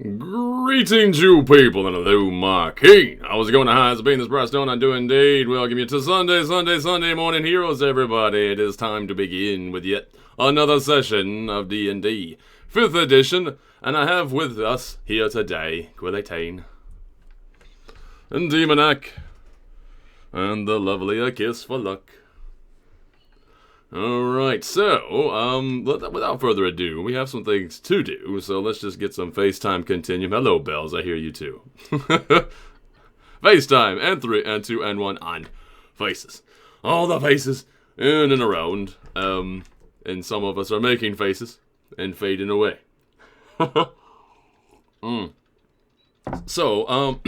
Greetings, you people, and hello, my king. How's it going? Hi, it's been this Briarstone. I do indeed welcome you to Sunday morning heroes, everybody. It is time to begin with yet another session of D&D 5th edition, and I have with us here today Quillatane and Demonac and the lovely A Kiss for Luck. Alright, so, without further ado, we have some things to do, so let's just get some FaceTime continue. Hello, Bells, I hear you too. FaceTime, and 3, and 2, and 1, and faces. All the faces, in and around, and some of us are making faces, and fading away. So,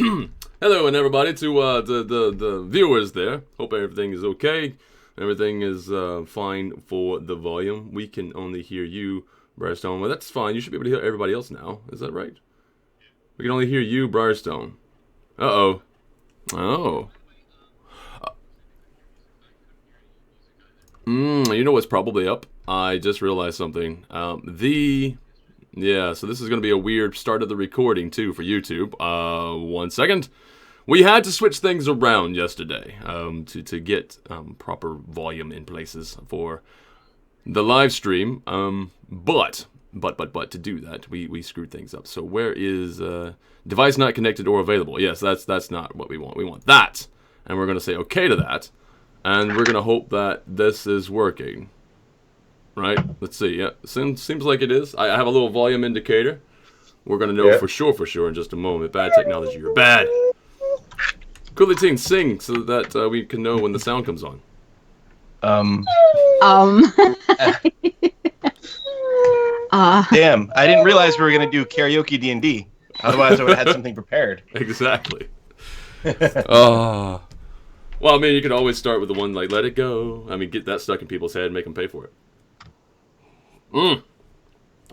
hello and everybody to, the viewers there. Hope everything is okay. Everything is fine for the volume. We can only hear you, Briarstone. Well, that's fine. You should be able to hear everybody else now. Is that right? We can only hear you, Briarstone. Uh-oh. Oh. You know what's probably up? I just realized something. Yeah, so this is going to be a weird start of the recording, too, for YouTube. 1 second. We had to switch things around yesterday to get proper volume in places for the live stream. But to do that, we screwed things up. So where is device not connected or available? Yes, that's not what we want. We want that, and we're going to say okay to that, and we're going to hope that this is working. Right? Let's see. Yeah, seems like it is. I have a little volume indicator. We're going to know for sure in just a moment. Bad technology, you're bad. Quillatane, sing so that we can know when the sound comes on. Damn, I didn't realize we were gonna do karaoke D&D. Otherwise, I would have had something prepared. Exactly. Well, I mean, you could always start with the one like "Let It Go." I mean, get that stuck in people's head, and make them pay for it.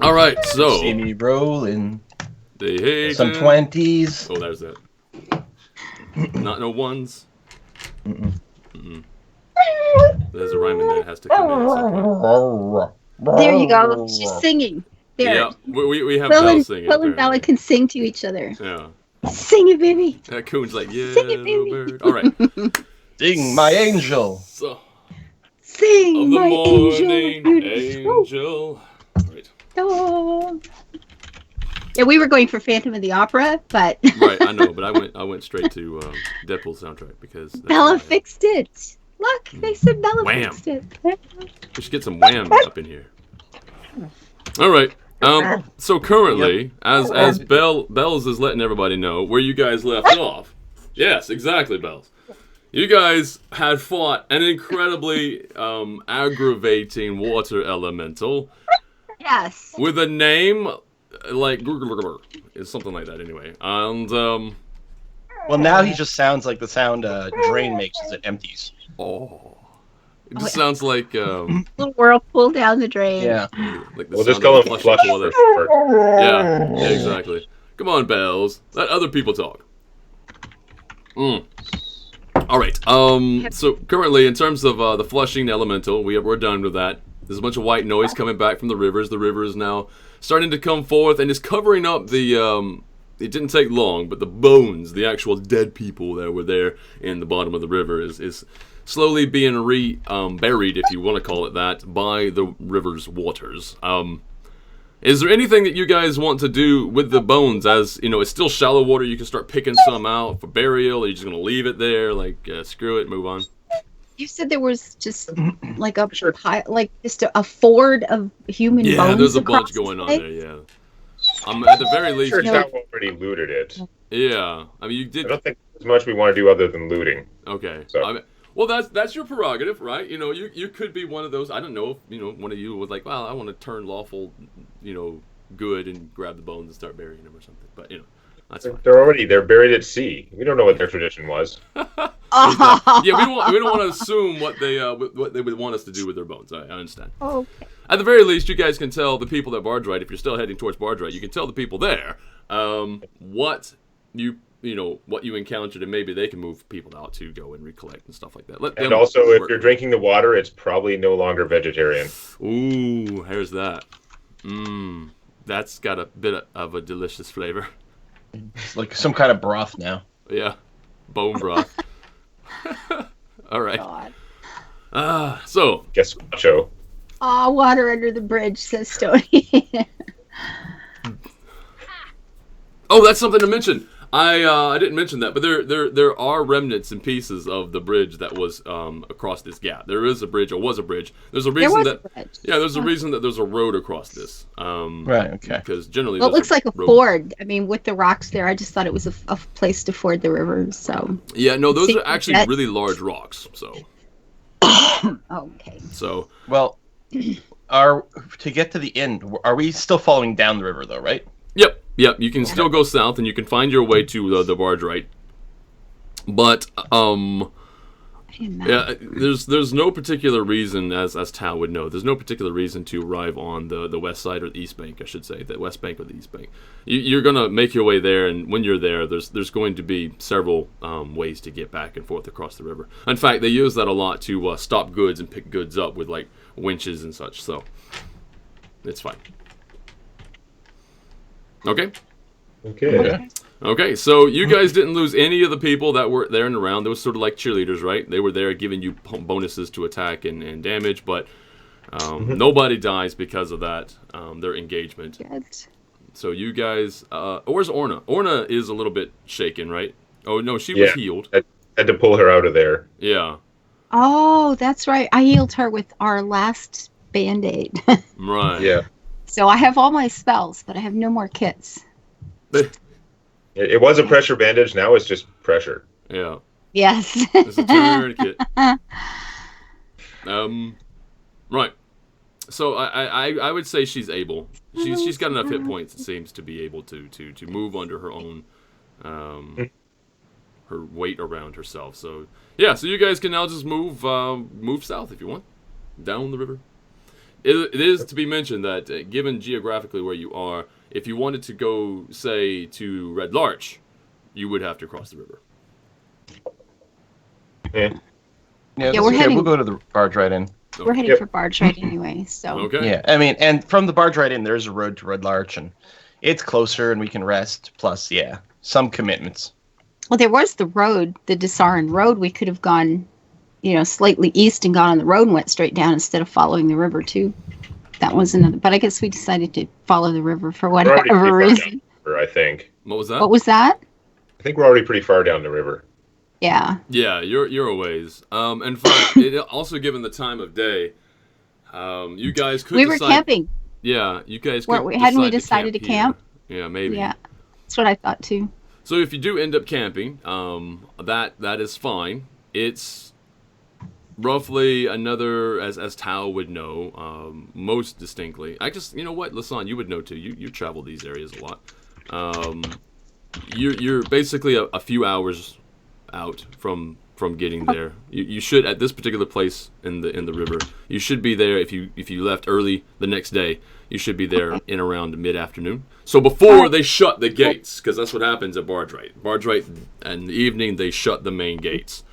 All right, so See me rolling. They hate Some 20s. Oh, there's that. Not no ones. There's a rhyme in there that has to come in at some point. There you go. She's singing. There. Yeah, we have Belle singing. Will and Bella can sing to each other. Yeah. Sing it, baby. That coon's like, yeah, Sing it, baby. bird. All right. Sing, my angel. So, Sing, of the my morning, angel. angel. Right. Oh. Yeah, we were going for Phantom of the Opera, but Right, I know, but I went straight to Deadpool soundtrack because that's Bella fixed it. Look, they said Bella Wham. fixed it. We should get some wham up in here. All right. So currently, as Bells is letting everybody know where you guys left off. Yes, exactly, Bells. You guys had fought an incredibly aggravating water elemental. Yes. With a name like it's something like that anyway. And Well, now he just sounds like the sound a drain makes as it empties. oh, it just sounds like Little whirlpool down the drain. Yeah. like the We'll just sound call of him a Flush flushing toilet. for short. Yeah, exactly. Come on, Bells. Let other people talk. All right. So currently, in terms of the flushing elemental, we're done with that. There's a bunch of white noise coming back from the rivers. The river is now starting to come forth and is covering up the. It didn't take long, but the bones, the actual dead people that were there in the bottom of the river, is slowly being buried, if you want to call it that, by the river's waters. Is there anything that you guys want to do with the bones? As you know, it's still shallow water. You can start picking some out for burial. Or you're just gonna leave it there, like screw it, move on. You said there was just like a just a ford of human bones. Yeah, there's a across bunch going on the there. Yeah. At the very least, Sure, town already looted it. yeah. I mean, you did. I don't think there's much we want to do other than looting. Okay. So. I mean, well, that's your prerogative, right? You know, you could be one of those. I don't know if one of you was like, well, I want to turn lawful, good and grab the bones and start burying them or something. But that's fine. They're buried at sea. We don't know what their tradition was. Yeah, we don't want to assume what they would want us to do with their bones. I understand. Okay. At the very least, you guys can tell the people at Bargeright, if you're still heading towards Bargeright, you can tell the people there what you encountered, and maybe they can move people out to go and recollect and stuff like that. And also, if you're drinking the water, it's probably no longer vegetarian. Ooh, here's that. That's got a bit of a delicious flavor. It's like some kind of broth now. Yeah, bone broth. All right. God. So. Gazpacho. Oh, water under the bridge, says Stony. Oh, that's something to mention. I didn't mention that, but there are remnants and pieces of the bridge that was across this gap. There is a bridge, or was a bridge. There's a reason there's a reason that there's a road across this. Right. Okay. Because generally, Well, it looks like a ford. I mean, with the rocks there, I just thought it was a place to ford the river. So. Yeah. No, those are actually really large rocks. So. Okay. So. Well, to get to the inn, are we still following down the river though? Right. Yep. You can still go south, and you can find your way to the Bargeright. But yeah, there's no particular reason, as Tao would know. There's no particular reason to arrive on the west side or the east bank, I should say, the west bank or the east bank. You're gonna make your way there, and when you're there, there's going to be several ways to get back and forth across the river. In fact, they use that a lot to stop goods and pick goods up with like winches and such. So it's fine. Okay. Okay, so you guys didn't lose any of the people that were there and around. They were sort of like cheerleaders, right? They were there giving you bonuses to attack and damage, but nobody dies because of that, their engagement. Good. So you guys, where's Orna? Orna is a little bit shaken, right? Oh, no, she was healed. I had to pull her out of there. Yeah. Oh, that's right. I healed her with our last Band-Aid. Right. Yeah. So I have all my spells, but I have no more kits. It was a pressure bandage. Now it's just pressure. Yeah. Yes. It's a tourniquet. Right. So I would say she's able. She's got enough hit points. It seems to be able to move under her own her weight around herself. So yeah. So you guys can now just move south if you want, down the river. It is to be mentioned that given geographically where you are, if you wanted to go, say, to Red Larch, you would have to cross the river. Yeah, we're heading. We'll go to the Bargeright Inn. We're heading for Bargeright anyway, so. Okay. Yeah, I mean, and from the Bargeright Inn, there's a road to Red Larch, and it's closer, and we can rest. Plus, yeah, some commitments. Well, there was the road, the Desarin Road. We could have gone, slightly east and gone on the road and went straight down instead of following the river too. That was another. But I guess we decided to follow the river for whatever reason. I think. What was that? What was that? I think we're already pretty far down the river. Yeah. Yeah, you're a ways. In fact, it also given the time of day, you guys could. We were camping. Yeah, you guys could. Hadn't we decided to camp? Yeah, maybe. Yeah, that's what I thought too. So if you do end up camping, that is fine. It's roughly another, as Tao would know, most distinctly. I just, you know what, Lasan, you would know too. You travel these areas a lot. You're basically a few hours out from getting there. You should, at this particular place in the river, you should be there if you left early the next day. You should be there in around mid-afternoon. So before they shut the gates, because that's what happens at Bargeright. Bargeright, in the evening, they shut the main gates.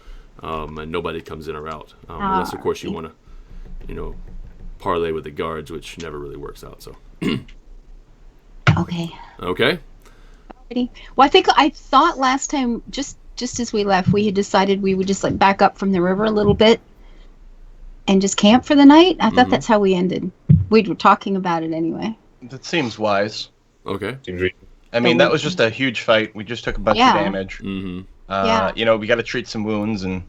And nobody comes in or out, unless of course you want to, parlay with the guards, which never really works out. So. Okay. Okay. Well, I thought last time, just as we left, we had decided we would just back up from the river a little bit and just camp for the night. I thought that's how we ended. We were talking about it anyway. That seems wise. Okay. I mean, that was just a huge fight. We just took a bunch of damage. Mm-hmm. We got to treat some wounds, and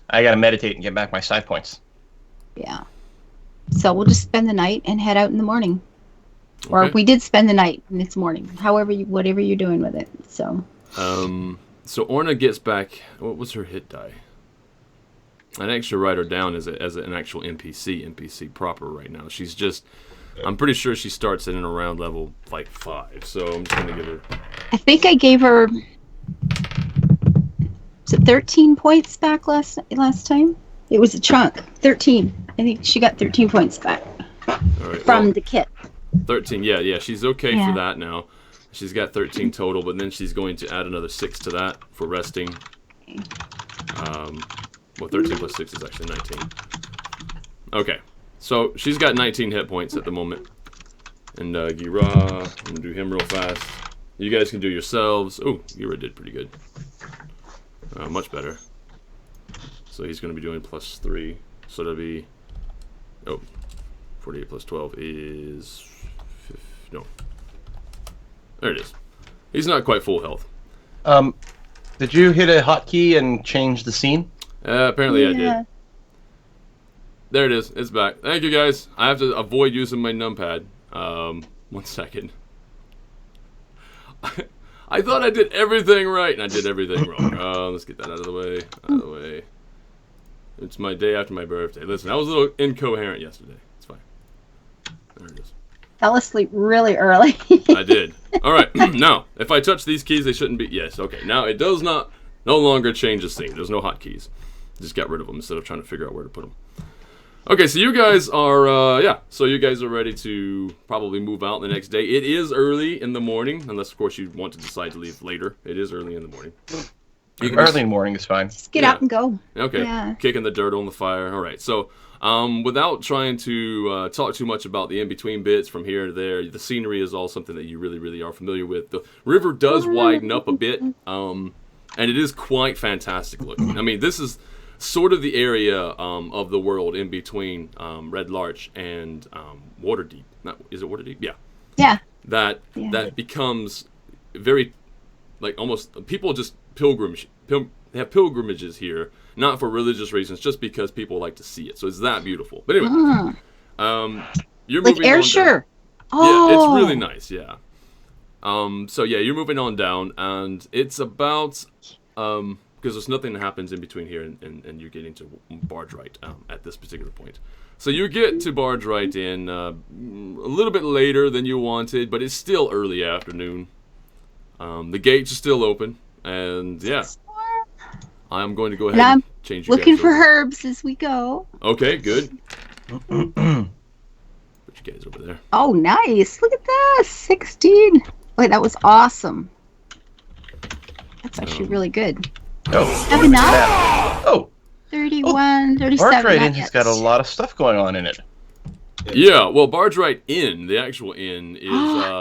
I got to meditate and get back my side points. Yeah. So we'll just spend the night and head out in the morning. Okay. Or we did spend the night and it's morning. Whatever you're doing with it. So. So Orna gets back. What was her hit die? I'd actually write her down as an actual NPC proper right now. She's just. I'm pretty sure she starts at and around level 5. So I'm just gonna give her. I think I gave her. Was it 13 points back last time? It was a chunk. 13. I think she got 13 points back from the kit. 13, yeah. She's okay for that now. She's got 13 total, but then she's going to add another 6 to that for resting. 13 plus 6 is actually 19. Okay, so she's got 19 hit points at the moment. And Gira, I'm gonna do him real fast. You guys can do yourselves. Oh, Gira did pretty good. Much better. So he's gonna be doing +3. So that'll be 48 plus 12 is no. There it is. He's not quite full health. Did you hit a hotkey and change the scene? Apparently I did. There it is. It's back. Thank you guys. I have to avoid using my numpad. 1 second. I thought I did everything right, and I did everything wrong. Let's get that out of the way. Out of the way. It's my day after my birthday. Listen, I was a little incoherent yesterday. It's fine. There it is. Fell asleep really early. I did. All right. Now, if I touch these keys, they shouldn't be. Yes. Okay. Now it does no longer change the scene. There's no hotkeys. Just got rid of them instead of trying to figure out where to put them. Okay, so you guys are, so you guys are ready to probably move out the next day. It is early in the morning, unless, of course, you want to decide to leave later. It is early in the morning. Early in the morning is fine. Just get up and go. Okay, kicking the dirt on the fire. All right, so without trying to talk too much about the in-between bits from here to there, the scenery is all something that you really, really are familiar with. The river does widen up a bit, and it is quite fantastic looking. I mean, this is sort of the area of the world in between Red Larch and Waterdeep. Is it Waterdeep? Yeah. Yeah. That becomes very, like, almost people just they have pilgrimages here, not for religious reasons, just because people like to see it. So it's that beautiful. But anyway, you're like moving Ayrshire. Oh. Yeah, it's really nice. Yeah. So yeah, you're moving on down, and it's about because there's nothing that happens in between here and you're getting to Bargeright at this particular point. So you get to Bargeright Inn a little bit later than you wanted, but it's still early afternoon. The gates are still open, and yeah, I'm going to go ahead and change you guys looking for over. herbs as we go. Okay, good. Put you guys over there. Oh, nice. Look at this. 16. Wait, that was awesome. That's actually really good. Oh, Have enough? Oh, 31, 37. Bargeright Inn has got a lot of stuff going on in it. Yeah, well, Bargeright Inn, the actual inn, is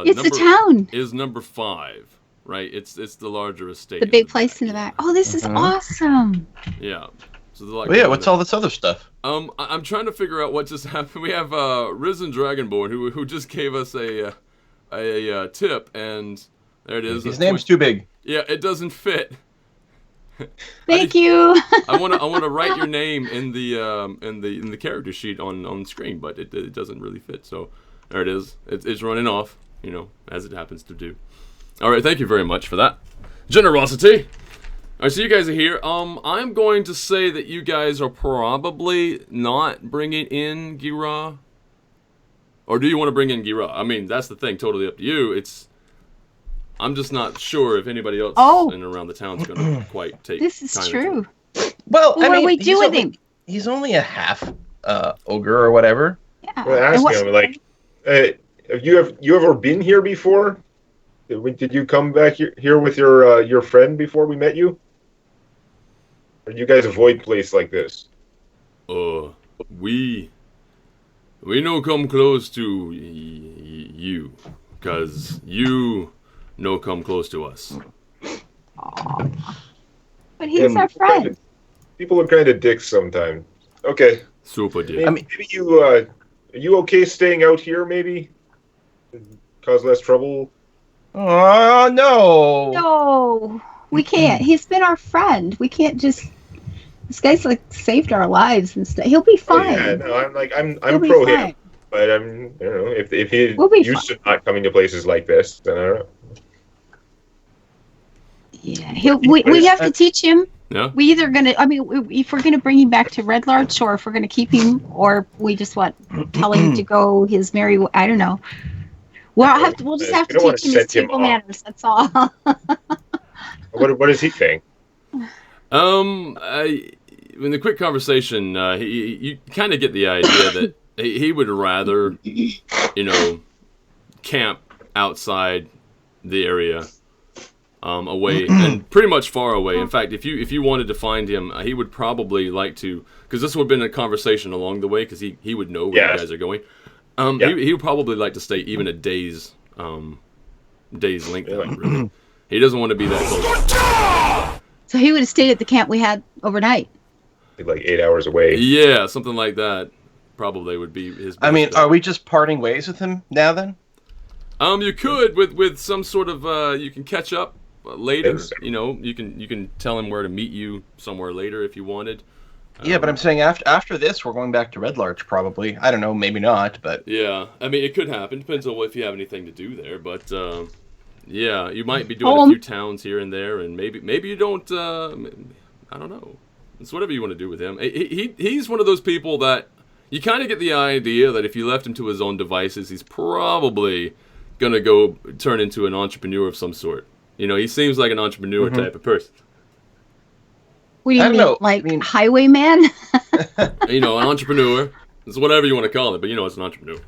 it's the town. Is number 5, right? It's the larger estate. The big place in the back. Oh, this is awesome. Yeah. So Well, yeah, what's all this other stuff? I'm trying to figure out what just happened. We have Risen Dragonborn who just gave us a tip, and there it is. His name's too big. Yeah, it doesn't fit. Thank you. I want to write your name in the character sheet on screen, but it doesn't really fit. So there it is. It's running off, as it happens to do. All right, thank you very much for that generosity. All right, so you guys are here. I'm going to say that you guys are probably not bringing in Gira, or do you want to bring in Gira? I mean, that's the thing. Totally up to you. I'm just not sure if anybody else in and around the town's going to quite take. This is true. Well, what do we do with him? He's only a half ogre or whatever. Yeah. Well, ask him, like, have you ever been here before? Did you come back here with your friend before we met you? Or do you guys avoid place like this? We no come close to you, cause you no come close to us. But he's our friend. People are kind of dicks sometimes. Okay. Super dick. Maybe you are you okay staying out here? Maybe cause less trouble. Oh no! No, we can't. He's been our friend. We can't just. This guy's like saved our lives and stuff. He'll be fine. Oh, yeah, no, I'm pro him, but if he used to not coming to places like this, then I don't know. Yeah, we have to teach him. Yeah. We either gonna. I mean, if we're gonna bring him back to Red Larch, or if we're gonna keep him, or we just tell him to go his merry. I don't know. We'll just have to teach him his table manners. That's all. What does he think? In the quick conversation, you kind of get the idea that he would rather, camp outside the area, away and pretty much far away. In fact, if you wanted to find him, he would probably like to, because this would have been a conversation along the way, because he would know where you guys are going. Yeah. He would probably like to stay even a day's length. Really. He doesn't want to be that close. So he would have stayed at the camp we had overnight. Like 8 hours away. Yeah, something like that. Probably would be his. I mean, best are bet. we just parting ways with him now then? You could with some sort of you can catch up later. Think so. You know, you can tell him where to meet you somewhere later if you wanted. Yeah, but I'm saying after this, we're going back to Red Larch probably. I don't know, maybe not, but Yeah, I mean it could happen. Depends on if you have anything to do there. But yeah, you might be doing a Home. few towns here and there, and maybe you don't. I don't know. It's whatever you want to do with him. He's one of those people that you kind of get the idea that if you left him to his own devices, he's probably gonna go turn into an entrepreneur of some sort. You know, he seems like an entrepreneur type of person. What do you I don't mean, know. like I mean- highwayman? You know, an entrepreneur. It's whatever you want to call it, but you know, it's an entrepreneur.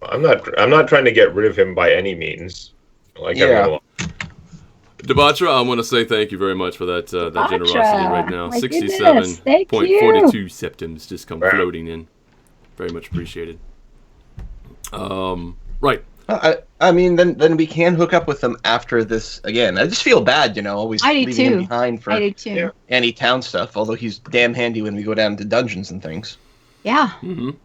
I'm not trying to get rid of him by any means. I like having him along. Debatra, I want to say thank you very much for that generosity right now. My goodness, 67.42 septims just come Wow. floating in. Very much appreciated. Right. I mean, then we can hook up with them after this again. I just feel bad, always I do leaving him too. behind for I do too. Yeah. any town stuff. Although he's damn handy when we go down to dungeons and things. Yeah. You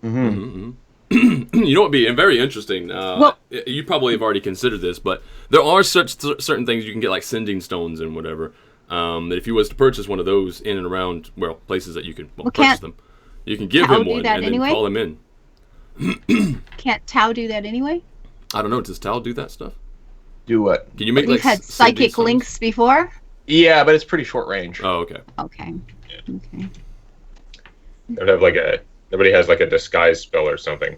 know what would be very interesting? Well- You probably have already considered this, but there are certain things you can get, like sending stones and whatever. That if you was to purchase one of those in and around, places that you can purchase can't them, you can give Tau him do one that and anyway? then call him in. Can't Tau do that anyway? I don't know. Does Tal do that stuff? Do what? Can you make We've like had sending psychic stones? links before. Yeah, but it's pretty short range. Oh, okay. Okay. Okay. Don't have nobody has like a disguise spell or something.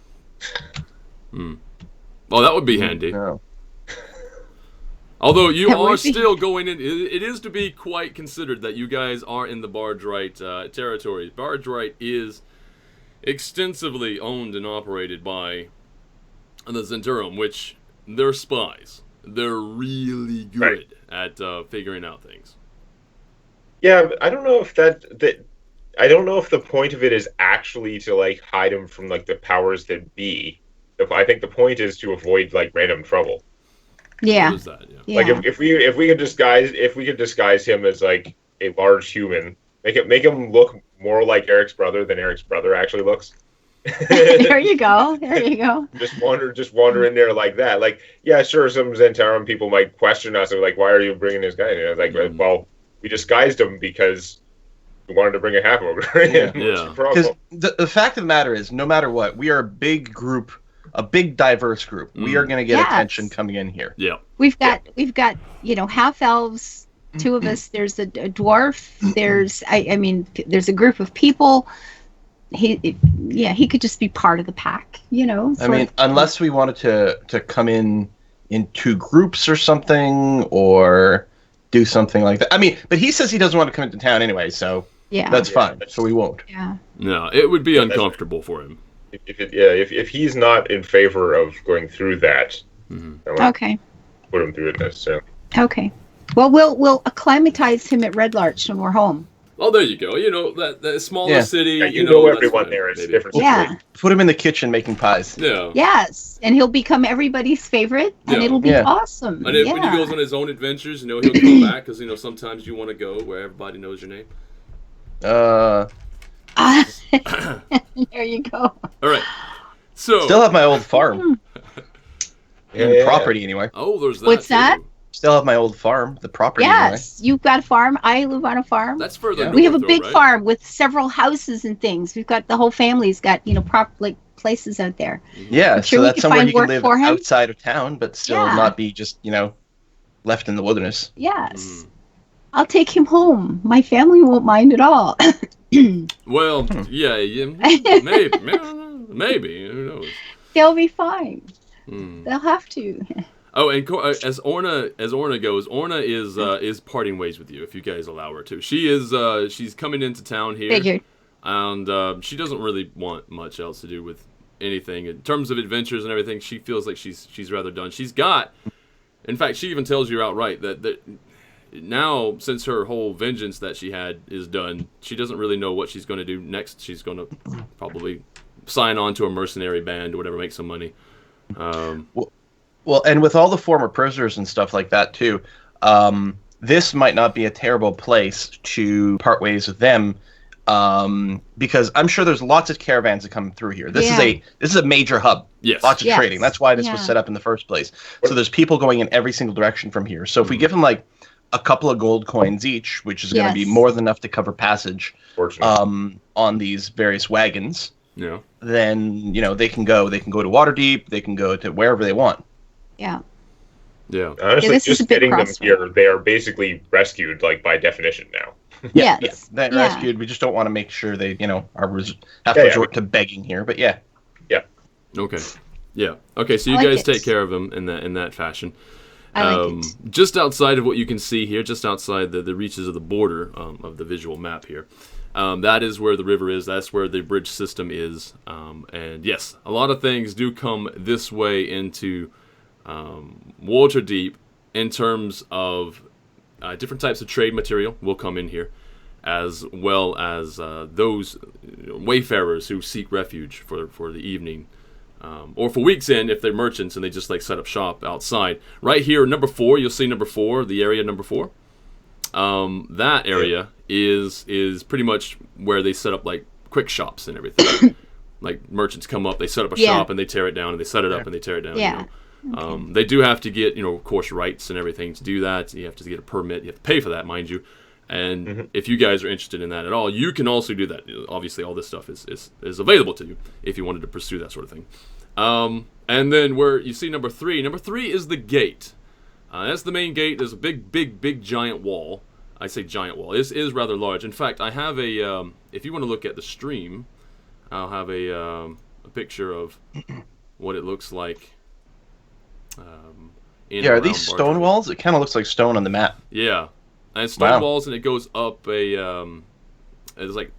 Well, that would be handy. No. Although you That are would be- still going in, it is to be quite considered that you guys are in the Bargeright territory. Bargeright is extensively owned and operated by the Zentrum, which they're spies. They're really good at figuring out things. Yeah, but I don't know if I don't know if the point of it is actually to like hide him from like the powers that be. I think the point is to avoid like random trouble. Yeah. What is that? Yeah. Yeah. Like if we could disguise him as like a large human, make him look more like Eric's brother than Eric's brother actually looks. There you go. There you go. just wander in there like that. Like, yeah, sure, some Zentarum people might question us, like, why are you bringing this guy in? And I was like, well, we disguised him because we wanted to bring a half ogre in. Yeah. What's the Yeah. Because problem? the fact of the matter is, no matter what, we are a big group, a big diverse group. We are going to get Yes. attention coming in here. Yeah. We've got half elves, two of us. There's a dwarf. There's I mean there's a group of people. He could just be part of the pack. I mean, unless we wanted to come in two groups or something, or do something like that. I mean, but he says he doesn't want to come into town anyway, so yeah. that's fine. So we won't. Yeah. No, it would be uncomfortable for him. If he's not in favor of going through that, I won't Okay. put him through it necessarily. Okay. Well, we'll acclimatize him at Red Larch when we're home. Oh, there you go. That smaller Yeah. city. Yeah, you know that's everyone fine, there. It's maybe. different. Yeah. situation. Put him in the kitchen making pies. Yeah. Yes, and he'll become everybody's favorite, and Yeah. it'll be Yeah. awesome. And if, yeah. when he goes on his own adventures, he'll come back because sometimes you want to go where everybody knows your name. There you go. All right. So. Still have my old farm. Yeah. Property anyway. Oh, there's that. What's that? too. Still have my old farm, the property Yes, you've got a farm. I live on a farm. That's further. Yeah. We have a north, big though, right? farm with several houses and things. We've got the whole family's got places out there. anyway. Yeah, I'm sure so we that's could somewhere find you can work live for him. outside of town, but still Yeah. not be just, left in the wilderness. Yes, I'll take him home. My family won't mind at all. Well, yeah, maybe. Who knows? They'll be fine. Hmm. They'll have to. Oh, and as Orna goes, Orna is parting ways with you if you guys allow her to. She's coming into town here, Figured. and she doesn't really want much else to do with anything in terms of adventures and everything. She feels like she's rather done. In fact, she even tells you outright that now, since her whole vengeance that she had is done, she doesn't really know what she's going to do next. She's going to probably sign on to a mercenary band or whatever, make some money. Well, and with all the former prisoners and stuff like that too, this might not be a terrible place to part ways with them, because I'm sure there's lots of caravans that come through here. This is a major hub. Yes. Lots of trading. That's why this was set up in the first place. So there's people going in every single direction from here. So if we give them like a couple of gold coins each, which is going to be more than enough to cover passage on these various wagons, then they can go to Waterdeep, they can go to wherever they want. Yeah. Honestly, just getting them here, they are basically rescued, like, by definition now. They're rescued. We just don't want to make sure they, have to resort to begging here. But yeah. Okay. Yeah. Okay. So you guys take care of them in that fashion. I like it. Just outside of what you can see here, just outside the reaches of the border of the visual map here, that is where the river is. That's where the bridge system is. And yes, a lot of things do come this way into Waterdeep in terms of different types of trade material will come in here, as well as those wayfarers who seek refuge for the evening. Or for weeks in, if they're merchants and they just like set up shop outside. Right here, number 4, you'll see number 4, the area number 4. That area is pretty much where they set up like quick shops and everything. Like merchants come up, they set up a shop and they tear it down, and they set it up and they tear it down. Yeah. They do have to get, of course, rights and everything to do that. You have to get a permit. You have to pay for that, mind you. And if you guys are interested in that at all, you can also do that. Obviously, all this stuff is available to you if you wanted to pursue that sort of thing. And then where you see number 3 is the gate. That's the main gate. There's a big giant wall. I say giant wall. It is rather large. In fact, I have a, if you want to look at the stream, I'll have a picture of what it looks like. Are these stone walls? It kind of looks like stone on the map. Yeah. And stone walls, and it goes up it's like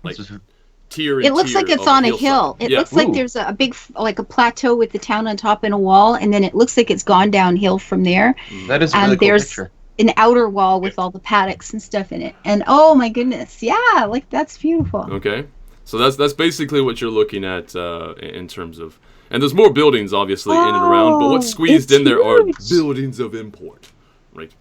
tier. It looks like it's on a hill. It looks like there's a big, like a plateau with the town on top and a wall, and then it looks like it's gone downhill from there. That is a really cool picture. An outer wall with all the paddocks and stuff in it, and oh my goodness, like that's beautiful. Okay, so that's basically what you're looking at in terms of, and there's more buildings obviously in and around, but what's squeezed in there are buildings of import, right?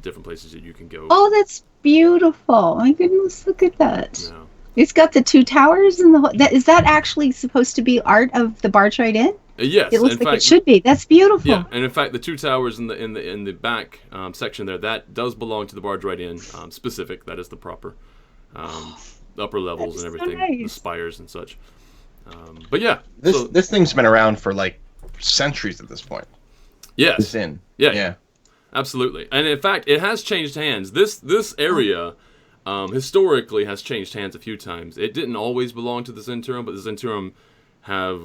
Different places that you can go. Oh, that's beautiful! My goodness, look at that. Yeah. It's got the 2 towers and is that actually supposed to be art of the Bargeright Inn? Yes, it looks like it should be. That's beautiful. Yeah, and in fact, the 2 towers in the back section there, that does belong to the Bargeright Inn specific. That is the proper upper levels and everything, so nice. The spires and such. But yeah, this thing's been around for like centuries at this point. Yes. This inn. Yeah. Absolutely, and in fact, it has changed hands. This area. Historically has changed hands a few times. It didn't always belong to the Zentrum, but the Zentrum have,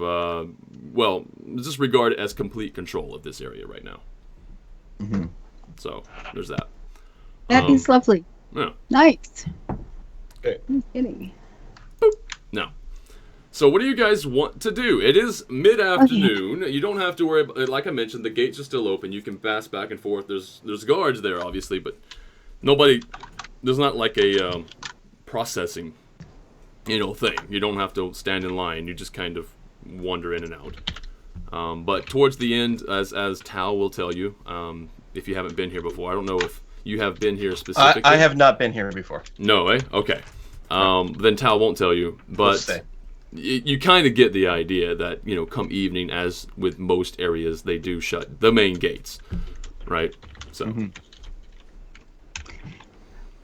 just regard it as complete control of this area right now. Mm-hmm. So, there's that. That is lovely. Yeah. Nice. Okay. I'm kidding. Now, so what do you guys want to do? It is mid-afternoon. You don't have to worry about, like I mentioned, the gates are still open. You can pass back and forth. There's guards there, obviously, but there's not like a processing, thing. You don't have to stand in line. You just kind of wander in and out. But towards the end, as Tao will tell you, if you haven't been here before, I don't know if you have been here specifically. I have not been here before. No, Okay. Then Tao won't tell you, but you kind of get the idea that, come evening, as with most areas, they do shut the main gates, right? So. Mm-hmm.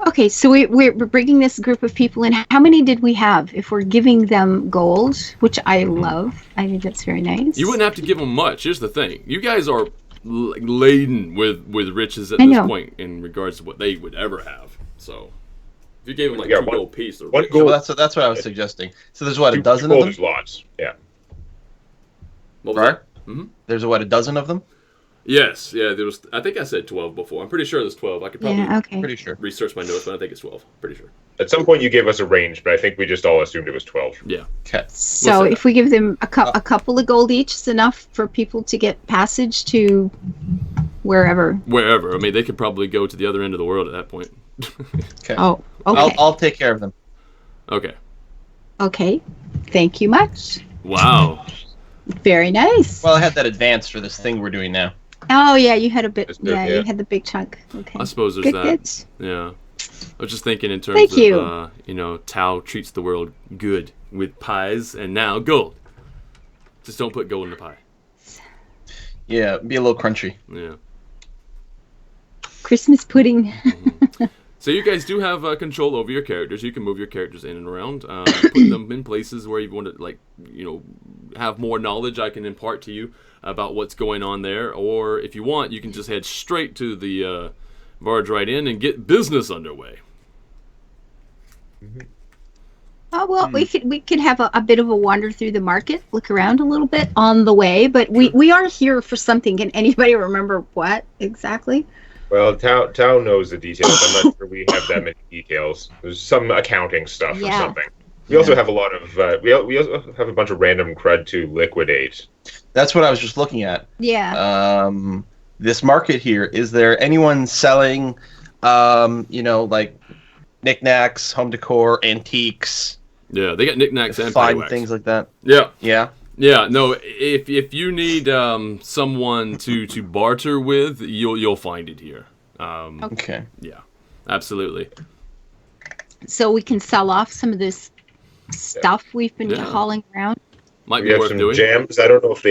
Okay, so we're bringing this group of people in. How many did we have? If we're giving them gold, which I love, I think that's very nice. You wouldn't have to give them much. Here's the thing: you guys are laden with riches at this point in regards to what they would ever have. So, if you gave them like 2 gold piece, one gold. Well, that's what I was suggesting. So there's a dozen of them. Lots. Yeah. What was that? Mm-hmm. There's a dozen of them. Yes, there was. I think I said 12 before. I'm pretty sure there's 12. I could probably pretty sure research my notes, but I think it's 12. Pretty sure. At some point, you gave us a range, but I think we just all assumed it was 12. Yeah. Okay. So if we give them a couple of gold each, is enough for people to get passage to wherever. Wherever. I mean, they could probably go to the other end of the world at that point. Okay. Oh, okay. I'll take care of them. Okay. Okay. Thank you much. Wow. Very nice. Well, I had that advance for this thing we're doing now. Oh, yeah, you had a bit. That's good, Yeah, yeah. you had the big chunk. Okay. I suppose there's Good, that. good. Yeah. I was just thinking in terms Thank of, you. Tao treats the world good with pies and now gold. Just don't put gold in the pie. Yeah, be a little crunchy. Yeah. Christmas pudding. So you guys do have control over your characters. You can move your characters in and around, put them in places where you want to, have more knowledge I can impart to you about what's going on there. Or if you want, you can just head straight to the Bargeright Inn and get business underway. Oh, well, we could have a bit of a wander through the market, look around a little bit on the way, but we are here for something. Can anybody remember what exactly? Well, Tao knows the details. I'm not sure we have that many details. There's some accounting stuff or something. We also have a lot of we also have a bunch of random crud to liquidate. That's what I was just looking at. Yeah. This market here, is there anyone selling, like knickknacks, home decor, antiques? Yeah, they got knickknacks and fine paddywhacks. things like that. Yeah. Yeah. Yeah, no. If you need someone to barter with, you'll find it here. Okay. Yeah, absolutely. So we can sell off some of this stuff we've been hauling around. Might We be have worth some doing. gems. I don't know if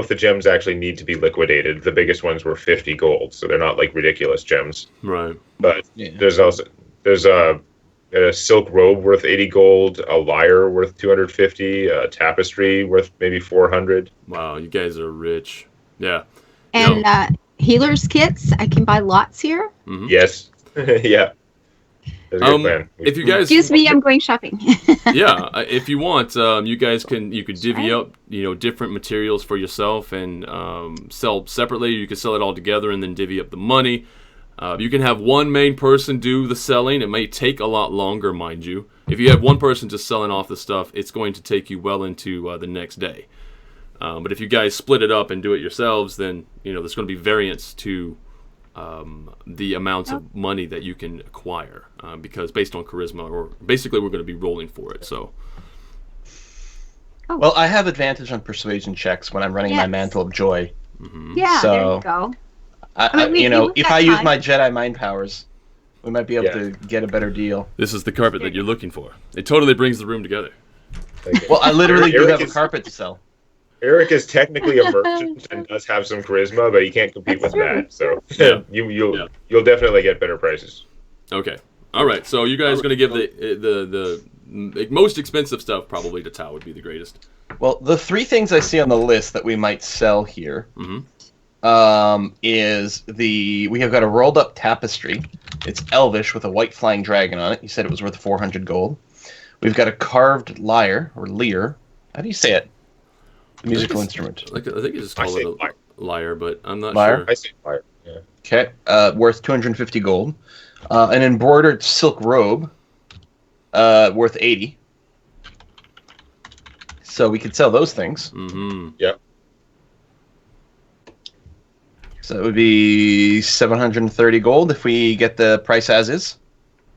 the gems actually need to be liquidated. The biggest ones were 50 gold, so they're not like ridiculous gems. Right. But there's a silk robe worth 80 gold, a lyre worth 250, a tapestry worth maybe 400. Wow, you guys are rich. Yeah. And healer's kits, I can buy lots here. Mm-hmm. Yes. Yeah. That's a good plan. If you guys, Excuse me, I'm going shopping. yeah, if you want, you could divvy up, different materials for yourself and sell separately. You can sell it all together and then divvy up the money. You can have one main person do the selling. It may take a lot longer, mind you. If you have one person just selling off the stuff, it's going to take you well into the next day. But if you guys split it up and do it yourselves, then there's going to be variance to the amounts of money that you can acquire, because based on charisma, or basically we're going to be rolling for it. So. Well, I have advantage on persuasion checks when I'm running my Mantle of Joy. Mm-hmm. Yeah, So, there you go. If I use my Jedi mind powers, we might be able to get a better deal. This is the carpet that you're looking for. It totally brings the room together. Well, I literally do Eric have a carpet to sell. Eric is technically a merchant and does have some charisma, but he can't compete with that. So you'll definitely get better prices. Okay. All right. So you guys are going to give the most expensive stuff probably to Tao would be the greatest. Well, the three things I see on the list that we might sell here is we have got a rolled up tapestry. It's elvish with a white flying dragon on it. You said it was worth 400 gold. We've got a carved lyre or lyre. How do you say it? The musical instrument. I think you just call it a lyre, but I'm not Lyre? sure. I say fire. Yeah. Okay, worth 250 gold. An embroidered silk robe, worth 80. So we could sell those things. Mm-hmm. Yep. So it would be 730 gold if we get the price as is.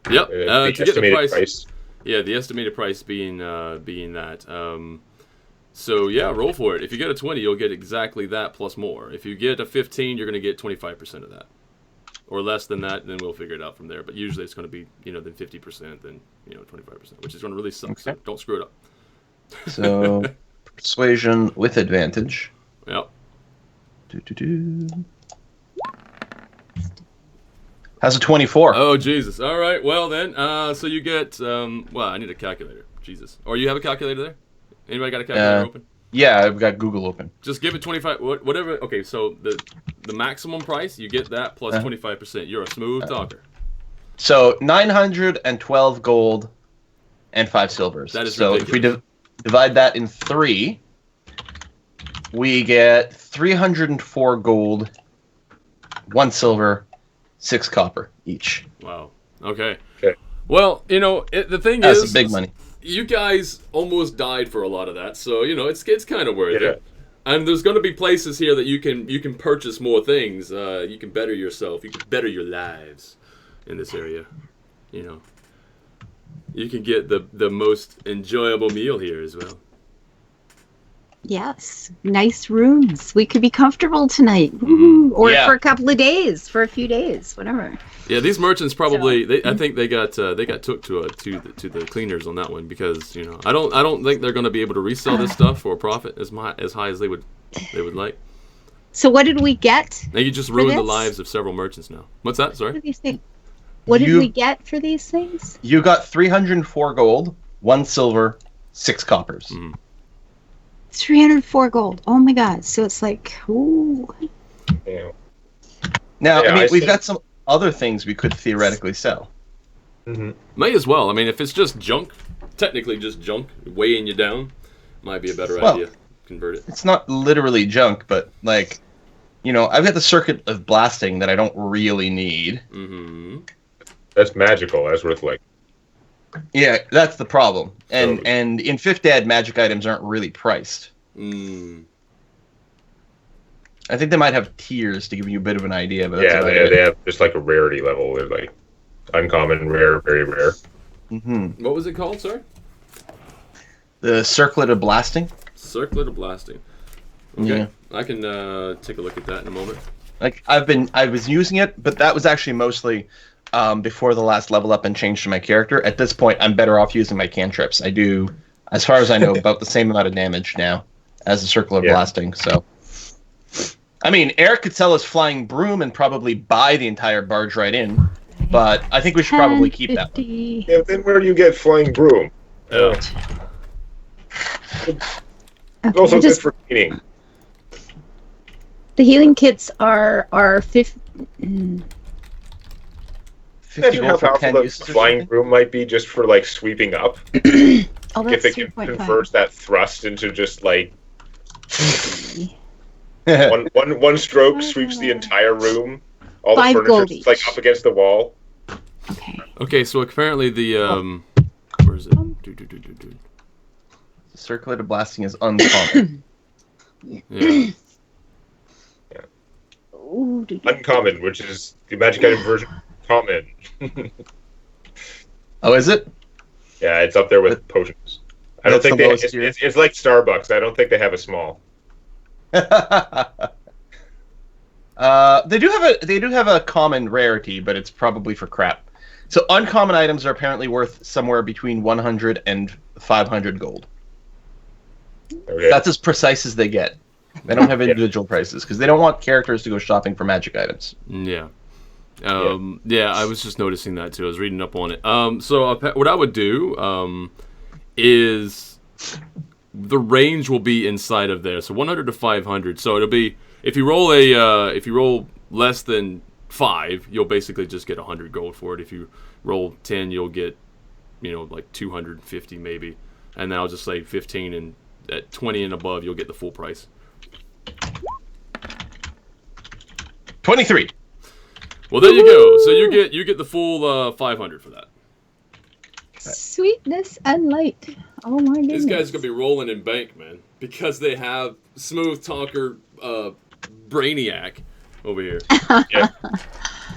Yep. The To get the estimated price. Yeah, the estimated price being that. So yeah, roll for it. If you get a 20, you'll get exactly that plus more. If you get a 15, you're going to get 25% of that, or less than that. Then we'll figure it out from there. But usually it's going to be then 50%, then 25%, which is going to really suck. So don't screw it up. So persuasion with advantage. Yep. How's a 24? Oh Jesus! All right. Well then, so you get. Well, I need a calculator. Jesus. Or you have a calculator there? Anybody got a calculator open? Yeah, I've got Google open. Just give it 25. Whatever. Okay. So the maximum price, you get that plus 25%. You're a smooth talker. So 912 gold and 5 silvers. That is so ridiculous. if we divide that in 3, we get 304 gold, 1 silver, 6 copper each. Wow. Okay. Okay. Well, the thing That's is, some big money. You guys almost died for a lot of that, so it's kind of worth it. And there's going to be places here that you can purchase more things. You can better yourself. You can better your lives in this area. You know, you can get the most enjoyable meal here as well. Yes, nice rooms. We could be comfortable tonight, or for a couple of days, for a few days, whatever. Yeah, these merchants probably. I think they got took to the cleaners on that one because I don't think they're going to be able to resell this stuff for a profit as high as they would like. So what did we get? Now you just ruined the lives of several merchants now. What's that? Sorry. What did we get for these things? You got 304 gold, 1 silver, 6 coppers. 304 gold. Oh my god! So it's like, ooh. Yeah. Now, we've got some other things we could theoretically sell. May as well. I mean, if it's just junk, technically just junk, weighing you down, might be a better idea. Convert it. It's not literally junk, but I've got the circuit of blasting that I don't really need. That's magical. That's worth Yeah, that's the problem. And in 5th Ed, magic items aren't really priced. I think they might have tiers to give you a bit of an idea. But they have just a rarity level. They're uncommon, rare, very rare. What was it called, sir? The circlet of blasting. Circlet of blasting. Okay, yeah. I can take a look at that in a moment. I was using it, but that was actually mostly before the last level up and change to my character. At this point, I'm better off using my cantrips. I do, as far as I know, about the same amount of damage now as the circle of blasting. So, I mean, Eric could sell his flying broom and probably buy the entire Bargeright Inn, but I think we should probably keep that one. Yeah, then where do you get flying broom? It's also good for cleaning. The healing kits are 50. 50 Imagine gold how for 10 powerful the uses. flying broom might be just for sweeping up. That's if it can 2.5. convert that thrust into just one stroke sweeps the entire room. All the 5 gold furniture is up against the wall. Okay, so apparently the where is it? The circlet of blasting is uncommon. Yeah. Ooh, Uncommon, which is the magic item version. Common. Oh, is it? Yeah, it's up there with potions. I don't think it's like Starbucks. I don't think they have a small. They do have a common rarity, but it's probably for crap. So uncommon items are apparently worth somewhere between 100 and 500 gold. Okay. That's as precise as they get. They don't have individual prices because they don't want characters to go shopping for magic items. Yeah. I was just noticing that too. I was reading up on it. So what I would do is the range will be inside of there. So 100 to 500. So it'll be if you roll less than 5, you'll basically just get 100 gold for it. If you roll 10, you'll get 250 maybe. And then I'll just say 15, and at 20 and above, you'll get the full price. 23. Well, there you go. So you get the full 500 for that. Sweetness and light. Oh my goodness. These guys are gonna be rolling in bank, man, because they have smooth talker Brainiac over here. Yeah.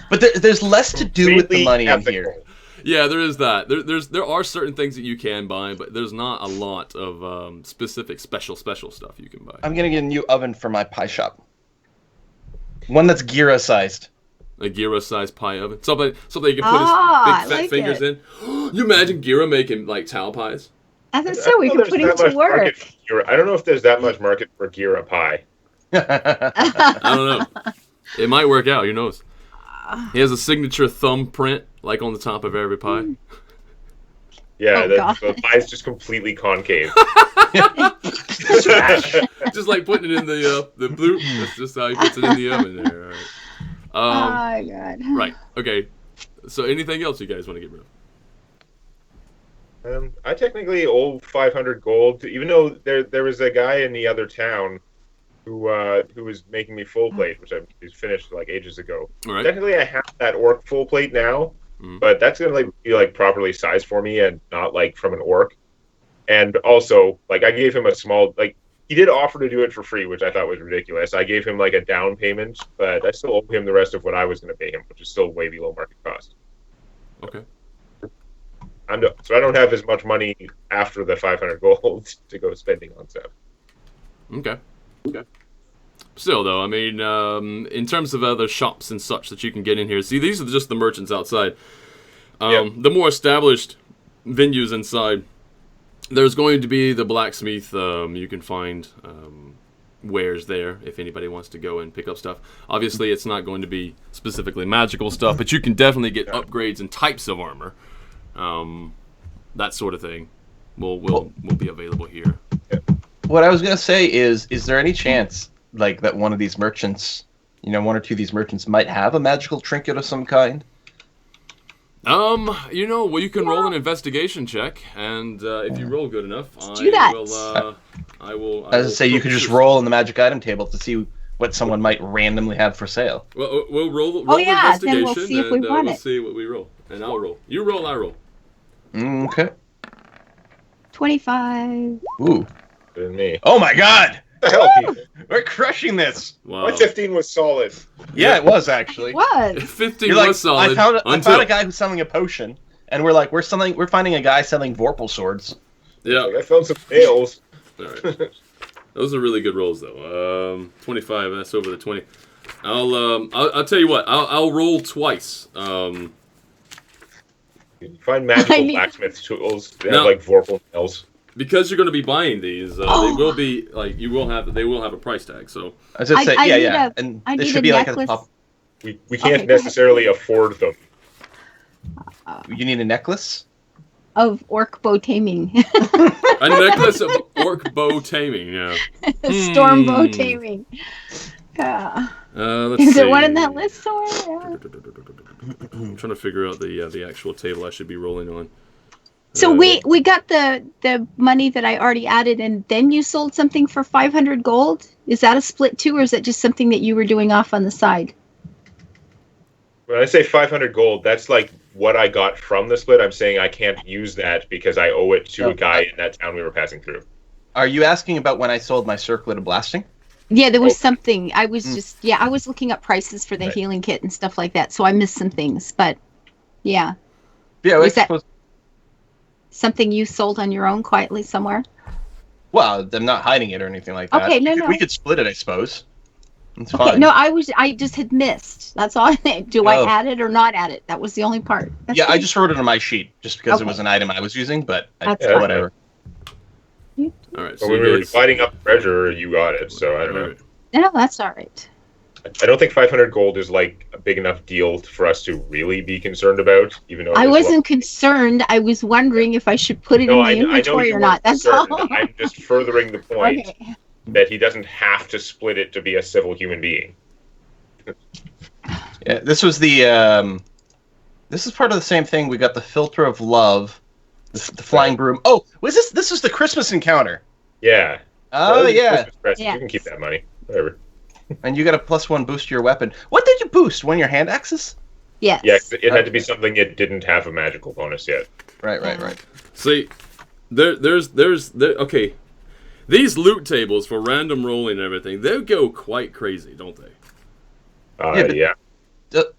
But there's less to do with the money in here. Yeah, there is that. There are certain things that you can buy, but there's not a lot of specific special stuff you can buy. I'm gonna get a new oven for my pie shop. One that's Gira sized. A Gira-sized pie oven. Something you can put his big fat fingers in. You imagine Gira making towel pies? I thought so. We could put him to work. I don't know if there's that much market for Gira pie. I don't know. It might work out. Who knows? He has a signature thumbprint on the top of every pie. Yeah, the pie's just completely concave. Just like putting it in the bloop. That's just how he puts it in the oven there. All right. Oh my god. Right. Okay. So anything else you guys want to get rid of? I technically owe 500 gold, even though there was a guy in the other town who was making me full plate, which he's finished ages ago. Right. Technically, I have that orc full plate now, but that's gonna be properly sized for me and not from an orc. And also, I gave him a small he did offer to do it for free, which I thought was ridiculous. I gave him like a down payment, but I still owe him the rest of what I was going to pay him, which is still way below market cost. Okay. So I don't have as much money after the 500 gold to go spending on stuff. Okay. Still, though, I mean, in terms of other shops and such that you can get in here, see, these are just the merchants outside. The more established venues inside, there's going to be the blacksmith. You can find wares there if anybody wants to go and pick up stuff. Obviously, it's not going to be specifically magical stuff, but you can definitely get upgrades and types of armor. That sort of thing will be available here. What I was going to say is there any chance like that one of these merchants, one or two of these merchants might have a magical trinket of some kind? You can roll an investigation check, and if you roll good enough, do that. I will. As I say, you could just roll on the magic item table to see what someone might randomly have for sale. Well, we'll roll then investigation, we'll see if we want we'll it. see what we roll, and I'll roll. You roll, I roll. Okay. 25. Ooh. Than me. Oh my God! What the hell, Pete? We're crushing this. Wow. My 15 was solid. Yeah, it was actually. What? 15 You're like, was solid. I found a guy who's selling a potion, and we're finding a guy selling Vorpal swords. Yeah. Like, I found some nails. All right. Those are really good rolls, though. 25. That's over the 20. I'll tell you what. I'll roll twice. You find magical blacksmith tools that have like Vorpal nails. Because you're going to be buying these, they will be like they will have a price tag. So I was just say, and I they need should a be necklace. like at the top. We can't necessarily afford them. You need a necklace Of orc bow taming. a necklace of orc bow taming. Yeah. Storm bow taming. Let's Is see. there one in that list somewhere? Yeah. I'm trying to figure out the actual table I should be rolling on. So we got the money that I already added, and then you sold something for 500 gold. Is that a split too, or is that just something that you were doing off on the side? When I say 500 gold, that's like what I got from the split. I'm saying I can't use that because I owe it to a guy in that town we were passing through. Are you asking about when I sold my circlet of blasting? Yeah, there was something. I was I was looking up prices for the healing kit and stuff like that, so I missed some things. But yeah, Yeah, something you sold on your own quietly somewhere? Well, I'm not hiding it or anything like that. Okay, no. We could split it, I suppose. It's Okay, fine. no, I just had missed. That's all. Do I add it or not add it? That was the only part. That's I just wrote it on my sheet just because it was an item I was using, but whatever. All right. So when we were dividing up treasure, you got it. So I don't know. Right. No, that's all right. I don't think 500 gold is like a big enough deal for us to really be concerned about, even though I wasn't concerned. I was wondering if I should put it in the inventory or not. That's all. I'm just furthering the point that he doesn't have to split it to be a civil human being. Yeah, this was the. This is part of the same thing. We got the filter of love, the flying broom. Oh, was this? This was the Christmas encounter. Yeah. Oh yeah. Yeah. You can keep that money. Whatever. And you got a +1 boost to your weapon. What did you boost? One of your hand axes? Yes. Yeah, it had to be something that didn't have a magical bonus yet. Right. See, there's okay. These loot tables for random rolling and everything, they go quite crazy, don't they? Yeah.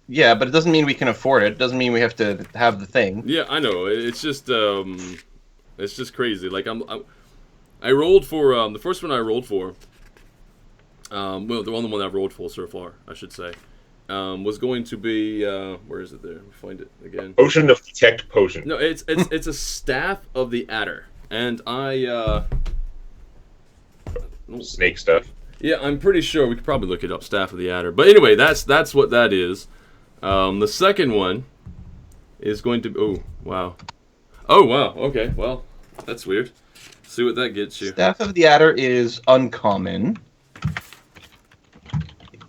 Yeah, but it doesn't mean we can afford it. It doesn't mean we have to have the thing. Yeah, I know. It's just crazy. Like I rolled for the first one I rolled for. Well, the only one I've rolled for so far, I should say, was going to be where is it? There, find it again. Potion of Detect Potion. No, it's a staff of the adder, and I snake stuff. Yeah, I'm pretty sure we could probably look it up. Staff of the adder, but anyway, that's what that is. The second one is going to be. Oh wow. Okay, well, that's weird. See what that gets you. Staff of the Adder is uncommon.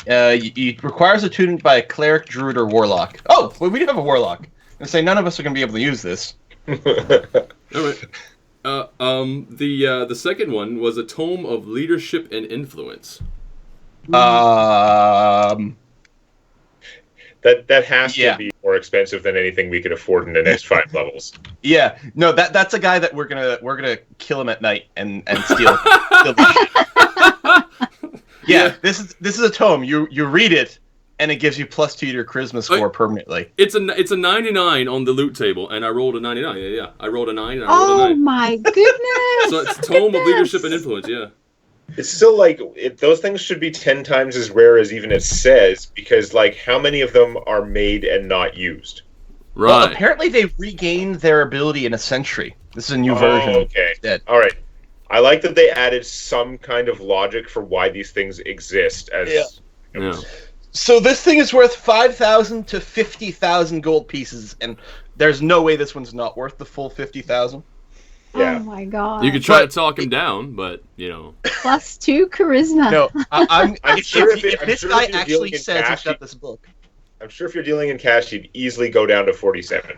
It requires attunement by a cleric, druid, or warlock. Oh, well, we do have a warlock. And say none of us are going to be able to use this. All right. The second one was a tome of leadership and influence. That has to be more expensive than anything we could afford in the next 5 levels. Yeah, no, that's a guy that we're gonna kill him at night and steal. steal the shit. Yeah, this is a tome. You read it, and it gives you +2 to your charisma score permanently. It's a 99 on the loot table, and I rolled a 99. Yeah. I rolled a 9, and I rolled a 9. Oh my goodness! So it's Tome of Leadership and Influence. Yeah. It's still those things should be 10 times as rare as even it says, because how many of them are made and not used? Right. Well, apparently they regained their ability in a century. This is a new version. Okay. All right. I like that they added some kind of logic for why these things exist. So this thing is worth 5,000 to 50,000 gold pieces, and there's no way this one's not worth the full 50,000. Yeah. Oh my god! You could try to talk him down, but +2 charisma. No, I'm sure if this guy you're actually dealing in says cash, he's got this book. I'm sure if you're dealing in cash, you'd easily go down to 47.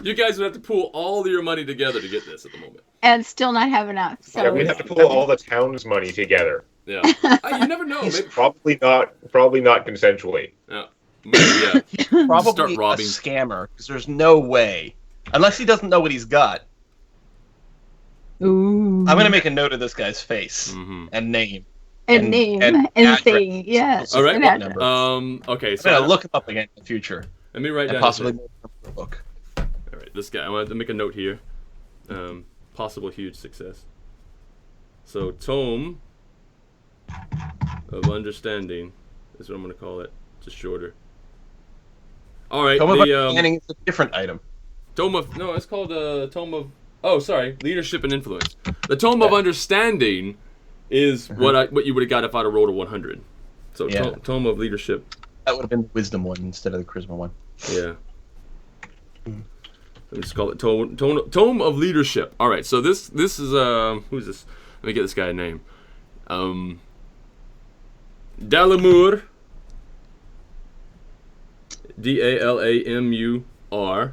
You guys would have to pool all your money together to get this at the moment. And still not have enough. So Yeah, we'd have to pull all the town's money together. Yeah. You never know. Maybe. Probably not consensually. Yeah. Maybe, yeah. Probably Start robbing. a scammer, because there's no way. Unless he doesn't know what he's got. Ooh. I'm going to make a note of this guy's face Mm-hmm. and name. And name and thing. Yes. All right. And address. Okay. I'm So going to look him up again in the future. let me write And down. possibly make a book. All right. This guy. I want to make a note here. Possible huge success. So Tome of Understanding is what I'm going to call it. Just shorter. All right. Tome of Understanding is a different item. Tome of it's called Tome of Leadership and Influence. The Tome of Understanding is what you would have got if I'd have rolled a 100. So Tome of Leadership. That would have been the Wisdom one instead of the Charisma one. Yeah. Let's call it Tome of Leadership. All right. So this is who's this? Let me get this guy a name. Dalamur. Dalamur.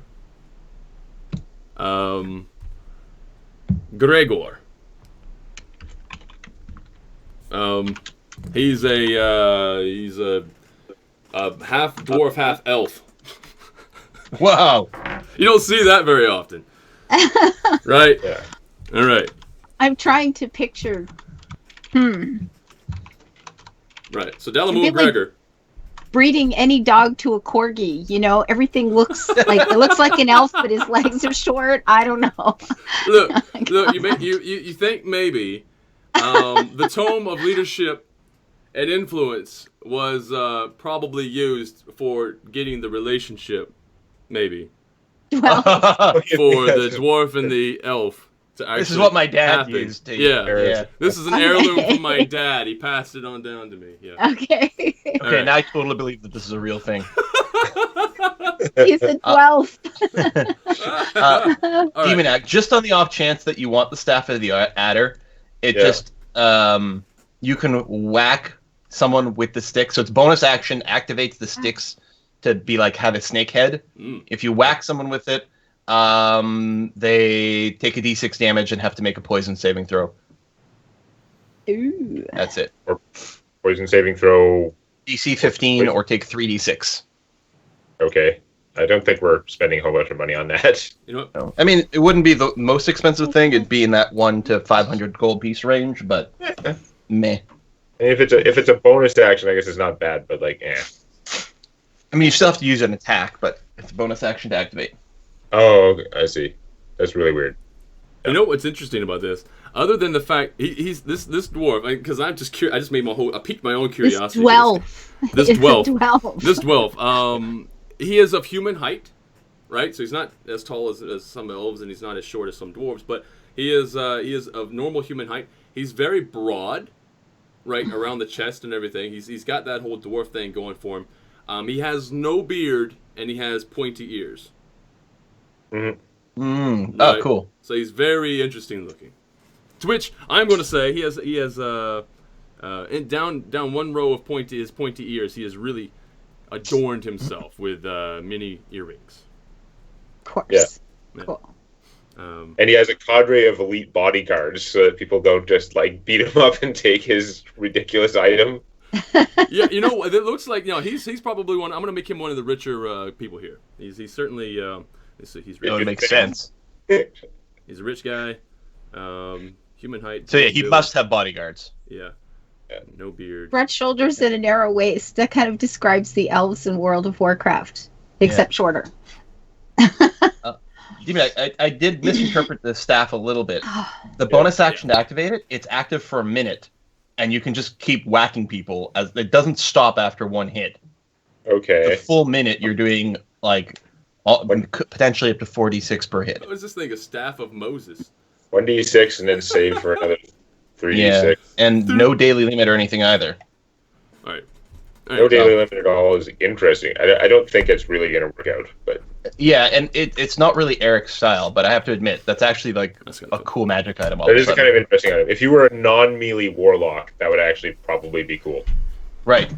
Gregor. He's a half dwarf, half elf. Wow. You don't see that very often. Right? Yeah. All right. I'm trying to picture. Right. So Dalamur Gregor. Breeding any dog to a corgi, everything looks like an elf, but his legs are short. I don't know. Look, you think maybe the Tome of Leadership and Influence was probably used for getting the relationship, maybe, Well, for the dwarf and the elf. This is what my dad happen. used to Yeah. This is an heirloom from my dad. He passed it on down to me. Yeah. okay. Okay, right. now I totally believe that this is a real thing. He's a 12. All Demon right. Act, just on the off chance that you want the Staff of the Adder, you can whack someone with the stick. So it's bonus action, activates the sticks to be have a snake head. If you whack someone with it, they take a d6 damage and have to make a poison saving throw. Ooh. That's it. Or poison saving throw. DC 15 or take 3d6. Okay. I don't think we're spending a whole bunch of money on that. You know what? No. I mean, it wouldn't be the most expensive thing. It'd be in that 1 to 500 gold piece range, but meh. And if it's a bonus action, I guess it's not bad, but I mean, you still have to use an attack, but it's a bonus action to activate. Oh, okay. I see. That's really weird. You know what's interesting about this? Other than the fact he's this dwarf, because I'm just curious. I just I piqued my own curiosity. This dwarf. He is of human height, right? So he's not as tall as some elves, and he's not as short as some dwarves, but he is of normal human height. He's very broad, right, around the chest and everything. He's got that whole dwarf thing going for him. He has no beard, and he has pointy ears. Mm-hmm. Oh, cool. So he's very interesting looking. To which I'm going to say he has down one row of his pointy ears. He has really adorned himself with many earrings. Of course. Yeah. Cool. And he has a cadre of elite bodyguards so that people don't just beat him up and take his ridiculous item. Yeah, you know, it looks like he's probably one. I'm gonna make him one of the richer people here. He's certainly he's rich. It makes sense. He's a rich guy. Human height. So yeah, he must have bodyguards. Yeah. No beard. Broad shoulders and a narrow waist. That kind of describes the elves in World of Warcraft, except shorter. I did misinterpret the staff a little bit. The bonus action to activate it, it's active for a minute, and you can just keep whacking people. As it doesn't stop after one hit. Okay. The full minute, you're doing potentially up to 4d6 per hit. What is this thing? A staff of Moses. 1d6 and then save for another 3d6. Yeah, and no daily limit or anything either. All right. No daily limit at all is interesting. I don't think it's really going to work out, but yeah, and it's not really Eric's style, but I have to admit that's actually like a cool magic item. That is a kind of interesting item. If you were a non-melee warlock, that would actually probably be cool. Right.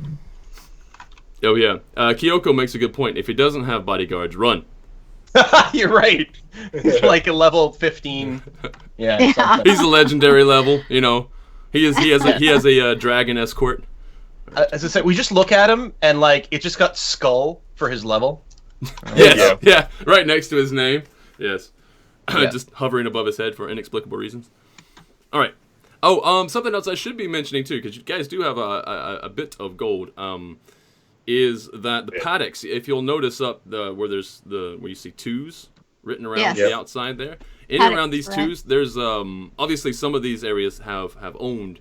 Oh yeah, Kyoko makes a good point. If he doesn't have bodyguards, run. You're right. He's like a level 15. Yeah. He's a legendary level. You know, he has a dragon escort. As I said, we just look at him and like it just got skull for his level. Yes, yeah, right next to his name. Yes, just hovering above his head for inexplicable reasons. All right. Oh, something else I should be mentioning too, because you guys do have a bit of gold. Is that the paddocks? If you'll notice up where you see twos written around the outside there, in and around these twos, there's obviously some of these areas have owned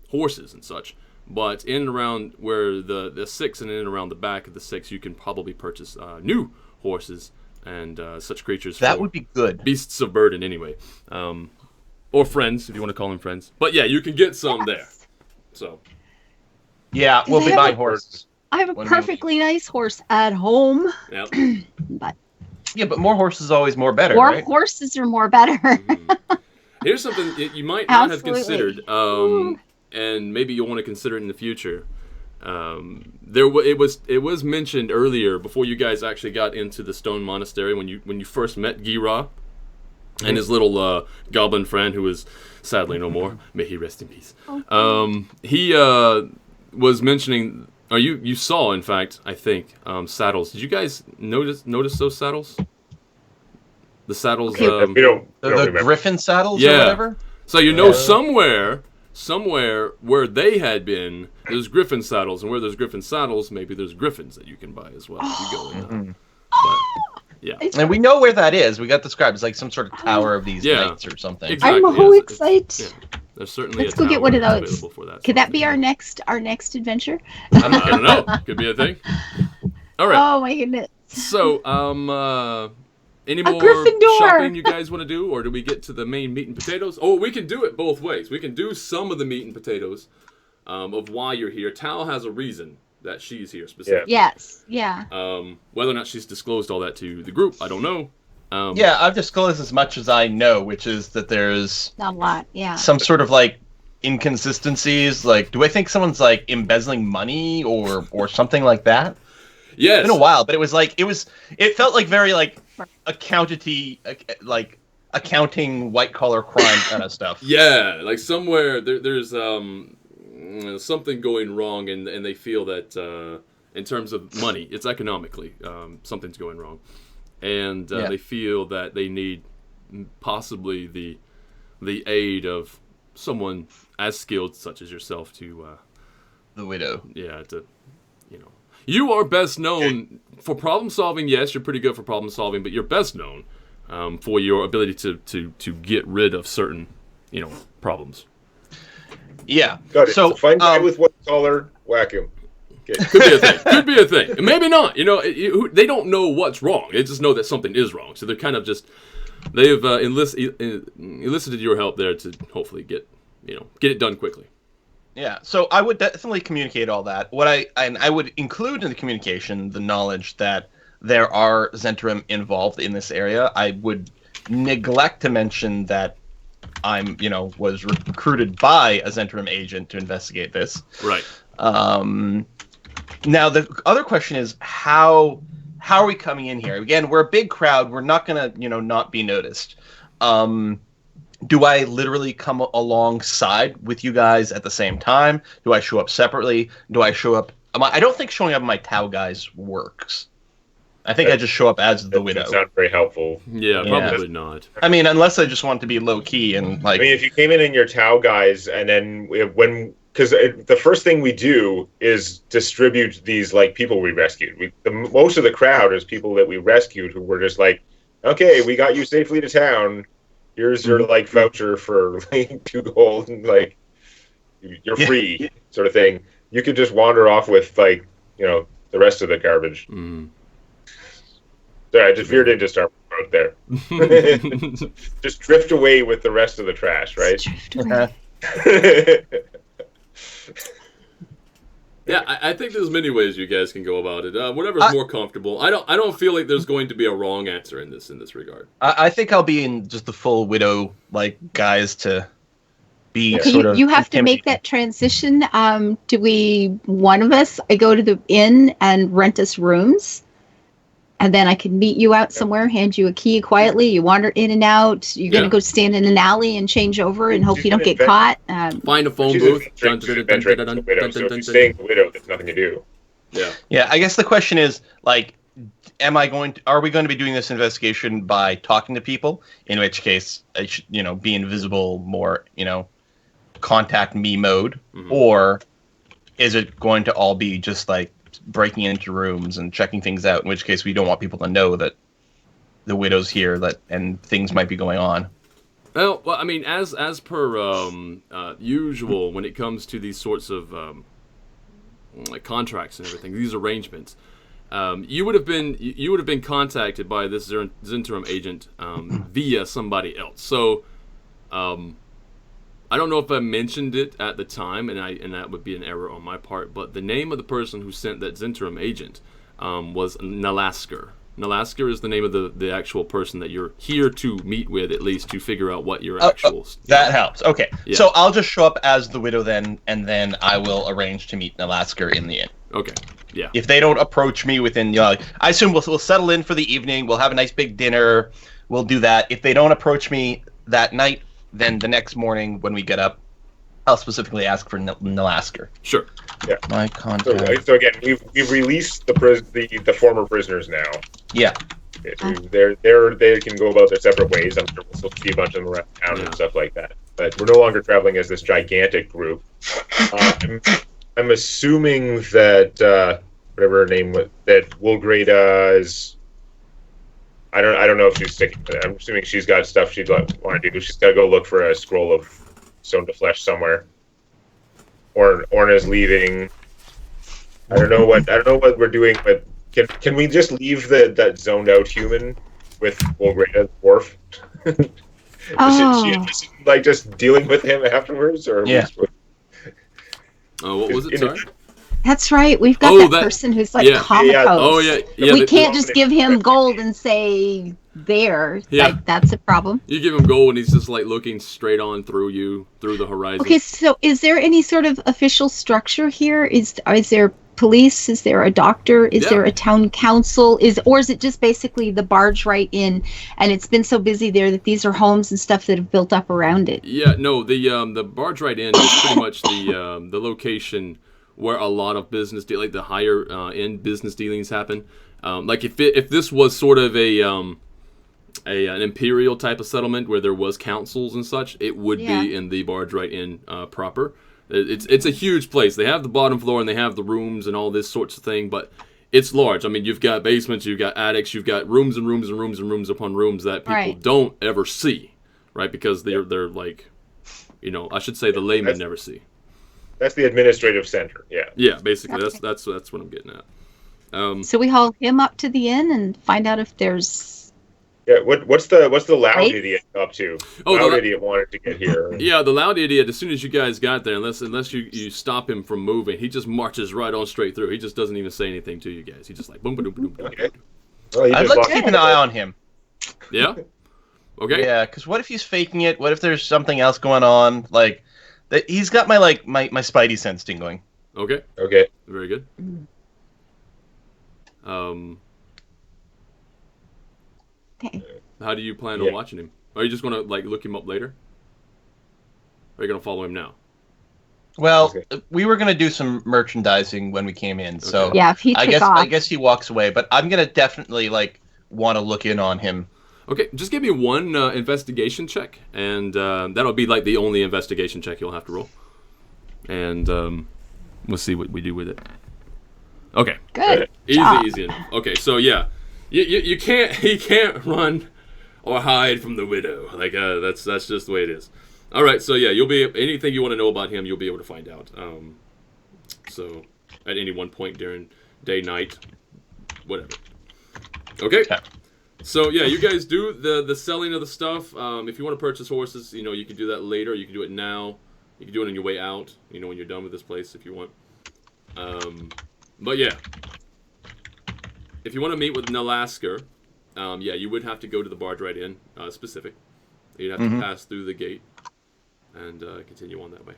horses and such. But in and around where the six and in and around the back of the six, you can probably purchase new horses and such creatures. That would be good. Beasts of burden, anyway, or friends if you want to call them friends. But yeah, you can get some there. So yeah, we'll be buying horses. I have a perfectly nice horse at home. Yep. But more horses is always more better. More right? horses are more better. Here's something you might not have considered. And maybe you'll want to consider it in the future. It was mentioned earlier before you guys actually got into the Stone Monastery when you first met Gira and his little goblin friend who is sadly no more. May he rest in peace. He was mentioning, or you saw in fact, I think, saddles. Did you guys notice those saddles? The saddles. The griffin saddles or whatever. So somewhere where they had been, there's griffin saddles, and where there's griffin saddles, maybe there's griffins that you can buy as well if you go in. But, yeah, and we know where that is. We got described. It's like some sort of tower of these knights or something. Exactly, I'm so excited. There's certainly Let's go get one of those. Could that be our next adventure? I don't know. Could be a thing. All right. Oh my goodness. So, any more shopping you guys want to do, or do we get to the main meat and potatoes? Oh, we can do it both ways. We can do some of the meat and potatoes of why you're here. Tal has a reason that she's here specifically. Yes, yeah. Whether or not she's disclosed all that to the group, I don't know. I've disclosed as much as I know, which is that there's not a lot. Yeah. Some sort of like inconsistencies. Like, do I think someone's like embezzling money or something like that? Yes. It's been a while, but it felt like very like accounting white collar crime kind of stuff. Yeah, like somewhere there's something going wrong, and they feel that in terms of money, it's economically something's going wrong, and they feel that they need possibly the aid of someone as skilled such as yourself to the widow. Yeah, to you are best known for problem solving. Yes, you're pretty good for problem solving, but you're best known for your ability to get rid of certain problems. Yeah. Got it. So find guy with white collar, whack him. Okay. Could be a thing. Maybe not. They don't know what's wrong. They just know that something is wrong. So they're kind of just they've enlisted your help there to hopefully get it done quickly. Yeah, so I would definitely communicate all that. I would include in the communication the knowledge that there are Zentrum involved in this area. I would neglect to mention that was recruited by a Zentrum agent to investigate this. Right. Now the other question is how are we coming in here? Again, we're a big crowd. We're not gonna not be noticed. Do I literally come alongside with you guys at the same time? Do I show up separately? Do I show up? I don't think showing up in my Tau guys works. I think I just show up as the widow. That sounds very helpful. Yeah, probably not. I mean, unless I just want to be low key and like. I mean, if you came in your Tau guys, and then because the first thing we do is distribute these like people we rescued. Most of the crowd is people that we rescued who were just like, okay, we got you safely to town. Here's your like voucher for like 2 gold, and like you're free, sort of thing. You could just wander off with like the rest of the garbage. Mm. Sorry, I just veered into Star Wars there. Just drift away with the rest of the trash, right? Yeah, I think there's many ways you guys can go about it. Whatever's more comfortable. I don't feel like there's going to be a wrong answer in this regard. I think I'll be in just the full widow like guys to be Okay, sort of. you have to make that transition. Do one of us? I go to the inn and rent us rooms. And then I can meet you out somewhere, hand you a key quietly. You wander in and out. You're going to go stand in an alley and change over and hope you don't get caught. Find a phone booth. So if you're staying the widow, there's nothing to do. Yeah. Yeah, I guess the question is, like, are we going to be doing this investigation by talking to people? In which case, I should, be invisible more, contact me mode. Mm-hmm. Or is it going to all be just like, breaking into rooms and checking things out, in which case we don't want people to know that the widow's here and things might be going on. Well, I mean, as per usual, when it comes to these sorts of like contracts and everything, these arrangements, you would have been contacted by this Zentrum agent via somebody else. So, I don't know if I mentioned it at the time, and that would be an error on my part, but the name of the person who sent that Zentrum agent was Nalasker. Nalasker is the name of the actual person that you're here to meet with, at least to figure out what your actual... that helps. Okay. Yeah. So I'll just show up as the widow then, and then I will arrange to meet Nalasker in the inn. Okay. Yeah. If they don't approach me within... I assume we'll settle in for the evening, we'll have a nice big dinner, we'll do that. If they don't approach me that night, then the next morning when we get up, I'll specifically ask for Nalasker. Sure. Yeah. My contact. So again, we've released the former prisoners now. Yeah. They can go about their separate ways. I'm sure we'll still see a bunch of them around town and stuff like that. But we're no longer traveling as this gigantic group. I'm assuming that whatever her name was, that Woolgrada is. I don't know if she's sticking with it. I'm assuming she's got stuff she'd want to do. She's got to go look for a scroll of stone to flesh somewhere. Orna's leaving. I don't know what we're doing, but can we just leave that zoned out human with Woolgrada Dwarf? She like just dealing with him afterwards, or yeah. What was it? Sorry. That's right. We've got that person who's like comatose. Yeah. Oh yeah. We can't just give him gold and say there. Yeah. Like, that's a problem. You give him gold and he's just like looking straight on through the horizon. Okay, so is there any sort of official structure here? Is there police? Is there a doctor? Is there a town council? Or is it just basically the Bargeright Inn, and it's been so busy there that these are homes and stuff that have built up around it? Yeah, no, the Bargeright Inn is pretty much the location where a lot of business like the higher end business dealings happen. Like if this was sort of an imperial type of settlement where there was councils and such, it would be in the Bargeright Inn proper. It's a huge place. They have the bottom floor and they have the rooms and all this sorts of thing, but it's large. I mean, you've got basements, you've got attics, you've got rooms and rooms and rooms and rooms upon rooms that people don't ever see, right? Because they're like, I should say the laymen never see. That's the administrative center. Yeah. Yeah, basically, that's what I'm getting at. So we haul him up to the inn and find out if there's. Yeah. What's the loud idiot up to? Loud idiot wanted to get here. Yeah, the loud idiot. As soon as you guys got there, unless you stop him from moving, he just marches right on straight through. He just doesn't even say anything to you guys. He just like boom, boom, boom, boom. Okay. Well, I'd like to keep an eye on him. Yeah. Okay. Yeah, because what if he's faking it? What if there's something else going on? Like. He's got my spidey sense tingling. Okay. Okay. Very good. Okay. How do you plan on watching him? Are you just gonna like look him up later? are you gonna follow him now? Well, we were gonna do some merchandising when we came in, so yeah, if he took off. I guess he walks away, but I'm gonna definitely want to look in on him. Okay, just give me one investigation check, and that'll be like the only investigation check you'll have to roll, and we'll see what we do with it. Okay. Good. Easy enough. Okay, so yeah, he can't run or hide from the widow. Like that's just the way it is. All right, so yeah, you'll be anything you want to know about him, you'll be able to find out. So at any one point during day, night, whatever. Okay. So yeah, you guys do the selling of the stuff. If you want to purchase horses, you can do that later. You can do it now. You can do it on your way out. When you're done with this place, if you want. But yeah, if you want to meet with Nalasker, yeah, you would have to go to the Bargeright Inn, specific. You'd have to pass through the gate and continue on that way.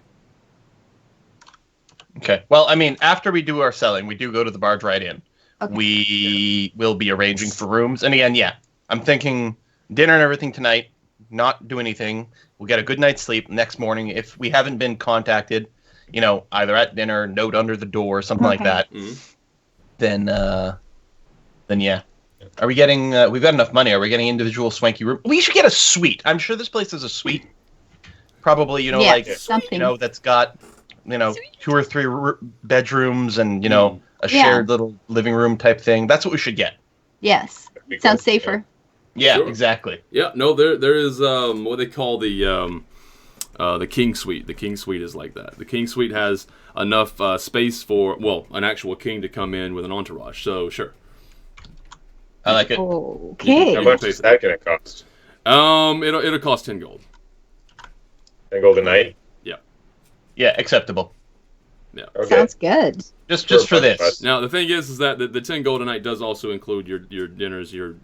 Okay. Well, I mean, after we do our selling, we do go to the Bargeright Inn. Okay. We will be arranging for rooms. And again, yeah, I'm thinking dinner and everything tonight, not do anything. We'll get a good night's sleep. Next morning, if we haven't been contacted, either at dinner, note under the door, something like that, then yeah. Are we getting, we've got enough money. Are we getting individual swanky room? We should get a suite. I'm sure this place is a suite. Probably, something. That's got, 2 or 3 bedrooms and, a shared little living room type thing. That's what we should get. Yes. Sounds safer. Yeah, Sure. exactly. Yeah, no, there is what they call the king suite. The king suite is like that. The king suite has enough space for an actual king to come in with an entourage. So sure. I like it. Okay. How much is that going to cost? It'll cost 10 gold. 10 gold a night? Yeah. Yeah, acceptable. Yeah. Okay. Sounds good. Just for this. Now the thing is that the 10 gold a night does also include your dinners, your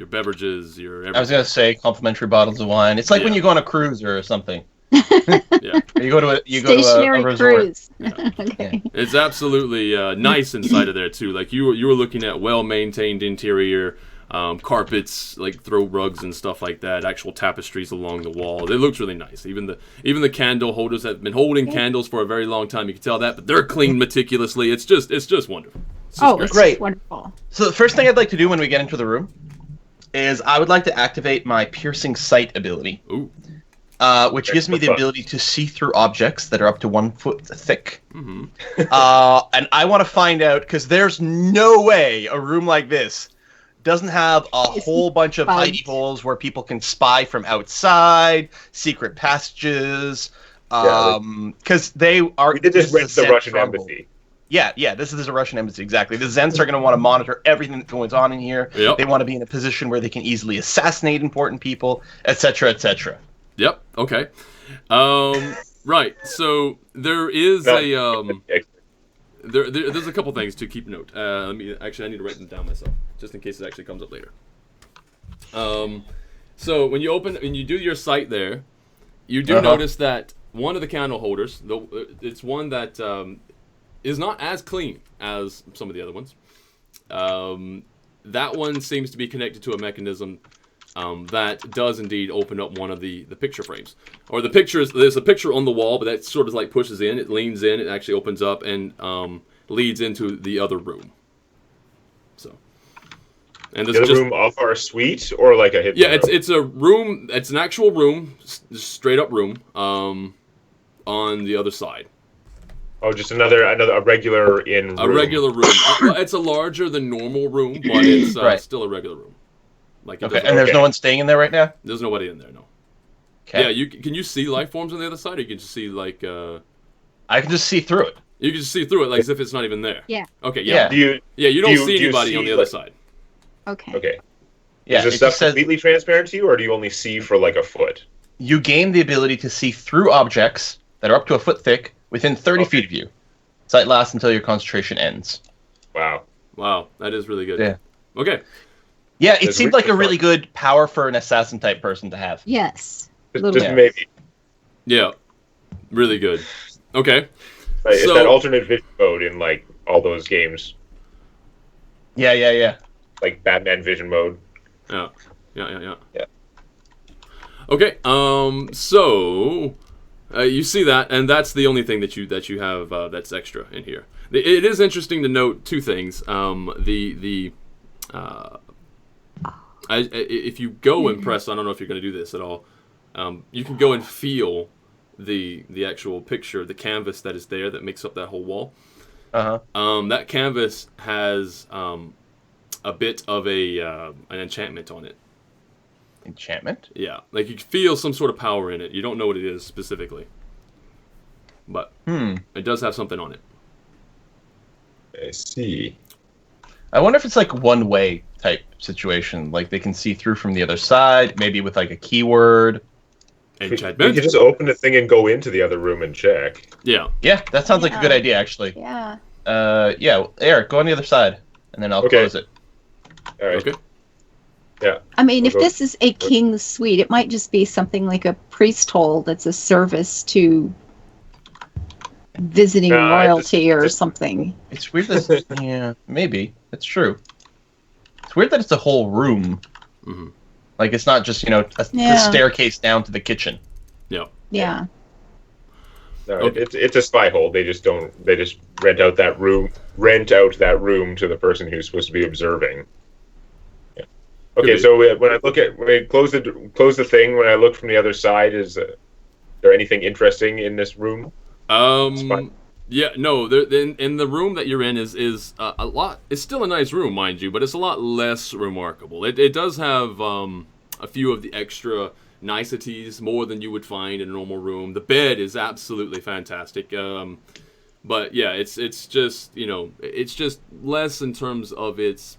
beverages, your everything. I was gonna say complimentary bottles of wine. It's like when you go on a cruise or something. Yeah. You go to a Stationary resort. cruise. Okay. It's absolutely nice inside of there too. Like you were looking at well-maintained interior, carpets, like throw rugs and stuff like that. Actual tapestries along the wall. It looks really nice. Even the candle holders have been holding candles for a very long time. You can tell that, but they're cleaned meticulously. It's just wonderful. It's great. Wonderful. So the first thing I'd like to do when we get into the room is I would like to activate my piercing sight ability. Ooh. Which gives me the ability to see through objects that are up to 1 foot thick. Mm-hmm. And I want to find out, because there's no way a room like this doesn't have a whole bunch of hidey holes where people can spy from outside, secret passages, because they are... We did just rent the Russian embassy. Yeah, this is a Russian embassy, exactly. The Zens are going to want to monitor everything that goes on in here. Yep. They want to be in a position where they can easily assassinate important people, etc., etc. Yep. Okay. Right. So there is there's a couple things to keep note. I need to write them down myself, just in case it actually comes up later. So when you do your site there, you do notice that one of the candle holders, it's one that is not as clean as some of the other ones. That one seems to be connected to a mechanism that does indeed open up one of the picture frames. Or the pictures, there's a picture on the wall, but that sort of like pushes in, it leans in, it actually opens up and leads into the other room. So. And this the other room off our suite or like a hidden room? It's a room, it's an actual room, straight up room, on the other side. Oh, just another regular inn room. A regular room. It's a larger than normal room, but it's still a regular room. Like and there's no one staying in there right now? There's nobody in there, no. Okay. Yeah, can you see life forms on the other side, or you can just see like... I can just see through it. You can just see through it, like as if it's not even there. Yeah. Okay, yeah. You don't see anybody on the other side. Okay. Okay. Yeah, is this stuff completely transparent to you, or do you only see for like a foot? You gain the ability to see through objects that are up to a foot thick within 30 feet of you. Sight lasts until your concentration ends. Wow, that is really good. Yeah. Okay. Yeah, it seemed like a really good power for an assassin type person to have. Yes. Just maybe. Yeah. Really good. Okay. It's that alternate vision mode in like all those games. Yeah. Like Batman vision mode. Yeah. Okay. So you see that, and that's the only thing that you have that's extra in here. It is interesting to note two things. If you go and press, I don't know if you're going to do this at all. You can go and feel the actual picture, the canvas that is there that makes up that whole wall. That canvas has a bit of an enchantment on it. Enchantment? Yeah, like you feel some sort of power in it. You don't know what it is specifically, but it does have something on it. I see. I wonder if it's like one-way type situation. Like they can see through from the other side, maybe with like a keyword. Enchantment. You can just open the thing and go into the other room and check. Yeah. Yeah, that sounds like a good idea, actually. Yeah. Yeah, Eric, go on the other side, and then I'll close it. All right. Okay. Yeah. I mean, if this is a king's suite, it might just be something like a priest hole that's a service to visiting royalty or something. It's weird that yeah, maybe. It's true. It's weird that it's a whole room. Mm-hmm. Like it's not just, the staircase down to the kitchen. Yeah. Yeah. No, it's a spy hole. They just rent out that room to the person who's supposed to be observing. Yeah. Okay, so when I close the thing, when I look from the other side, is there anything interesting in this room? Yeah, no. In the room that you're in is a lot. It's still a nice room, mind you, but it's a lot less remarkable. It does have a few of the extra niceties, more than you would find in a normal room. The bed is absolutely fantastic. But yeah, it's just it's just less in terms of its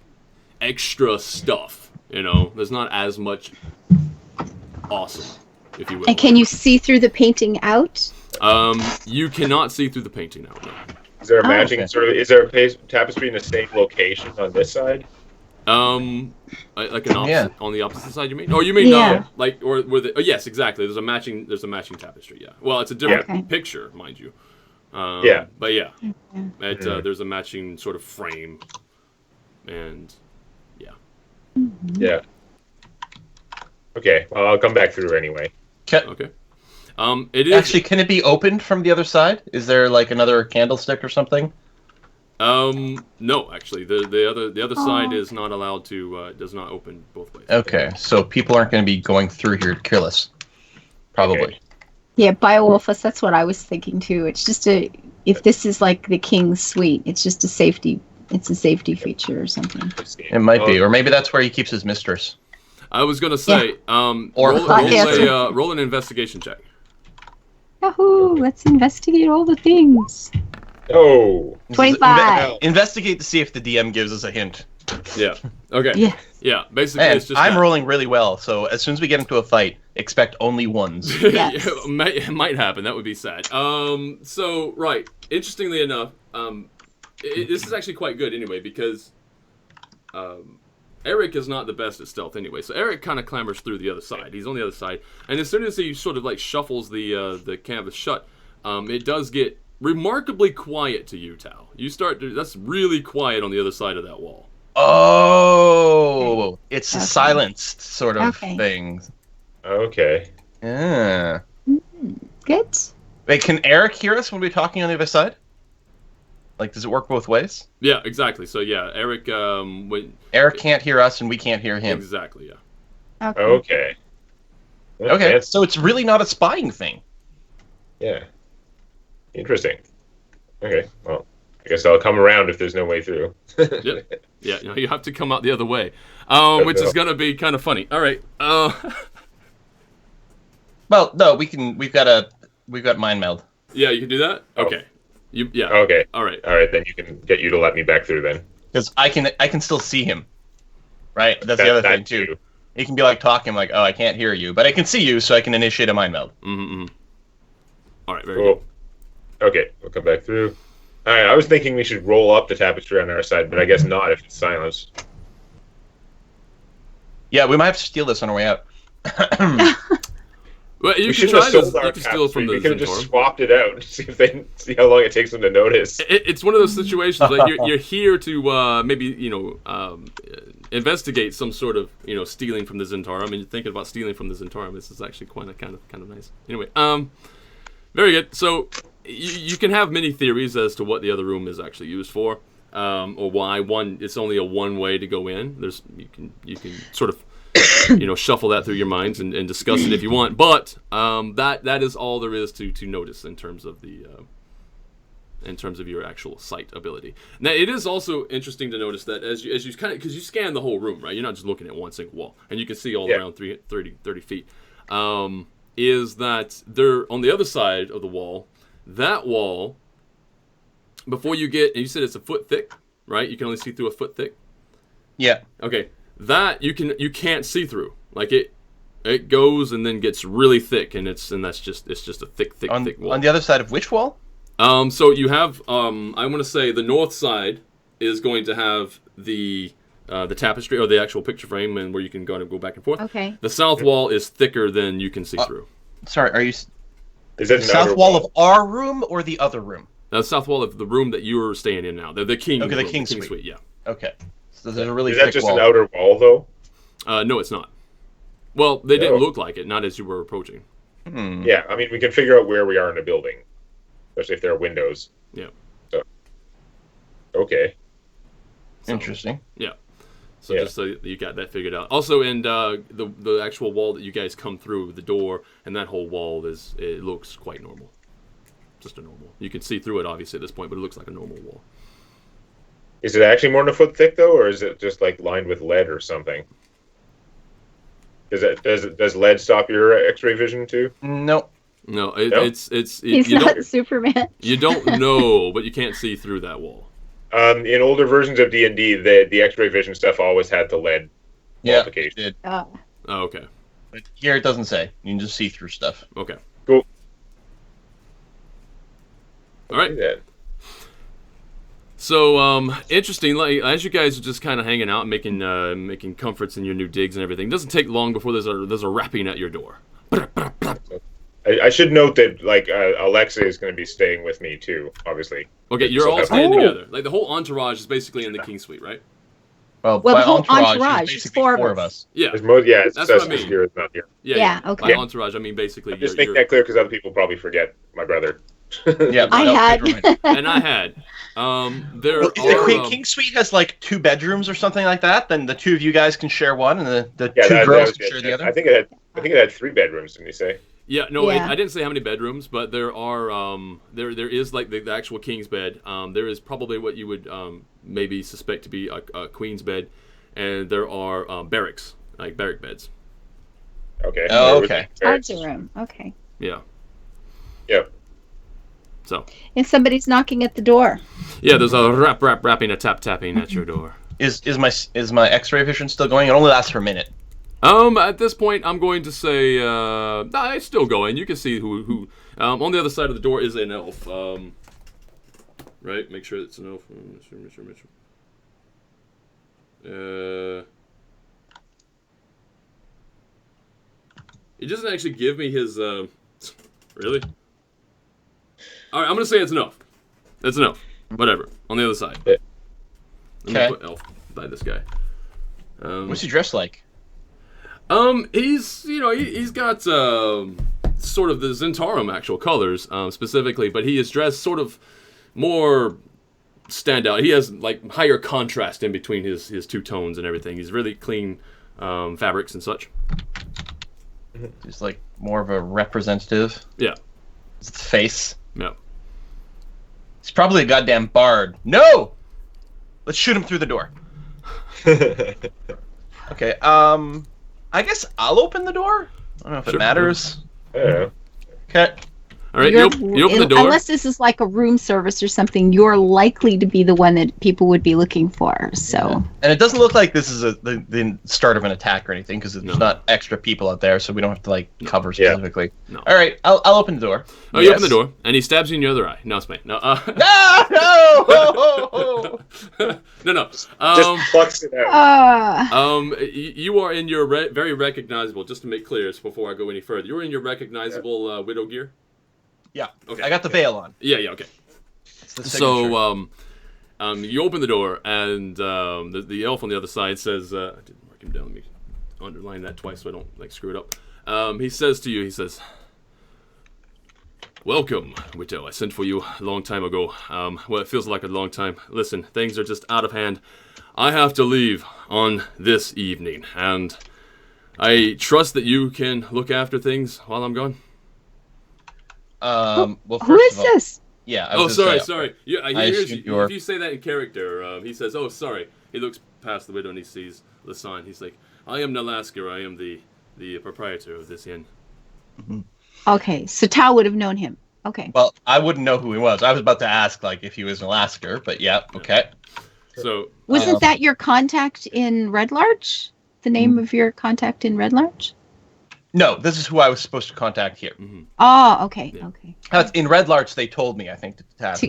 extra stuff. There's not as much awesome, if you will. And can you see through the painting out? You cannot see through the painting now. No. Is there a matching is there a tapestry in the same location on this side? Like an opposite on the opposite side, you mean? Oh, you mean yes, exactly. There's a matching tapestry. Yeah. Well, it's a different picture, mind you. But yeah, there's a matching sort of frame, and yeah. Yeah. Okay. Well, I'll come back through anyway. Okay. It is actually. Can it be opened from the other side? Is there like another candlestick or something? No, actually, the other side is not allowed to. Does not open both ways. Okay, so people aren't going to be going through here to kill us, probably. Okay. Yeah, Beowulfus. That's what I was thinking too. It's just if this is like the king's suite, it's just a safety. It's a safety feature or something. It might be, or maybe that's where he keeps his mistress. I was gonna say, or roll an investigation check. Yahoo! Let's investigate all the things. Oh, 25. Investigate to see if the DM gives us a hint. Yeah. Okay. Yeah. Yeah. Basically, and it's just. I'm rolling really well, so as soon as we get into a fight, expect only ones. Yes. It might happen. That would be sad. So right. Interestingly enough, this is actually quite good anyway because, Eric is not the best at stealth anyway. So Eric kind of clambers through the other side. He's on the other side, and as soon as he sort of like shuffles the canvas shut, it does get remarkably quiet to you, Tal. That's really quiet on the other side of that wall. Oh, it's a silenced sort of thing. Okay. Yeah. Good. Wait, can Eric hear us when we're talking on the other side? Like, does it work both ways? Yeah, exactly. So yeah, Eric. Eric can't hear us, and we can't hear him. Exactly. Yeah. Okay. Okay. So it's really not a spying thing. Yeah. Interesting. Okay. Well, I guess I'll come around if there's no way through. Yep. Yeah. You have to come out the other way, which is gonna be kind of funny. All right. Well, no, we've got mind meld. Yeah, you can do that. Okay. Okay. All right. Then you can get you to let me back through then. Because I can still see him. Right. That's the other thing too. He can be like talking like, oh, I can't hear you, but I can see you, so I can initiate a mind meld. Mm-hmm. All right. Very cool. good. Okay, we'll come back through. All right, I was thinking we should roll up the tapestry on our side, but I guess not if it's silenced. Yeah, we might have to steal this on our way out. Well, you should can have sold our tapestry. We could have just swapped it out and see how long it takes them to notice. It's one of those situations like you're here to maybe investigate some sort of stealing from the Zentarum, and you're thinking about stealing from the Zentarum, this is actually kind of nice. Anyway, very good. So you can have many theories as to what the other room is actually used for, or why it's only a one way to go in. You can sort of shuffle that through your minds and discuss it if you want. But that is all there is to notice in terms of your actual sight ability. Now, it is also interesting to notice that as you kind of, because you scan the whole room, right? You're not just looking at one single wall, and you can see all around 30 feet. Is that there on the other side of the wall? That wall, before you get, and you said it's a foot thick, right? You can only see through a foot thick. Yeah. Okay. That you can't see through. Like it goes and then gets really thick, and it's just a thick wall. On the other side of which wall? So you have I want to say the north side is going to have the tapestry or the actual picture frame, and where you can go back and forth. Okay. The south wall is thicker than you can see through. Sorry, are you? Is that the south wall of our room or the other room? The south wall of the room that you're staying in now. The king. Okay, room, the king suite. Yeah. Okay. So there's a really Is thick that just wall. an outer wall, though? No, it's not. Well, they didn't look like it, not as you were approaching. Yeah, I mean, we can figure out where we are in a building, especially if there are windows. Yeah. So, okay. Interesting. Yeah. So just so you got that figured out. Also, and the actual wall that you guys come through, the door, and that whole wall it looks quite normal. Just a normal. You can see through it, obviously, at this point, but it looks like a normal wall. Is it actually more than a foot thick, though, or is it just like lined with lead or something? Does lead stop your X-ray vision too? No. No, He's not Superman. You don't know, but you can't see through that wall. In older versions of D&D, the X-ray vision stuff always had the lead qualification. Yeah, it did. Oh, okay. But here it doesn't say. You can just see through stuff. Okay. Cool. All right. So, interesting. Like, as you guys are just kind of hanging out, and making comforts in your new digs and everything, it doesn't take long before there's a rapping at your door. I should note that Alexa is going to be staying with me too, obviously. Okay, you're all staying together. Like the whole entourage is basically in the king suite, right? Well, the by whole entourage is is basically four of us. Yeah. That's what I mean. Here is not here. Yeah. Okay. By entourage, I mean basically. Just make that clear because other people probably forget my brother. Yeah, I had. And I had. If the king suite has like 2 bedrooms or something like that, then the 2 of you guys can share one, and the 2 girls can share the other. I think it had 3 bedrooms. Didn't you say? Yeah, no, I didn't say how many bedrooms, but there are there is like the actual king's bed. There is probably what you would maybe suspect to be a queen's bed, and there are barracks, like barrack beds. Okay. Oh, okay. That's a room. Okay. Yeah. Yep. So. If somebody's knocking at the door. Yeah, there's a rapping, a tapping at your door. Is my X-ray vision still going? It only lasts for a minute. At this point, I'm going to say, it's still going. You can see who. On the other side of the door is an elf. Right? Make sure it's an elf. He doesn't actually give me his. Really? All right, I'm gonna say it's an elf. It's an elf. Whatever. On the other side. Let me put elf by this guy. What's he dressed like? He's got sort of the Zentarum actual colors, specifically, but he is dressed sort of more standout. He has like higher contrast in between his 2 tones and everything. He's really clean fabrics and such. He's like more of a representative. Yeah. It's the face. Yeah. He's probably a goddamn bard. No! Let's shoot him through the door. Okay, I guess I'll open the door? I don't know if it matters. Yeah. Okay. All right, you open the door. Unless this is like a room service or something, you're likely to be the one that people would be looking for. So. Yeah. And it doesn't look like this is the start of an attack or anything, because there's not extra people out there, so we don't have to cover specifically. No. All right, I'll open the door. Oh, you open the door, and he stabs you in your other eye. No, it's me. No. No. Just plucks it out. You are in your very recognizable. Just to make clear, so before I go any further, you're in your recognizable widow gear. Yeah. Okay. I got the veil on. Yeah. Okay. It's the so, You open the door, and the elf on the other side says, I didn't mark him down. Let me underline that twice so I don't screw it up. He says to you, "Welcome, Witto. I sent for you a long time ago. Well, it feels like a long time. Listen, things are just out of hand. I have to leave on this evening, and I trust that you can look after things while I'm gone." Well, who is this? Yeah. Sorry. Yeah, if you say that in character, he says, "Oh, sorry." He looks past the window and he sees Lasan. He's like, "I am Nalasker. I am the proprietor of this inn." Mm-hmm. Okay, so Tao would have known him. Okay. Well, I wouldn't know who he was. I was about to ask, if he was Nalasker, but yeah, okay. So wasn't that your contact in Red Larch? The name of your contact in Red Larch? No, this is who I was supposed to contact here. Mm-hmm. Oh, okay, okay. In Red Larch, they told me, I think, to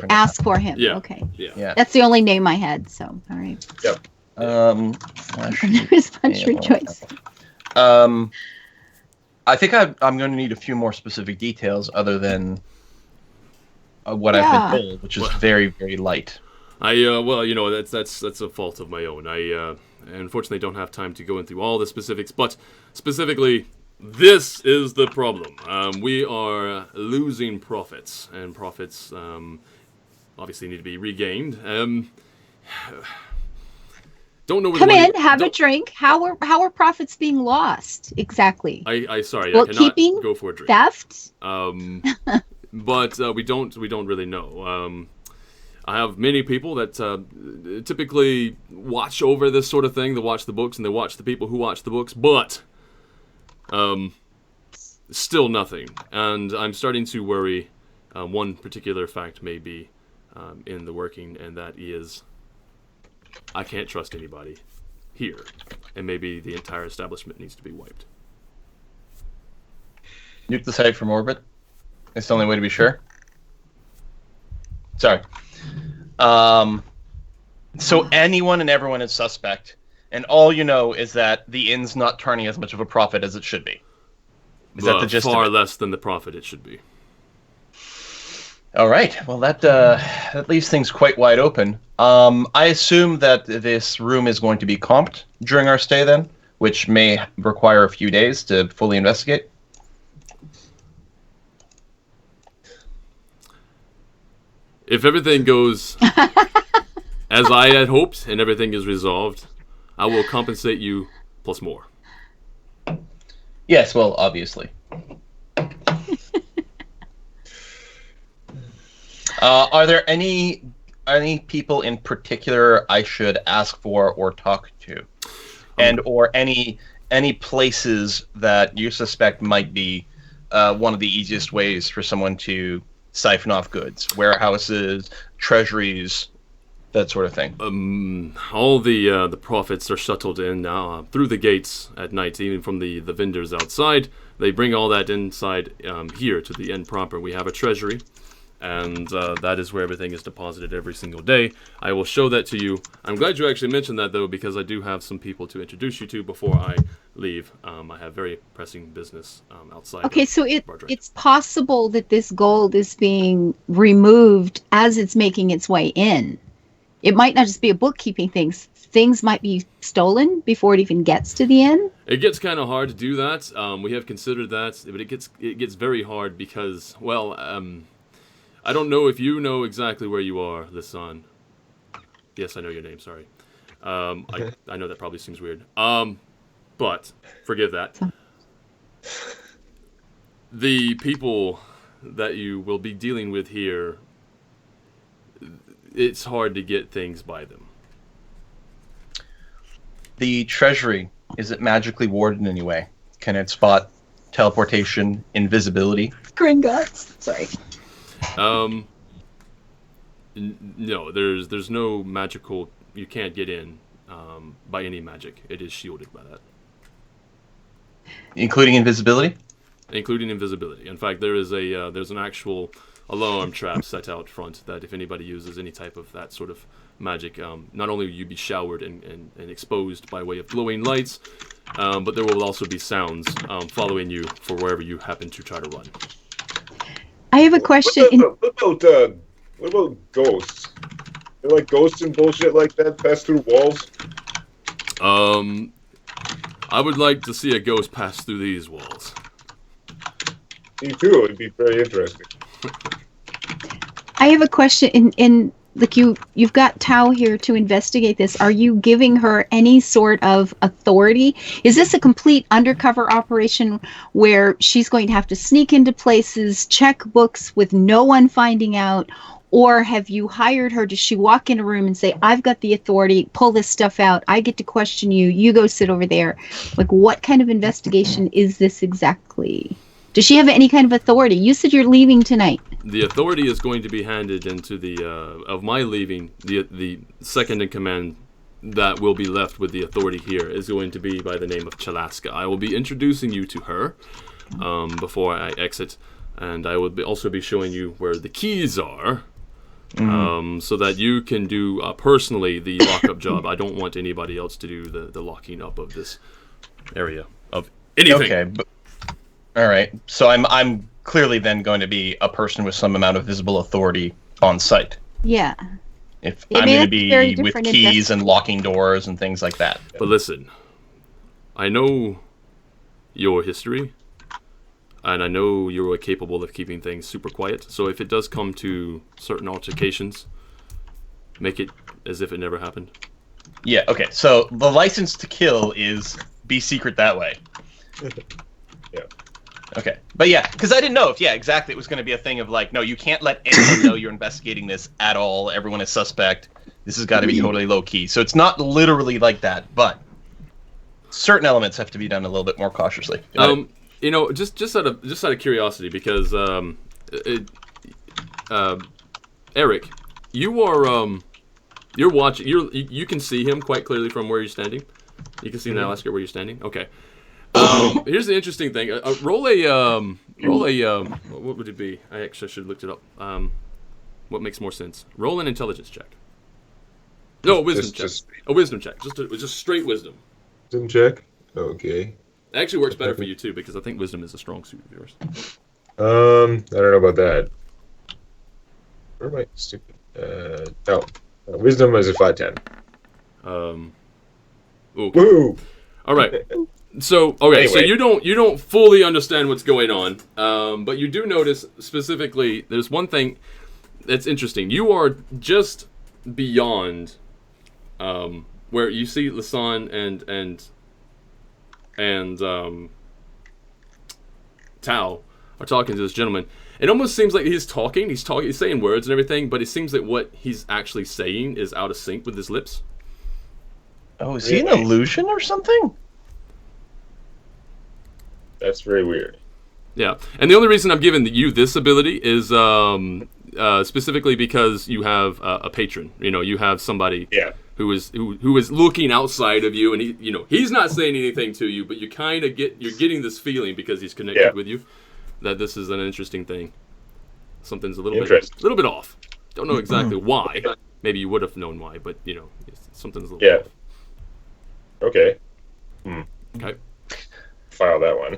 ask for him. Yeah. Okay. Yeah. That's the only name I had, so, all right. Yep. Dispensary choice. I think I'm going to need a few more specific details other than what I've been told, which is very, very light. That's a fault of my own. I unfortunately don't have time to go into all the specifics, but specifically, this is the problem. We are losing profits, and profits obviously need to be regained. Don't know. Come in, have a drink. How are profits being lost exactly? I cannot go for a drink. Theft. But we don't really know. I have many people that typically watch over this sort of thing. They watch the books and they watch the people who watch the books, but still nothing. And I'm starting to worry. One particular fact may be in the working, and that is I can't trust anybody here, and maybe the entire establishment needs to be wiped. Nuke the site from orbit. It's the only way to be sure. Sorry. So anyone and everyone is suspect, and all you know is that the inn's not turning as much of a profit as it should be. Is that the gist of it? Far less than the profit it should be. All right. Well, that leaves things quite wide open. I assume that this room is going to be comped during our stay then, which may require a few days to fully investigate. If everything goes as I had hoped and everything is resolved, I will compensate you plus more. Yes, well, obviously. Are there any people in particular I should ask for or talk to, or any places that you suspect might be one of the easiest ways for someone to siphon off goods? Warehouses, treasuries, that sort of thing. All the profits are shuttled in now through the gates at night, even from the vendors outside. They bring all that inside here to the inn proper. We have a treasury, and that is where everything is deposited every single day. I will show that to you. I'm glad you actually mentioned that, though, because I do have some people to introduce you to before I leave. I have very pressing business outside. Okay, so it's possible that this gold is being removed as it's making its way in. It might not just be a bookkeeping thing. Things might be stolen before it even gets to the inn. It gets kind of hard to do that. We have considered that, but it gets very hard because, well, I don't know if you know exactly where you are, Lisan. Yes, I know your name, sorry. I know that probably seems weird. But forgive that. The people that you will be dealing with here, it's hard to get things by them. The treasury, is it magically warded in any way? Can it spot teleportation, invisibility? Gringotts. Sorry. No, there's no magical. You can't get in by any magic. It is shielded by that. Including invisibility? Including invisibility. In fact, there's an actual alarm trap set out front that if anybody uses any type of that sort of magic, not only will you be showered and exposed by way of glowing lights, but there will also be sounds following you for wherever you happen to try to run. I have a question. What about ghosts? They're like ghosts and bullshit like that pass through walls? I would like to see a ghost pass through these walls. Me too. It'd be very interesting. I have a question. In like you've got Tao here to investigate this. Are you giving her any sort of authority? Is this a complete undercover operation where she's going to have to sneak into places, check books with no one finding out? Or have you hired her? Does she walk in a room and say, I've got the authority, pull this stuff out, I get to question you, you go sit over there? Like, what kind of investigation is this exactly? Does she have any kind of authority? You said you're leaving tonight. The authority is going to be handed into the, of my leaving, the second in command that will be left with the authority here is going to be by the name of Chalaska. I will be introducing you to her before I exit, and I will also be showing you where the keys are. So that you can do personally the lockup job. I don't want anybody else to do the locking up of this area of anything. Okay, all right. So I'm clearly then going to be a person with some amount of visible authority on site. Yeah. If I'm going to be with keys and locking doors and things like that. But listen, I know your history. And I know you're capable of keeping things super quiet. So if it does come to certain altercations, make it as if it never happened. Yeah, okay. So the license to kill is be secret that way. Yeah. Okay. But yeah, because I didn't know if, exactly, it was going to be a thing of like, no, you can't let anyone know you're investigating this at all. Everyone is suspect. This has got to be totally low key. So it's not literally like that, but certain elements have to be done a little bit more cautiously. You know, just out of curiosity, because Eric, you're watching. You can see him quite clearly from where you're standing. You can see Alaska where you're standing. Okay. Here's the interesting thing. Roll a what would it be? I actually should have looked it up. What makes more sense? Roll an intelligence check. No, a wisdom check. A wisdom check. Just straight wisdom. Wisdom check. Okay. It actually works better for you too, because I think wisdom is a strong suit of yours. I don't know about that. Where am I stupid? Wisdom is a 5/10. Ooh. Woo! All right. So okay, anyway. So you don't fully understand what's going on, but you do notice specifically. There's one thing that's interesting. You are just beyond where you see Lasan and Tao are talking to this gentleman. It almost seems like he's saying words and everything, but it seems like what he's actually saying is out of sync with his lips. Oh, is he an illusion or something? That's very weird. Yeah, and the only reason I'm giving you this ability is specifically because you have a patron. You know, you have somebody who is looking outside of you, and he's not saying anything to you, but you kind of you're getting this feeling because he's connected with you that this is an interesting thing. Something's a little bit off. Don't know exactly why. Maybe you would have known why, but something's a little off. Okay. Okay. File that one.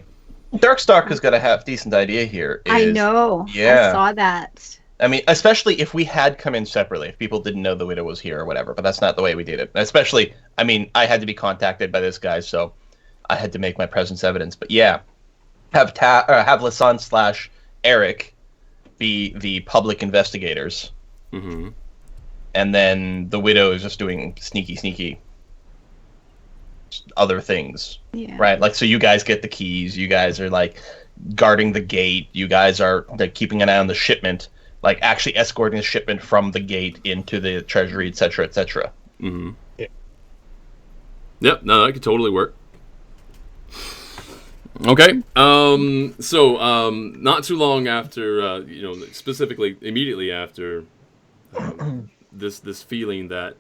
Darkstalker's got a half decent idea here. I know. Yeah. I saw that. I mean, especially if we had come in separately, if people didn't know the widow was here or whatever, but that's not the way we did it. Especially, I mean, I had to be contacted by this guy, so I had to make my presence evidence. But yeah, have Lasan / Eric be the public investigators. Mm-hmm. And then the widow is just doing sneaky other things. Yeah. Right? Like, so you guys get the keys, you guys are like guarding the gate, you guys are like keeping an eye on the shipment, like actually escorting the shipment from the gate into the Treasury, etc., etc. Mm-hmm. Yeah. Yep, no, that could totally work. Okay. So not too long after, specifically immediately after this feeling that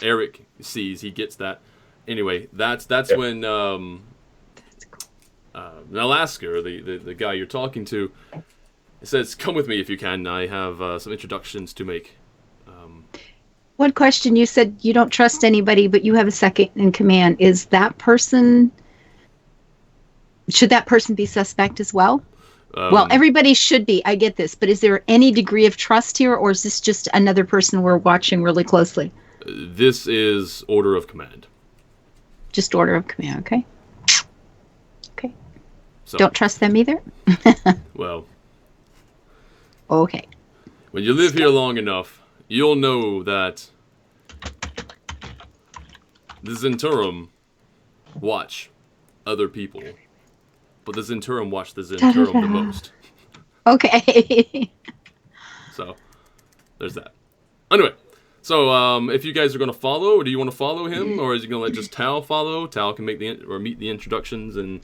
Eric sees, he gets that. Anyway, that's when Alaska, or the guy you're talking to, says, "Come with me if you can. I have some introductions to make." One question: you said you don't trust anybody, but you have a second in command. Is that person? Should that person be suspect as well? Well, everybody should be. I get this, but is there any degree of trust here, or is this just another person we're watching really closely? This is order of command. Just order of command, okay? Okay. So, don't trust them either? Well. Okay. When you live here long enough, you'll know that the Zenturum watch other people, but the Zenturum watch the Zenturum the most. Okay. So, there's that. Anyway, so if you guys are going to follow, do you want to follow him, or is he going to let just Tal follow? Tal can meet the introductions, and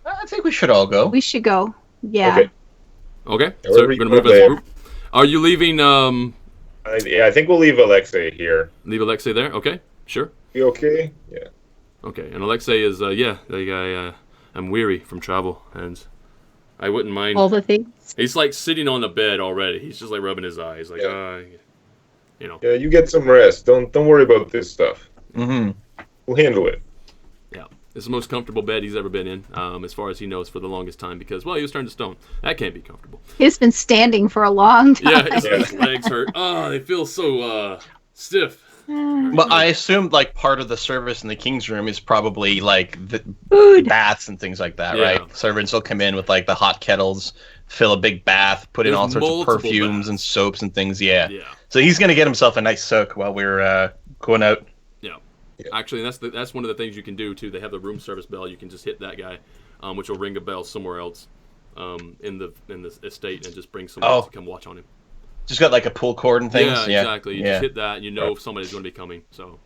I think we should all go. We should go. Yeah. Okay. So we're going to move as a group. Are you leaving? I think we'll leave Alexei here. Leave Alexei there. Okay. Sure. You okay? Yeah. Okay. And Alexei is I'm weary from travel, and I wouldn't mind all the things. He's like sitting on the bed already. He's just like rubbing his eyes, like you know. Yeah, you get some rest. Don't worry about this stuff. Mm-hmm. We'll handle it. Yeah, it's the most comfortable bed he's ever been in, as far as he knows, for the longest time. Because he was turned to stone. That can't be comfortable. He's been standing for a long time. Yeah, his legs hurt. Oh, they feel so stiff. Well, I assumed like part of the service in the king's room is probably like the food, baths and things like that, right? Servants will come in with like the hot kettles, fill a big bath, put in all sorts of perfumes and soaps and things. Yeah. So he's gonna get himself a nice soak while we're going out. Yeah. Actually, that's one of the things you can do too. They have the room service bell. You can just hit that guy, which will ring a bell somewhere else, in the estate, and just bring someone else to come watch on him. Just got like a pull cord and things. Yeah, exactly. You just hit that, and you know if somebody's going to be coming. So.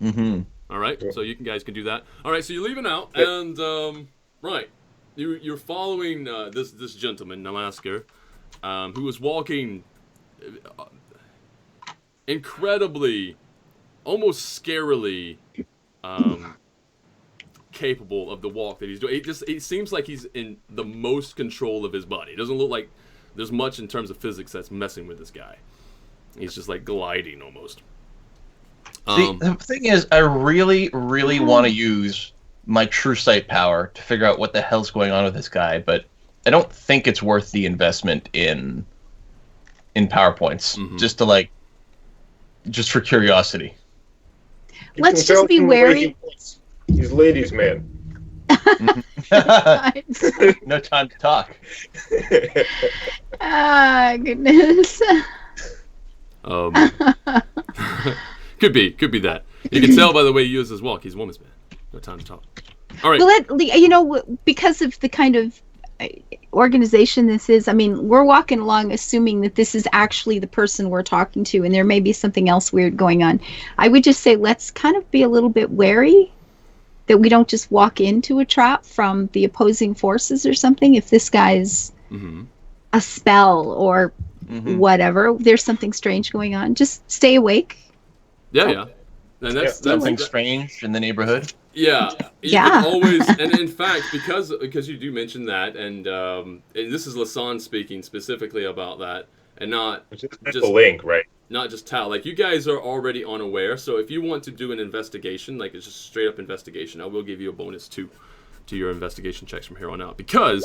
Mm-hmm. All right. So you guys can do that. All right. So you're leaving out, and right, you're following this gentleman, Namaskar, who was walking incredibly, almost scarily, capable of the walk that he's doing. It seems like he's in the most control of his body. It doesn't look like there's much in terms of physics that's messing with this guy. He's just like gliding almost. The thing is, I really, really want to use my true sight power to figure out what the hell's going on with this guy, but I don't think it's worth the investment in PowerPoints, just for curiosity. Let's just be wary. He's ladies' man. No time to talk. Goodness. Could be that. You can tell by the way he uses his walk. He's a woman's man. No time to talk. All right. Well, because of the kind of organization this is, I mean, we're walking along assuming that this is actually the person we're talking to, and there may be something else weird going on. I would just say let's kind of be a little bit wary that we don't just walk into a trap from the opposing forces or something. If this guy's a spell or whatever, there's something strange going on. Just stay awake. Yeah. And that's something strange in the neighborhood. Yeah. You can always, and in fact, because you do mention that, and this is Lasan speaking specifically about that, and not just a link, right? Not just Tal. Like, you guys are already unaware, so if you want to do an investigation, like it's just straight up investigation, I will give you a bonus to your investigation checks from here on out, because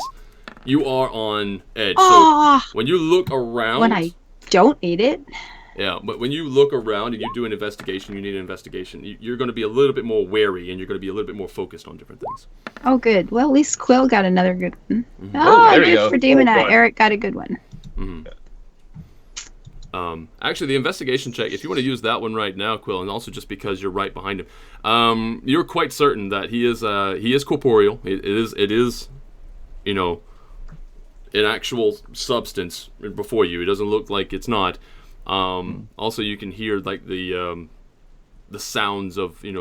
you are on edge. So when you look around, when I don't need it. Yeah, but when you look around and you do an investigation, you need an investigation, you're going to be a little bit more wary, and you're going to be a little bit more focused on different things. Oh, good. Well, at least Quill got another good one. There you go. For Demona, Eric got a good one. Actually, the investigation check, if you want to use that one right now, Quill, and also just because you're right behind him, you're quite certain that he is corporeal. It is, an actual substance before you. It doesn't look like it's not. Also, you can hear like the sounds of the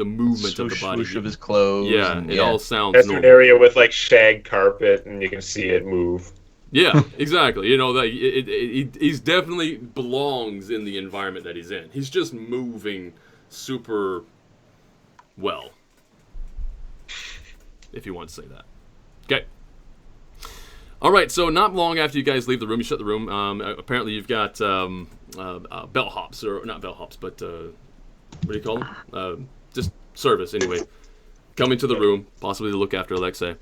movement of the body, swoosh of his clothes. Yeah, it all sounds. That's normal. an area with like shag carpet, and you can see it move. Yeah, exactly. He's definitely belongs in the environment that he's in. He's just moving super well, if you want to say that. Okay. All right, so not long after you guys leave the room, you shut the room. Apparently you've got bellhops, or not bellhops, but what do you call them? Just service, anyway. Coming to the room, possibly to look after Alexei.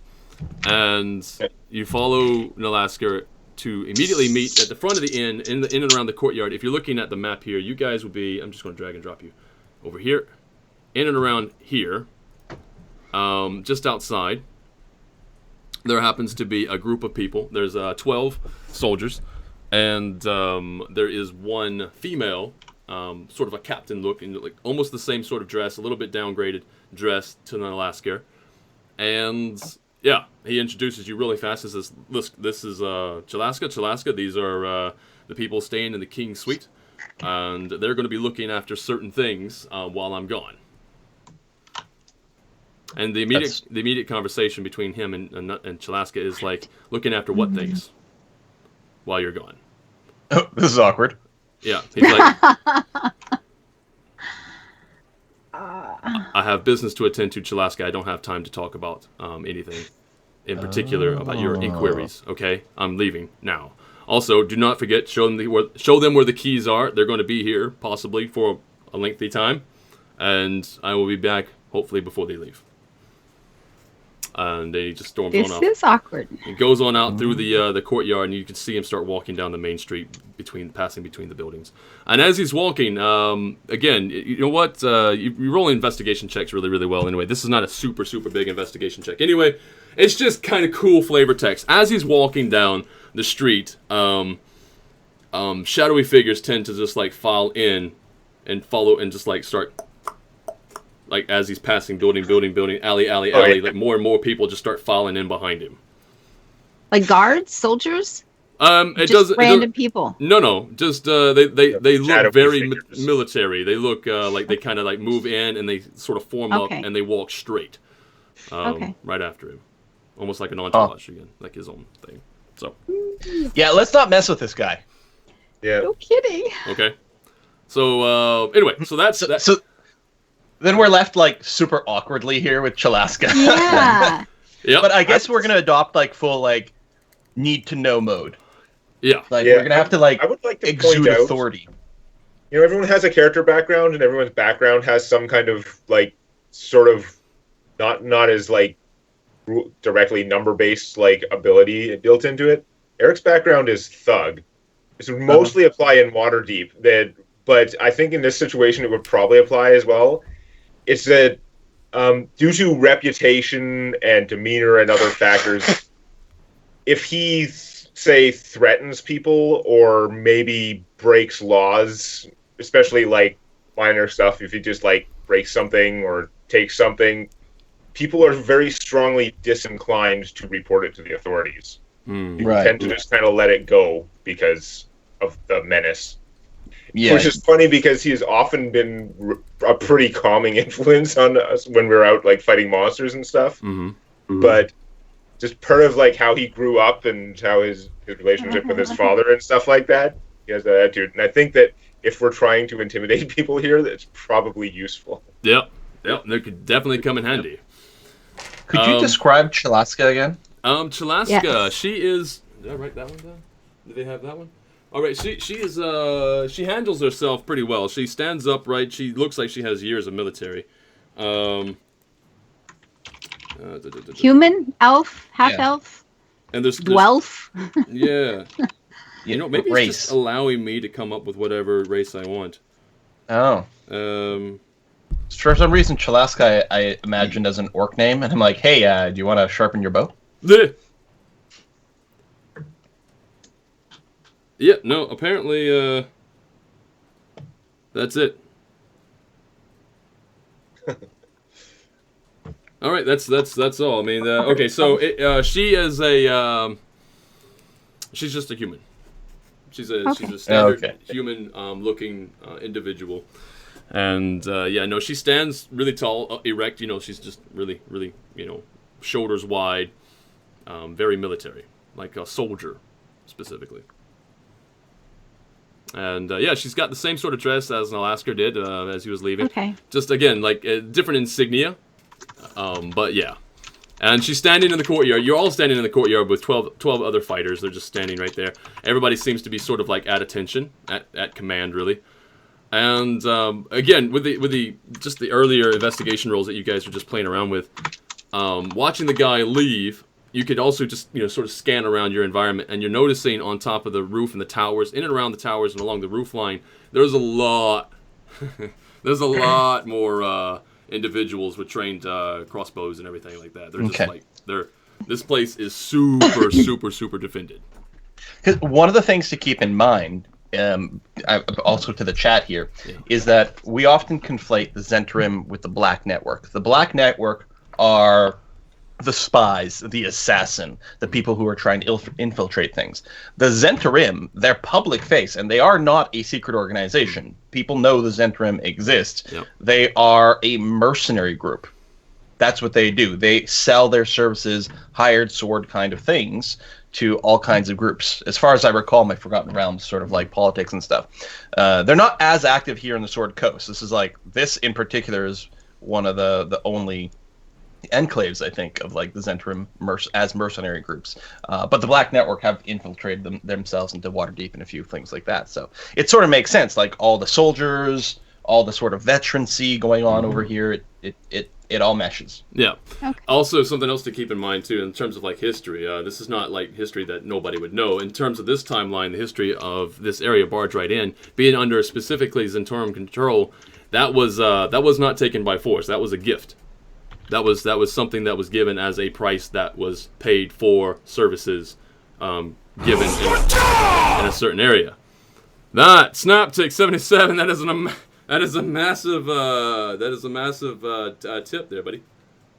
And you follow Nalasker to immediately meet at the front of the inn, in and around the courtyard. If you're looking at the map here, you guys would be, I'm just going to drag and drop you over here, in and around here, just outside. There happens to be a group of people. There's 12 soldiers, and there is one female, sort of a captain look, and like almost the same sort of dress, a little bit downgraded dress to Nalasker. And yeah, he introduces you really fast. This is Chalaska. Chalaska, these are the people staying in the King's Suite, and they're going to be looking after certain things while I'm gone. And the immediate conversation between him and Chalaska is like, looking after what things while you're gone. Oh, this is awkward. Yeah, he's like, I have business to attend to, Chalaska. I don't have time to talk about anything in particular about your inquiries. Okay, I'm leaving now. Also, do not forget, show them where the keys are. They're going to be here possibly for a lengthy time, and I will be back hopefully before they leave. And they just storms on out. This is awkward. He goes on out through the courtyard, and you can see him start walking down the main street, passing between the buildings. And as he's walking, again, you know what? You roll investigation checks really, really well. Anyway, this is not a super, super big investigation check. Anyway, it's just kind of cool flavor text. As he's walking down the street, shadowy figures tend to just like file in and follow and just like start. Like, as he's passing building, alley, like more and more people just start filing in behind him. Like guards, soldiers? Just random people. No, just they look very military. They look like they kind of like move in and they sort of form up and they walk straight. Right after him, almost like an entourage again, like his own thing. So. Yeah, let's not mess with this guy. Yeah. No kidding. Okay. So anyway, so that's that. So then we're left like super awkwardly here with Chalaska. Yeah. Yeah. But I guess we're gonna adopt like full like need to know mode. Yeah. Like we're gonna have to like I would like to exude point out, authority. You know, everyone has a character background, and everyone's background has some kind of like sort of not as like directly number based like ability built into it. Eric's background is thug. This would mostly apply in Waterdeep, but I think in this situation it would probably apply as well. It's that due to reputation and demeanor and other factors, if he, say, threatens people or maybe breaks laws, especially like minor stuff, if he just like breaks something or takes something, people are very strongly disinclined to report it to the authorities. People tend to just kind of let it go because of the menace. Yeah. Which is funny because he's often been a pretty calming influence on us when we're out like fighting monsters and stuff. But just part of like how he grew up and how his relationship with his father and stuff like that, he has that attitude. And I think that if we're trying to intimidate people here, that's probably useful. Yep. That could definitely come in handy. Could you describe Chalaska again? Chalaska, yes. She is. Did I write that one down? Did they have that one? All right, she is she handles herself pretty well. She stands upright. She looks like she has years of military. Human, elf, half elf, and there's dwelf. Yeah, you know, maybe it's just allowing me to come up with whatever race I want. Oh. For some reason, Chalaska I imagined as an orc name, and I'm like, hey, do you want to sharpen your bow? Yeah, no, apparently, that's it. All right, that's all. I mean, okay, so she is she's just a human. She's a standard human looking individual. And she stands really tall, erect. You know, she's just really, really, shoulders wide, very military, like a soldier, specifically. And she's got the same sort of dress as Nalasker did as he was leaving. Okay. Just again, like different insignia, but yeah. And she's standing in the courtyard. You're all standing in the courtyard with 12 other fighters. They're just standing right there. Everybody seems to be sort of like at attention, at command, really. And again, with the earlier investigation rolls that you guys were just playing around with, watching the guy leave, you could also just, sort of scan around your environment, and you're noticing on top of the roof and the towers, in and around the towers and along the roof line, there's a lot more individuals with trained crossbows and everything like that. They're just this place is super, super, super defended. Because one of the things to keep in mind, also to the chat here, is that we often conflate the Zhentarim with the Black Network. The Black Network are the spies, the assassin, the people who are trying to infiltrate things. The Zhentarim, they're public face, and they are not a secret organization. People know the Zhentarim exist. Yep. They are a mercenary group. That's what they do. They sell their services, hired sword kind of things, to all kinds of groups. As far as I recall, my Forgotten Realms, sort of like politics and stuff. They're not as active here in the Sword Coast. This in particular is one of the only enclaves, I think, of like the Zhentarim as mercenary groups. But the Black Network have infiltrated themselves into Waterdeep and a few things like that. So it sort of makes sense. Like all the soldiers, all the sort of veterancy going on over here, it all meshes. Yeah. Okay. Also, something else to keep in mind, too, in terms of, like, history. This is not, like, history that nobody would know. In terms of this timeline, the history of this area, Bargeright Inn, being under specifically Zhentarim control, that was not taken by force. That was a gift. That was something that was given as a price that was paid for services given in a certain area. That, Snaptic 77, that is a massive tip there, buddy.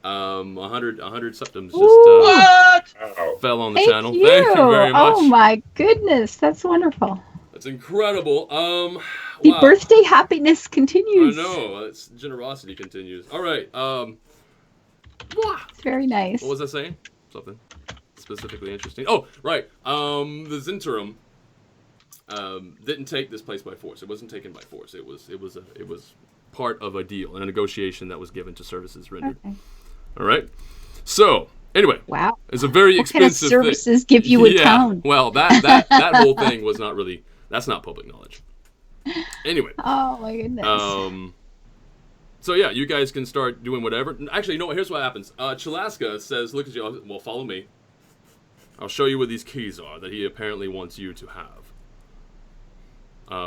100 septims just fell on the channel. You. Thank you very much. Oh my goodness, that's wonderful. That's incredible. The birthday happiness continues. I know. Generosity continues. All right. It's very nice. What was I saying? Something specifically interesting. Oh, right. The Zhentarim didn't take this place by force. It wasn't taken by force. It was part of a deal and a negotiation that was given to services rendered. Okay. All right. So anyway, wow, it's a very expensive kind of services give you a town. Well, that whole thing was not really. That's not public knowledge. Anyway. Oh my goodness. So yeah, you guys can start doing whatever. Actually, you know what? Here's what happens. Chalaska says, "Look at you. Well, follow me. I'll show you where these keys are that he apparently wants you to have."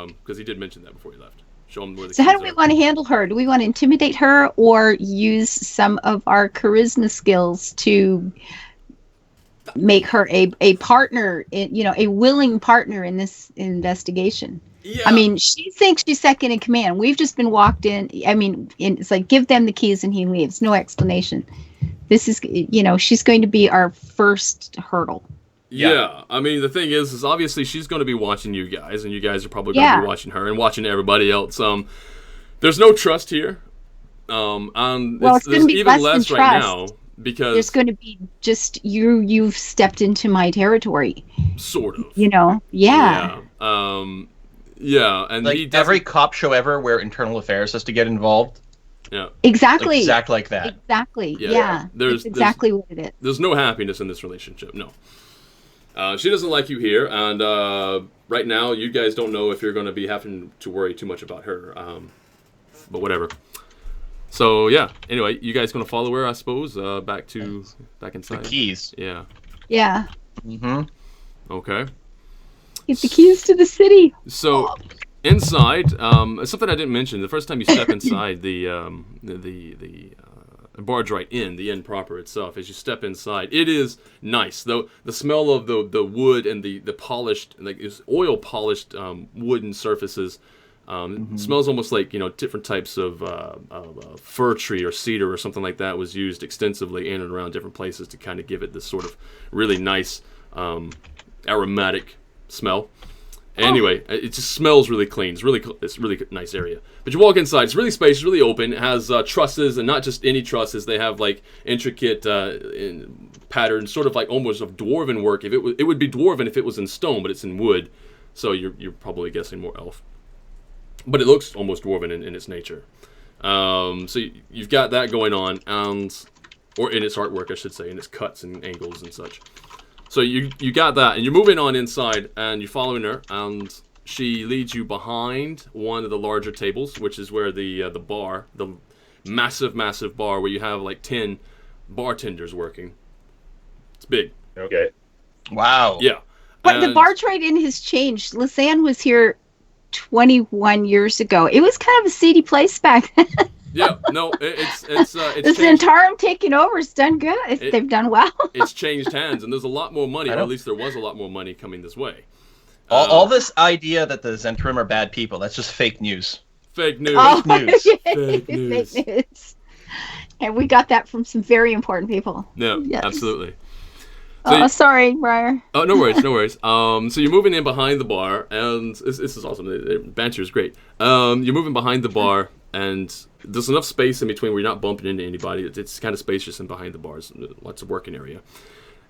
Because he did mention that before he left. Show him where the keys are. So how do we want to handle her? Do we want to intimidate her or use some of our charisma skills to make her a partner, a willing partner in this investigation? Yeah. I mean, she thinks she's second in command. We've just been walked in. I mean, it's like, give them the keys and he leaves. No explanation. This is, she's going to be our first hurdle. Yeah, I mean, the thing is obviously she's going to be watching you guys, and you guys are probably going to be watching her and watching everybody else. There's no trust here. And well, it's going to be even less right now because there's going to be just you've stepped into my territory. Sort of. Yeah. Yeah. And like every cop show ever where internal affairs has to get involved. Yeah. Exactly. Exactly like that. Exactly. Yeah. That's exactly what it is. There's no happiness in this relationship. No. She doesn't like you here, and right now you guys don't know if you're going to be having to worry too much about her. But whatever. So yeah. Anyway, you guys going to follow her, I suppose, back inside. The keys. Yeah. Yeah. Mm-hmm. Okay. Get the keys to the city. So inside, something I didn't mention. The first time you step inside the Bargeright Inn, the inn proper itself, as you step inside, it is nice. Though the smell of the wood and the polished, like oil polished wooden surfaces, smells almost like different types of fir tree or cedar or something like that was used extensively in and around different places to kind of give it this sort of really nice aromatic smell. Anyway, it just smells really clean. It's really nice area. But you walk inside. It's really spacious, really open. It has trusses, and not just any trusses. They have like intricate patterns, sort of like almost of dwarven work. It would be dwarven if it was in stone, but it's in wood. So you're probably guessing more elf. But it looks almost dwarven in its nature. So you've got that going on, or in its artwork, I should say, in its cuts and angles and such. So you got that, and you're moving on inside, and you're following her, and she leads you behind one of the larger tables, which is where the bar, the massive bar, where you have like 10 bartenders working. It's big. Okay. Wow. Yeah. But the And- Bargeright Inn has changed. Lisanne was here 21 years ago. It was kind of a seedy place back then. Yeah, no, it's The changed. Zentarum taking over has done good. They've done well. It's changed hands, and there's a lot more money, I or know. at least there was a lot more money coming this way. All this idea that the Zentrum are bad people, that's just fake news. Fake news. Oh, news. Fake news. Fake news. And we got that from some very important people. No, Yes. absolutely. Oh, sorry, Briar. Oh, no worries, no worries. So you're moving in behind the bar, and this is awesome. The banter is great. You're moving behind the bar, and there's enough space in between where you're not bumping into anybody. It's kind of spacious in behind the bars, lots of working area.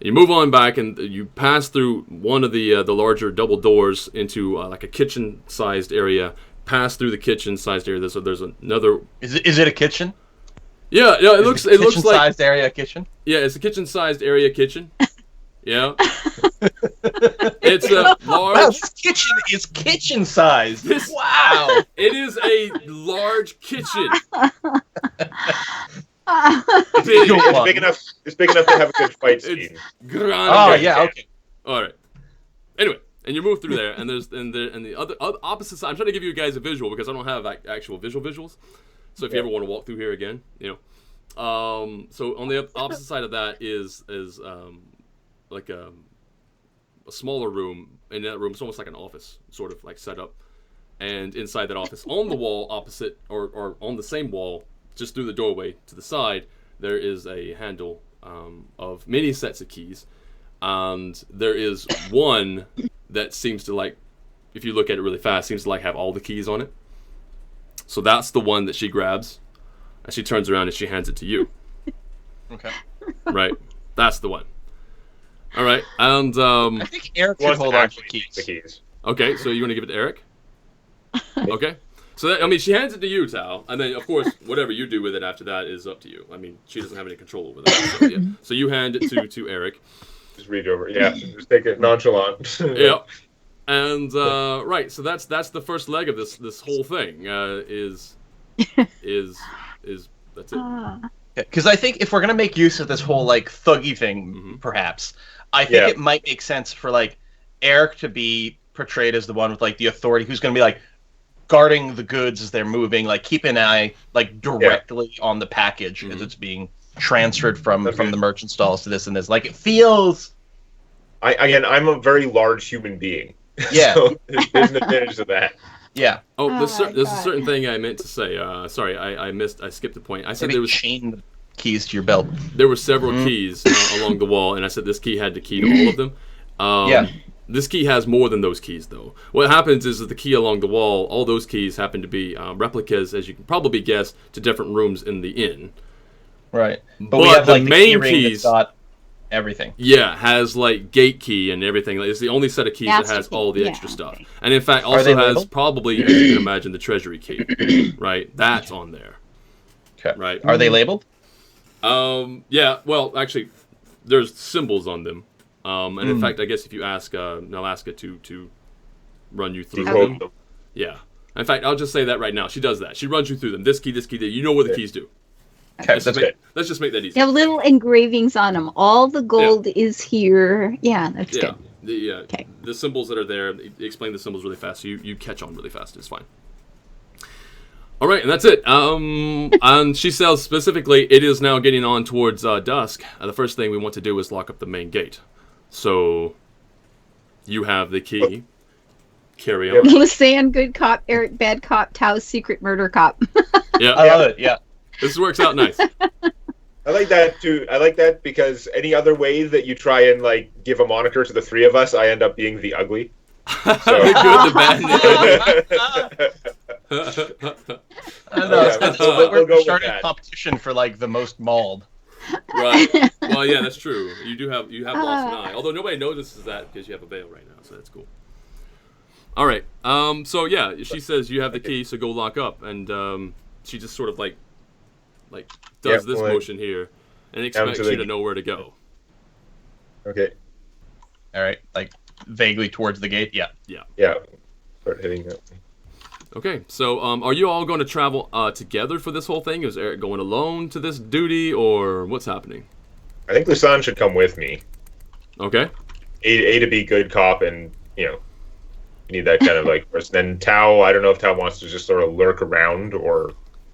You move on back, and you pass through one of the larger double doors into like a kitchen-sized area. Pass through the kitchen-sized area. There's another. Is it a kitchen? Yeah, it looks like kitchen-sized area kitchen. Yeah, it's a kitchen-sized area kitchen. Yeah. It's a large. Wow, this kitchen is kitchen-sized. Wow. It is a large kitchen. Big It's one. big enough. It's big enough to have a good fight scene. It's grande. Oh yeah, okay. All right. Anyway, and you move through there, and there's and the other opposite side. I'm trying to give you guys a visual because I don't have actual visuals. So if you ever want to walk through here again, so on the opposite side of that is like a smaller room. In that room, it's almost like an office, sort of like set up. And inside that office, on the wall opposite, or on the same wall, just through the doorway to the side, there is a handle of many sets of keys. And there is one that seems to, like, if you look at it really fast, seems to like have all the keys on it. So that's the one that she grabs, and she turns around and she hands it to you. Okay. Right? That's the one. All right. And I think Eric should Wants hold to on to actually take the keys. okay, so you want to give it to Eric? Okay. So that, she hands it to you, Tal, and then of course whatever you do with it after that is up to you. She doesn't have any control over that. So, yeah. So you hand it to Eric. Just read over. Yeah, just take it nonchalant. Yep. And right, so that's the first leg of this whole thing. Is that's it. Because I think if we're gonna make use of this whole like thuggy thing, perhaps I think it might make sense for like Eric to be portrayed as the one with like the authority, who's gonna be like guarding the goods as they're moving, like keep an eye like directly on the package as it's being transferred from the merchant stalls to this and this. Like it feels. I'm a very large human being. Yeah. So there's an advantage to that. Yeah. Oh, there's a God. certain thing I meant to say. Sorry, I skipped the point. I said Maybe there was chain the keys to your belt. there were several keys along the wall, and I said this key had the key to all of them. Yeah. This key has more than those keys, though. What happens is that the key along the wall, all those keys happen to be replicas, as you can probably guess, to different rooms in the inn. Right. But we have the like the main key ring keys- that's got everything. Yeah, has like gate key and everything. It's the only set of keys that Master has key. all the Yeah, extra stuff. okay. And in fact, they also has labeled? probably, as you can imagine, the treasury key. Right? That's on there. Okay. Right. Are they labeled? Yeah, well, actually, there's symbols on them. And in fact, I guess if you ask Alaska to run you through Decode them. them. Yeah. In fact, I'll just say that right now. She does that. She runs you through them. This key, that. You know what the keys do. Okay, Let's that's just, good. let's just make that easy. They have little engravings on them. All the gold is here. Yeah, that's Yeah. good. Okay. The symbols that are there, they explain the symbols really fast, so you catch on really fast. It's fine. All right, and that's it. And she says specifically, it is now getting on towards dusk. The first thing we want to do is lock up the main gate. So you have the key. Carry on. Lisanne, good cop. Eric, bad cop. Tao's secret murder cop. Yeah, I love it. Yeah. this works out nice. I like that too. I like that because any other way that you try and like give a moniker to the three of us, I end up being the ugly. The good, the bad, and the ugly. I don't know. Yeah, We're we'll go with starting a that. competition for like the most mauled. Right. Well, yeah, that's true. You have lost an eye. Although nobody notices that because you have a veil right now, so that's cool. All right. So yeah, she says you have the key, so go lock up, and she just sort of like does this motion here, and expects you to know where to go. Okay. All right, like vaguely towards the gate. Yeah. Yeah. Start hitting it. Okay. So are you all going to travel together for this whole thing? Is Eric going alone to this duty, or what's happening? I think Lisanne should come with me. Okay. A to be good cop, and you need that kind of like person. Then Tao, I don't know if Tao wants to just sort of lurk around or.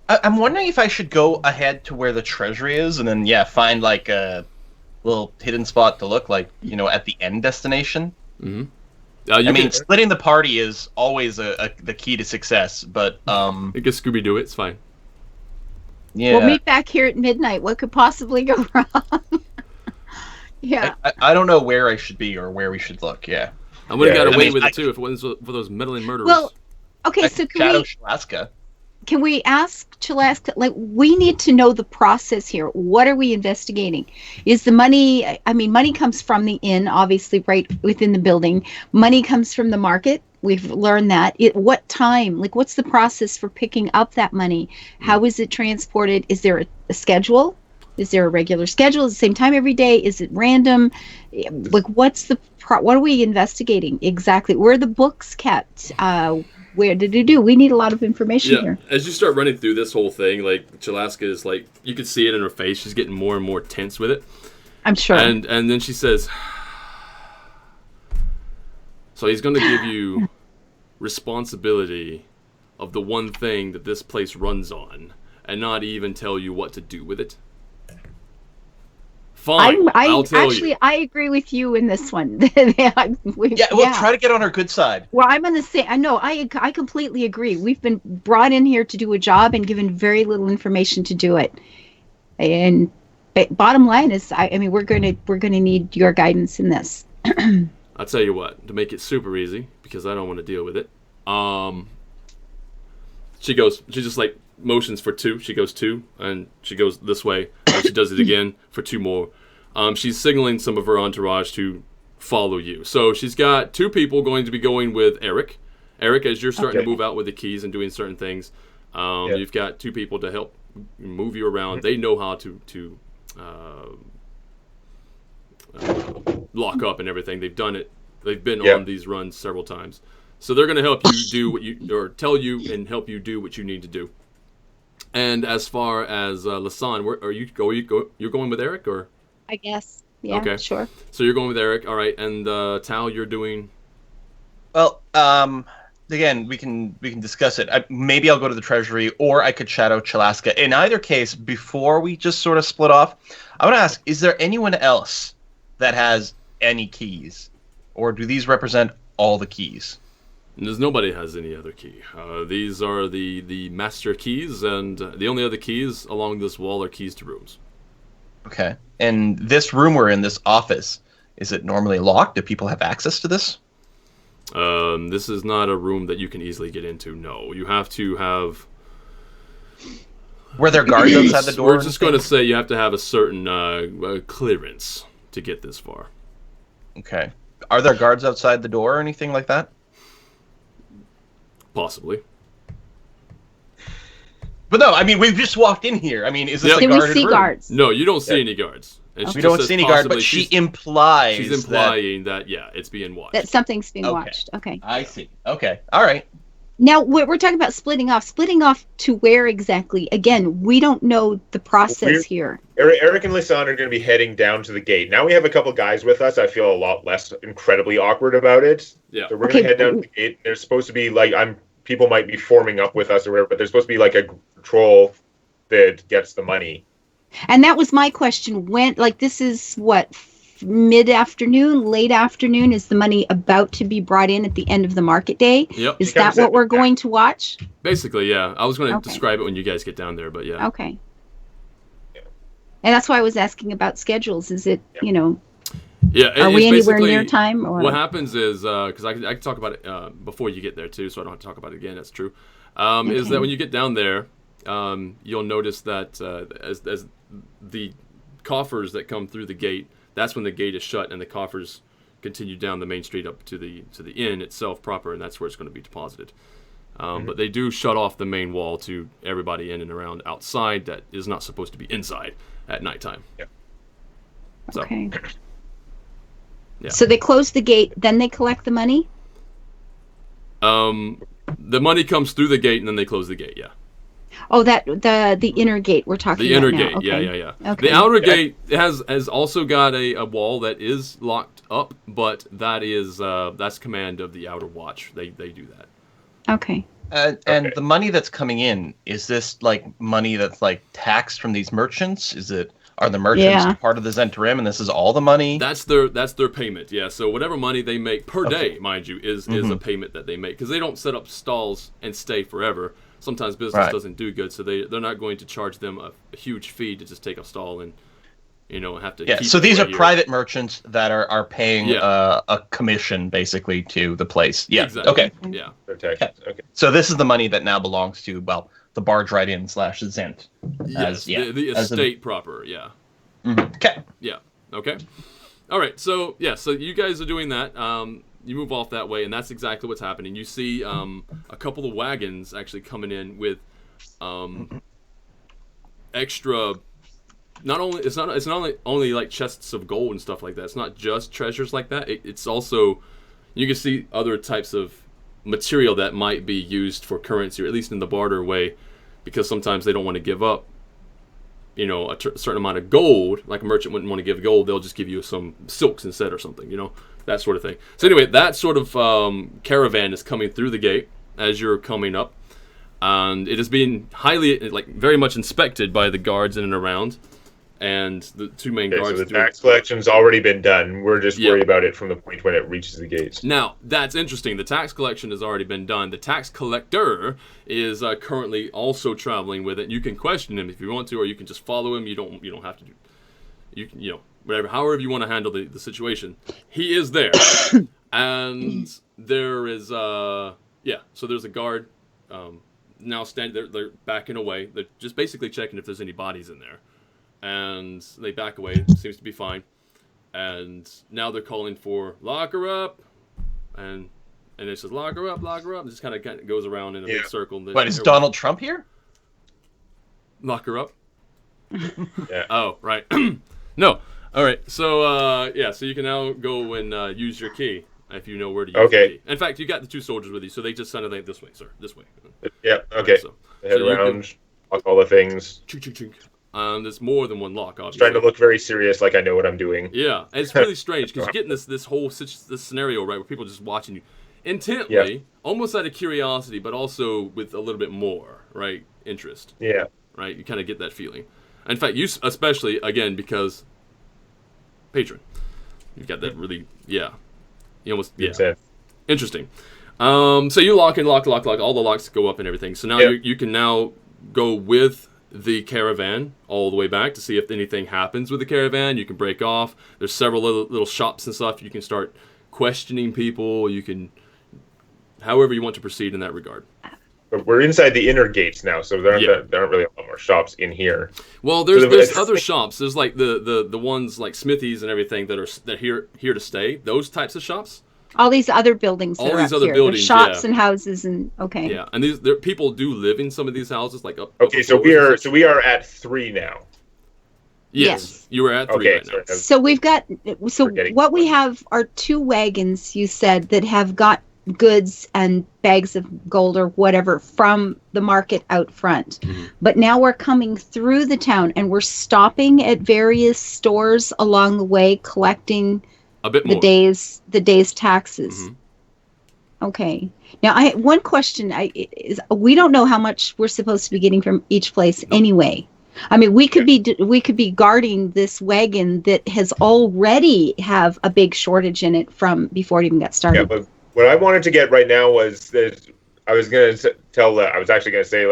I'm wondering if I should go ahead to where the treasury is, and then find like a little hidden spot to look like, at the end destination. Mm-hmm. Splitting the party is always the key to success, but you can Scooby-Doo it. It's fine. Yeah. We'll meet back here at midnight. What could possibly go wrong? Yeah. I don't know where I should be or where we should look. Yeah. I would have got away with it too if it wasn't for those meddling murderers. Well, okay, so can we ask Chalaska, like, we need to know the process here. What are we investigating? Is the money, money comes from the inn, obviously, right within the building. Money comes from the market. We've learned that. What time? Like, what's the process for picking up that money? How is it transported? Is there a schedule? Is there a regular schedule? Is it the same time every day? Is it random? Like, what are we investigating exactly? Where are the books kept? Where did it do? We need a lot of information here. As you start running through this whole thing, like, Chalaska is like, you can see it in her face. She's getting more and more tense with it. I'm sure. And then she says, so he's going to give you responsibility of the one thing that this place runs on and not even tell you what to do with it.Fine, I'll tell you. I agree with you in this one. We'll try to get on her good side. Well, I'm on the same. I know. I completely agree. We've been brought in here to do a job and given very little information to do it. And bottom line is, we're gonna need your guidance in this. I'll tell you what, to make it super easy, because I don't want to deal with it. She just like motions for 2. She goes 2, and she goes this way, and she does it again for 2 more. She's signaling some of her entourage to follow you. So she's got 2 people going to be going with Eric. Eric, as you're starting to move out with the keys and doing certain things, you've got 2 people to help move you around. They know how to lock up and everything. They've done it. They've been on these runs several times. So they're going to help you do or tell you and help you do what you need to do. And as far as Lasan, where are you you're going with Eric, or? I guess. Yeah. Okay. Sure. So you're going with Eric, all right? And Tal, you're doing. Well, again, we can discuss it. Maybe I'll go to the Treasury, or I could shadow Chalaska. In either case, before we just sort of split off, I want to ask: is there anyone else that has any keys, or do these represent all the keys? There's nobody has any other key. These are the master keys, and the only other keys along this wall are keys to rooms. Okay. And this room we're in, this office, is it normally locked? Do people have access to this? This is not a room that you can easily get into, no. You have to have... Were there guards outside the door? We're just going to say you have to have a certain clearance to get this far. Okay. Are there guards outside the door or anything like that? Possibly. But no, we've just walked in here. Is this a guarded room? Do we see guards? No, you don't see any guards. And we don't see any guards, but she implies she's implying that it's being watched. That something's being watched. Okay. I see. Okay. All right. Now, we're talking about splitting off. Splitting off to where exactly? Again, we don't know the process here. Eric and Lisanne are going to be heading down to the gate. Now we have a couple guys with us. I feel a lot less incredibly awkward about it. Yeah. So we're going to head down to the gate. There's supposed to be, people might be forming up with us or whatever, but there's supposed to be, a patrol that gets the money. And that was my question. When, this is what, mid-afternoon, late afternoon? Is the money about to be brought in at the end of the market day? Yep. Is that what we're going to watch? Basically, yeah. I was going to describe it when you guys get down there, but yeah. Okay. And that's why I was asking about schedules. Is it, Yeah, are we anywhere near time? Or? What happens is, because I can talk about it before you get there too, so I don't have to talk about it again. That's true. Is that when you get down there, you'll notice that as the coffers that come through the gate, that's when the gate is shut and the coffers continue down the main street up to the inn itself proper, and that's where it's going to be deposited. But they do shut off the main wall to everybody in and around outside that is not supposed to be inside at nighttime. Yeah. So, okay. Yeah. So they close the gate, then they collect the money? The money comes through the gate and then they close the gate, yeah. Oh, the inner gate we're talking the about inner now. gate, Okay. yeah. Okay. The outer gate has also got a wall that is locked up, but that is that's command of the outer watch. They do that. Okay. And the money that's coming in, is this like money that's like taxed from these merchants? Are the merchants part of the Zentarim, and this is all the money? That's their payment. Yeah. So whatever money they make per day, mind you, is a payment that they make, because they don't set up stalls and stay forever. Sometimes business doesn't do good, so they're not going to charge them a huge fee to just take a stall and have to. Yeah. Keep So these are here. private merchants that are paying a commission basically to the place. Yeah. Exactly. Okay. Yeah. Okay. So this is the money that now belongs to the Bargeright Inn / Zent. Yes. The estate proper. Yeah. Okay. Yeah. Okay. All right. So so you guys are doing that. You move off that way, and that's exactly what's happening. You see a couple of wagons actually coming in with extra. Not only like chests of gold and stuff like that. It's not just treasures like that. It's also, you can see other types of material that might be used for currency, or at least in the barter way, because sometimes they don't want to give up a certain amount of gold. Like a merchant wouldn't want to give gold, they'll just give you some silks instead or something, that sort of thing. So anyway, that sort of caravan is coming through the gate as you're coming up, and it is being very much inspected by the guards in and around, and the two main guards. So the tax collection's already been done. We're just worried about it from the point when it reaches the gates. Now, that's interesting. The tax collection has already been done. The tax collector is currently also traveling with it. You can question him if you want to, or you can just follow him. You don't have to do. Whatever, however you want to handle the situation. He is there, and there is so there's a guard now standing. They're backing away. They're just basically checking if there's any bodies in there. And they back away. Seems to be fine. And now they're calling for lock her up, and it says lock her up. It just kind of goes around in a big circle. What, is Donald Trump here? Lock her up. Yeah. Oh, right. No. All right. So so you can now go and use your key if you know where to use the key. In fact, you got the two soldiers with you, so they just kind of like this way, sir. This way. Yeah. Okay. So head around, lock all the things. Chink, chink, chink. There's more than one lock, obviously. Trying to look very serious, like I know what I'm doing. Yeah, and it's really strange because you're getting this whole this scenario right where people are just watching you intently, almost out of curiosity, but also with a little bit more interest. Yeah. Right, you kind of get that feeling. In fact, you especially again because patron, you've got that really you almost interesting. So you lock and lock. All the locks go up and everything. So now you can now go with the caravan all the way back to see if anything happens with the caravan. You can break off. There's several little shops and stuff. You can start questioning people. You can, however you want to proceed in that regard. But we're inside the inner gates now, so there aren't really a lot more shops in here. Well, there's other shops. There's like the ones like smithies and everything that are here to stay. Those types of shops. All these other buildings. All these other buildings, There's shops and houses and Yeah, and people do live in some of these houses, like up. Okay, so we are at 3 now. Yes, you were at 3 right now. So we've got what we have are 2 wagons. You said that have got goods and bags of gold or whatever from the market out front. Mm-hmm. But now we're coming through the town and we're stopping at various stores along the way, collecting a bit more. the day's taxes. Mm-hmm. Okay. Now, one question is we don't know how much we're supposed to be getting from each place anyway. I mean, we could be guarding this wagon that has already have a big shortage in it from before it even got started. Yeah, but what I wanted to get right now was that I was going to tell. I was actually going to say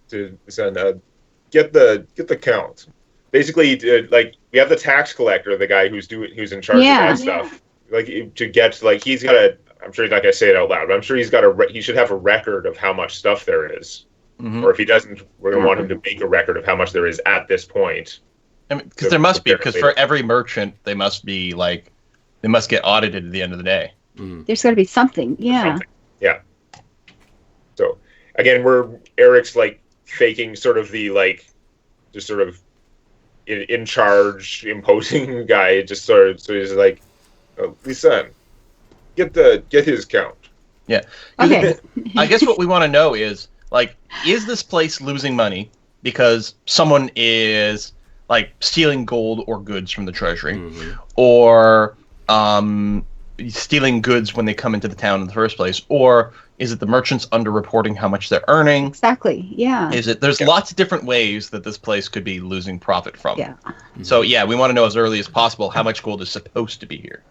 to son, get the count. Basically, we have the tax collector, the guy who's in charge of that stuff. To get he's got a. I'm sure he's not going to say it out loud, but I'm sure he should have a record of how much stuff there is. Mm-hmm. Or if he doesn't, we're going to want him to make a record of how much there is at this point. I mean, because there must be, because for every merchant, they must get audited at the end of the day. Mm-hmm. There's got to be something, yeah. Yeah. So again, Eric's faking sort of the just sort of in charge, imposing guy. Just sort of, so he's like, oh, Lisan, get his count. Yeah. Okay. I guess what we want to know is, Like, is this place losing money because someone is like stealing gold or goods from the treasury, or stealing goods when they come into the town in the first place, or is it the merchants underreporting how much they're earning? Exactly. Yeah. Is it? There's lots of different ways that this place could be losing profit from. Yeah. So yeah, we want to know as early as possible how much gold is supposed to be here.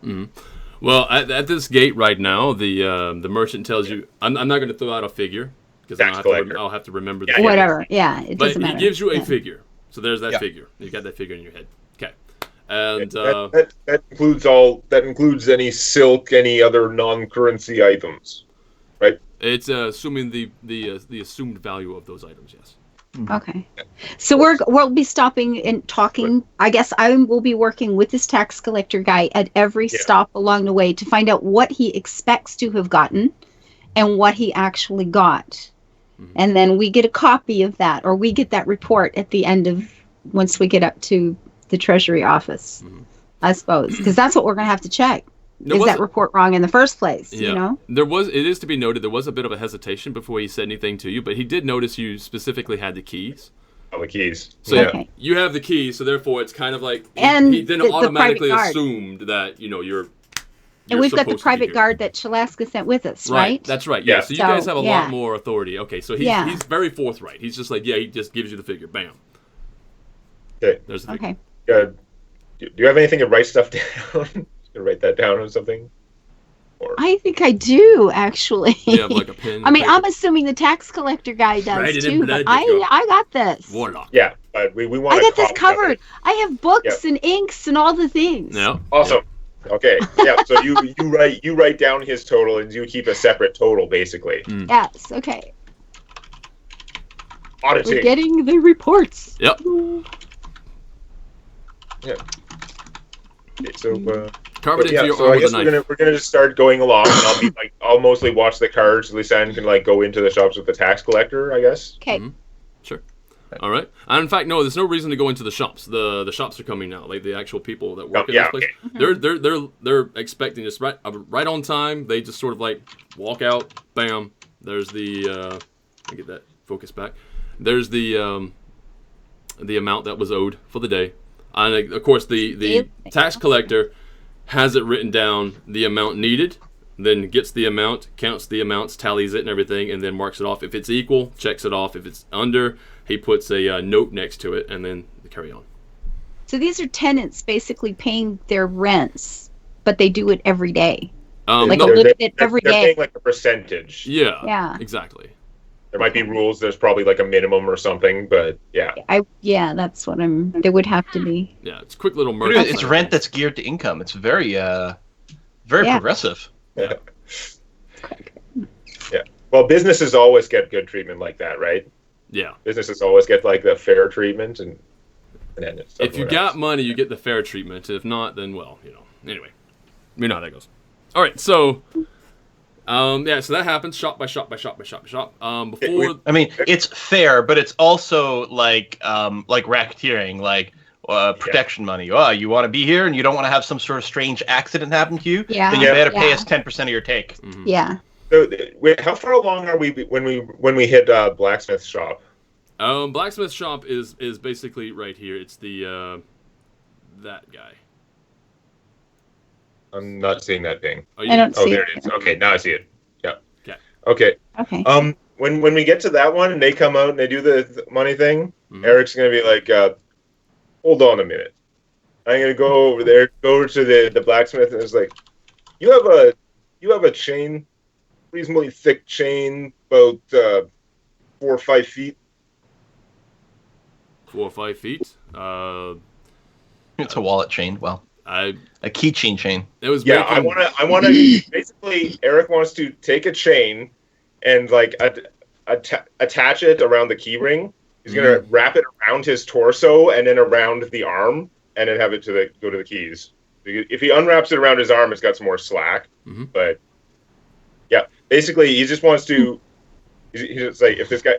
Well, at this gate right now, the merchant tells you, I'm not going to throw out a figure because I'll have to remember. Whatever. Yeah. It doesn't matter. But he gives you a figure. So there's that figure. You got that figure in your head. Okay. And that includes any silk, any other non-currency items, right? It's assuming the assumed value of those items. Yes. Okay. So we'll be stopping and talking. I guess I will be working with this tax collector guy at every stop along the way to find out what he expects to have gotten and what he actually got. And then we get a copy of that, or we get that report at the end of once we get up to the Treasury office, I suppose, because that's what we're going to have to check. Is that report wrong in the first place? Yeah. You know, it is to be noted there was a bit of a hesitation before he said anything to you, but he did notice you specifically had the keys. Oh, the keys. So you have the keys, so therefore it's kind of like he then automatically assumed that you're. And we've got the private guard that Shalaska sent with us, right? That's right. Yeah. So you guys have a lot more authority. Okay. So he's very forthright. He's just like, he just gives you the figure. Bam. Okay. There's the figure. Okay. Do you have anything to write stuff down? To write that down or something? Or... I think I do, actually. You have like a pen. I mean, I'm assuming the tax collector guy does too, but I got this. Warlock. Yeah, but we want. I got this covered. I have books and inks and all the things. Yeah. Awesome. Okay. Yeah. So you write down his total and you keep a separate total, basically. Yes. Okay. Auditing. We're getting the reports. Yep. Yeah. Okay, so. Carve it into your so arm I guess with a knife. we're gonna just start going along, and I'll mostly watch the cards. Lisanne can go into the shops with the tax collector, I guess. Okay. Sure. All right. And in fact, no, there's no reason to go into the shops. The shops are coming now. Like the actual people that work in this place, they're expecting us right on time. They just sort of like walk out. Bam. There's the let me get that focus back. There's the amount that was owed for the day, and of course the tax collector has it written down the amount needed, then gets the amount, counts the amounts, tallies it and everything, and then marks it off. If it's equal, checks it off. If it's under, he puts a note next to it, and then they carry on. So these are tenants basically paying their rents, but they do it every day. A little bit every day. They're paying like a percentage. Yeah. Exactly. There might be rules. There's probably like a minimum or something, but that's what there would have to be. Yeah, it's a quick little murder. It's rent that's geared to income. It's very progressive. Yeah. Well, businesses always get good treatment like that, right? Yeah. Businesses always get like the fair treatment, and then if you got money, you get the fair treatment. If not, then anyway, you know how that goes. All right, so. So that happens shop by shop by shop by shop by shop. Before I mean, it's fair, but it's also like racketeering, like protection money. Oh, you want to be here and you don't want to have some sort of strange accident happen to you? Yeah. Then you better pay us 10% of your take. Mm-hmm. Yeah. So, how far along are we when we hit blacksmith shop? Blacksmith shop is basically right here. It's the that guy. I'm not seeing that thing. I don't see it. Oh, there it is. Okay, now I see it. Yeah. Okay. Okay. When we get to that one and they come out and they do the money thing, Eric's gonna be like, hold on a minute. I'm gonna go over there, go over to the blacksmith, and it's like, you have a chain, reasonably thick chain, about 4 or 5 feet. 4 or 5 feet. It's a wallet chain. Well. A keychain chain. It was. Yeah, I want to. Basically, Eric wants to take a chain and like attach it around the key ring. He's gonna wrap it around his torso and then around the arm, and then have it go to the keys. If he unwraps it around his arm, it's got some more slack. Mm-hmm. But yeah, basically, he just wants to. He's just like, if this guy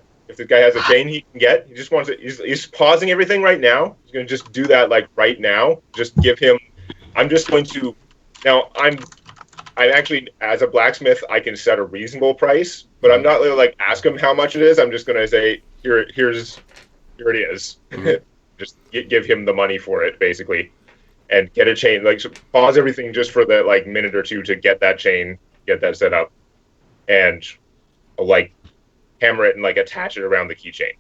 has a chain he can get, he just wants it. He's pausing everything right now. He's gonna just do that like right now. Just give him. I'm just going to. Now I'm I actually, as a blacksmith, I can set a reasonable price, but I'm not going to ask him how much it is. I'm just going to say, here it is. Mm-hmm. Just give him the money for it, basically, and get a chain. Pause everything just for the minute or two to get that chain, get that set up, and hammer it and attach it around the keychain.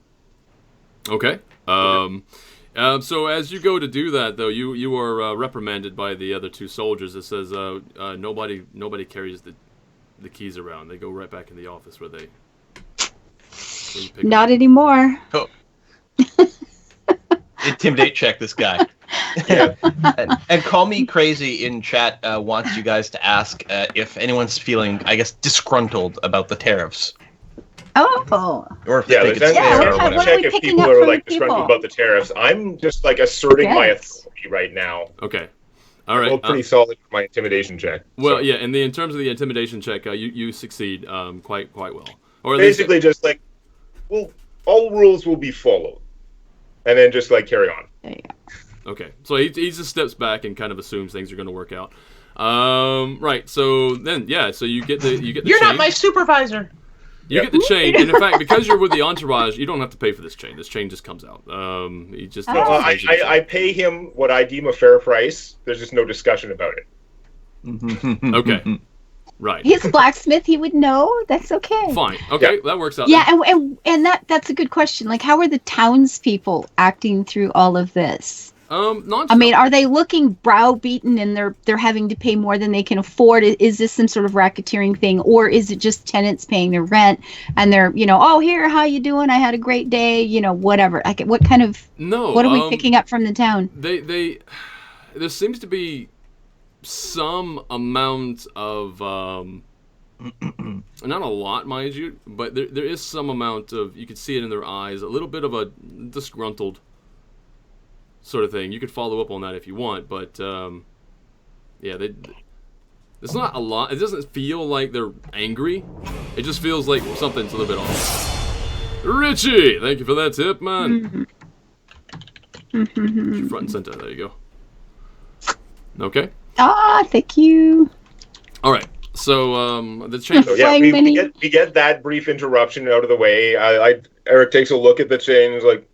Okay. So as you go to do that, though, you are reprimanded by the other two soldiers. It says nobody carries the keys around. They go right back in the office where you pick Not them. anymore. Oh. Intimidate check this guy. and call me crazy in chat wants you guys to ask if anyone's feeling, I guess, disgruntled about the tariffs. Oh. Or if they think it's fair or whatever. Check if people are disgruntled about the tariffs. I'm just asserting my authority right now. Okay. All right. I rolled pretty solid for my intimidation check. Well, yeah, and in terms of the intimidation check, you succeed quite well. Or at basically least, just all rules will be followed, and then just carry on. There you go. Okay, so he just steps back and kind of assumes things are going to work out. Right. So then, so you get the You're chain. not my supervisor. You get the chain, and in fact, because you're with the entourage, you don't have to pay for this chain. This chain just comes out. He just. I pay him what I deem a fair price. There's just no discussion about it. Okay. Right. He's a blacksmith. He would know. That's okay. Fine. Okay, that works out. Yeah, and that's a good question. How are the townspeople acting through all of this? Are they looking browbeaten and they're having to pay more than they can afford? Is this some sort of racketeering thing, or is it just tenants paying their rent and they're oh, here, how you doing? I had a great day. Whatever. What kind of what are we picking up from the town? There seems to be some amount of not a lot, mind you, but there is some amount of, you can see it in their eyes, a little bit of a disgruntled sort of thing. You could follow up on that if you want, but it's not a lot. It doesn't feel like they're angry. It just feels like something's a little bit off. Richie, thank you for that tip, man. You're front and center. There you go. Okay. Thank you. All right. So the chain. So we get that brief interruption out of the way. Eric takes a look at the chain and is like,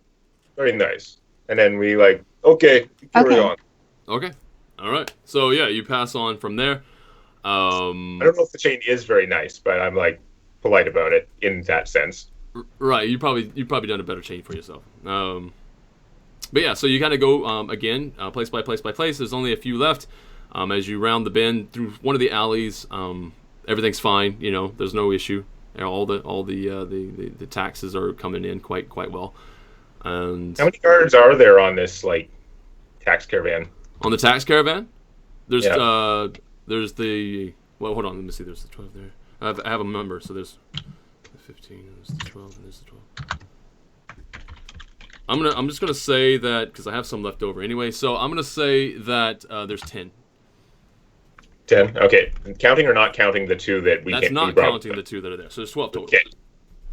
very nice. And then we okay, carry on. Okay. All right. So yeah, you pass on from there. I don't know if the chain is very nice, but I'm polite about it in that sense. Right. You've probably done a better chain for yourself. But yeah, so you kind of go again, place by place by place. There's only a few left. As you round the bend through one of the alleys, everything's fine. There's no issue. All the taxes are coming in quite well. And how many guards are there on this tax caravan? On the tax caravan, there's the hold on, let me see. There's the 12 there. I have a number, so there's the 15, there's the 12, and there's the 12. I'm just gonna say that because I have some left over anyway. So I'm gonna say that there's 10. 10. Okay, counting or not counting the two that we can't. That's not counting the two that are there. So there's 12 total. Okay.